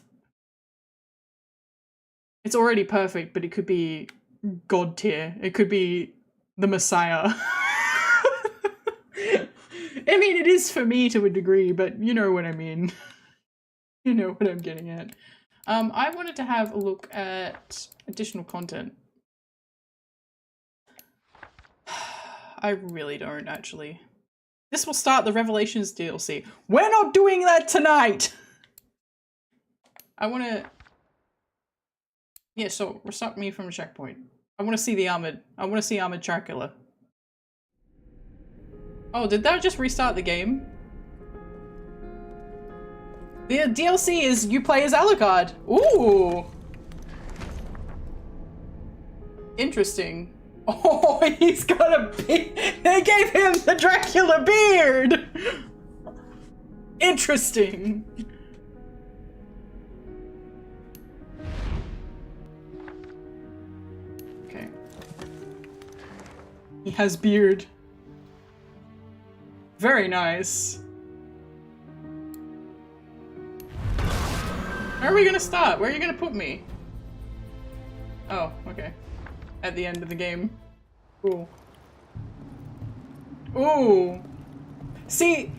It's already perfect, but it could be God tier. It could be the Messiah. I mean, it is for me to a degree, but you know what I mean. You know what I'm getting at. I wanted to have a look at additional content. I really don't, actually. This will start the Revelations DLC. We're not doing that tonight! I want to... Yeah, so restart me from a checkpoint. I want to see the armored... I want to see Armored Dracula. Oh, did that just restart the game? The DLC is you play as Alucard. Ooh! Interesting. Oh, he's got a beard! They gave him the Dracula beard! Interesting. Okay. He has beard. Very nice. Where are we gonna start? Where are you gonna put me? Oh, okay. At the end of the game. Cool. Ooh. See,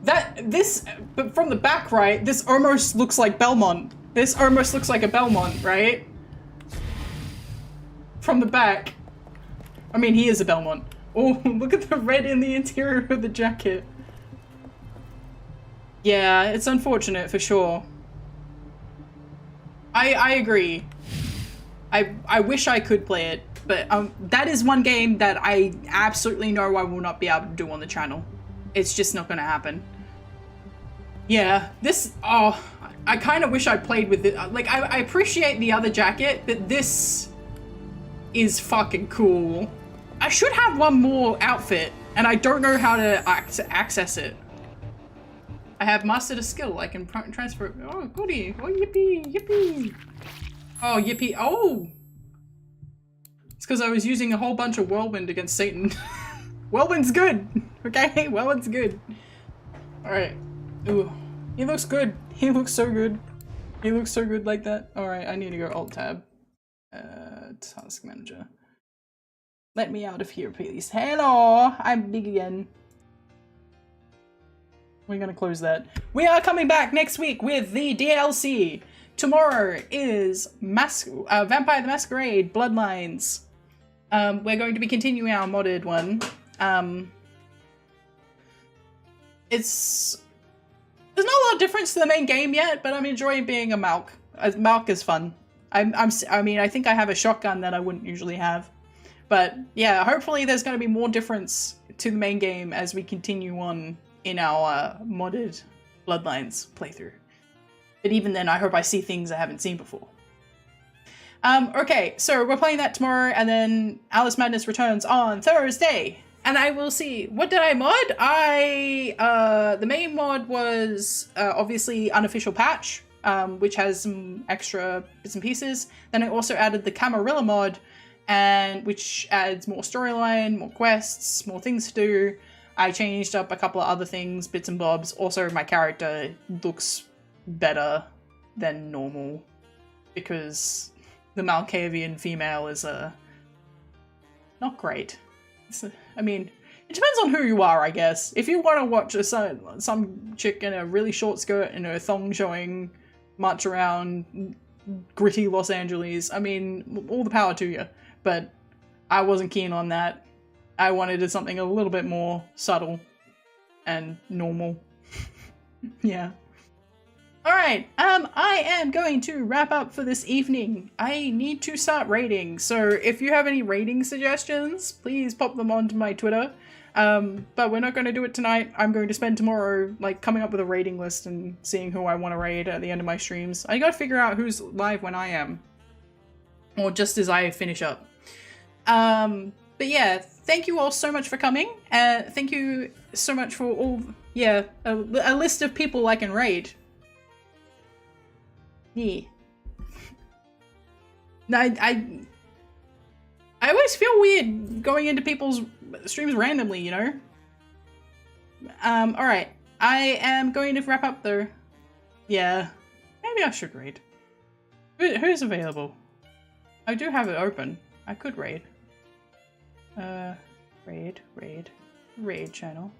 but from the back, right, this almost looks like Belmont. This almost looks like a Belmont, right? From the back. I mean, he is a Belmont. Oh, look at the red in the interior of the jacket. Yeah, it's unfortunate for sure. I agree. I wish I could play it, but that is one game that I absolutely know I will not be able to do on the channel. It's just not gonna happen. Yeah, this, oh, I kind of wish I played with it. Like, I appreciate the other jacket, but this is fucking cool. I should have one more outfit, and I don't know how to access it. I have mastered a skill. I can transfer it. Oh, goody. Oh, yippee, yippee. Oh, yippee. Oh! It's because I was using a whole bunch of Whirlwind against Satan. Whirlwind's good! Okay? Whirlwind's good. Alright. Ooh. He looks good. He looks so good. He looks so good like that. Alright, I need to go Alt-Tab. Task Manager. Let me out of here, please. Hello! I'm big again. We're gonna close that. We are coming back next week with the DLC. Tomorrow is Vampire the Masquerade Bloodlines. We're going to be continuing our modded one. There's not a lot of difference to the main game yet, but I'm enjoying being a Malk. Malk is fun. I mean, I think I have a shotgun that I wouldn't usually have. But yeah, hopefully there's going to be more difference to the main game as we continue on in our modded Bloodlines playthrough. But even then, I hope I see things I haven't seen before. Okay, so we're playing that tomorrow, and then Alice Madness returns on Thursday. And I will see, what did I mod? The main mod was obviously unofficial patch. which has some extra bits and pieces. Then I also added the Camarilla mod, and which adds more storyline, more quests, more things to do. I changed up a couple of other things, bits and bobs. Also, my character looks better than normal because the Malkavian female is not great. I mean, it depends on who you are, I guess. If you want to watch some chick in a really short skirt and her thong showing march around gritty Los Angeles, I mean, all the power to you. But I wasn't keen on that. I wanted something a little bit more subtle and normal. Yeah. Alright, I am going to wrap up for this evening. I need to start raiding, so if you have any raiding suggestions, please pop them onto my Twitter. But we're not going to do it tonight. I'm going to spend tomorrow, like, coming up with a raiding list and seeing who I want to raid at the end of my streams. I gotta figure out who's live when I am. Or just as I finish up. But yeah, thank you all so much for coming. Thank you so much for all, yeah, a list of people I can raid. Yeah. I always feel weird going into people's streams randomly, you know? Alright. I am going to wrap up though. Yeah. Maybe I should raid. Who's available? I do have it open. I could raid. Raid channel.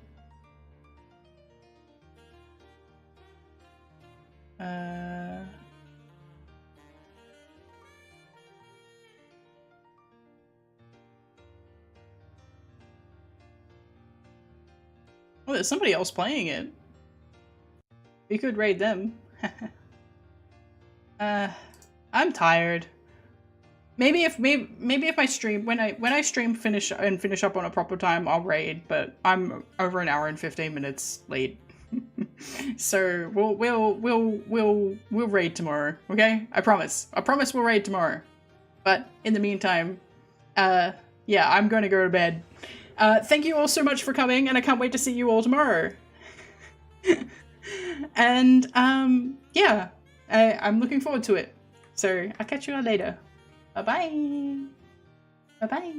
Oh, there's somebody else playing it. We could raid them. I'm tired. Maybe if my stream when I stream finish up on a proper time, I'll raid. But I'm over an hour and 15 minutes late, so we'll raid tomorrow. Okay, I promise. I promise we'll raid tomorrow. But in the meantime, yeah, I'm going to go to bed. Thank you all so much for coming, and I can't wait to see you all tomorrow. And yeah, I'm looking forward to it. So I'll catch you all later. Bye-bye. Bye-bye.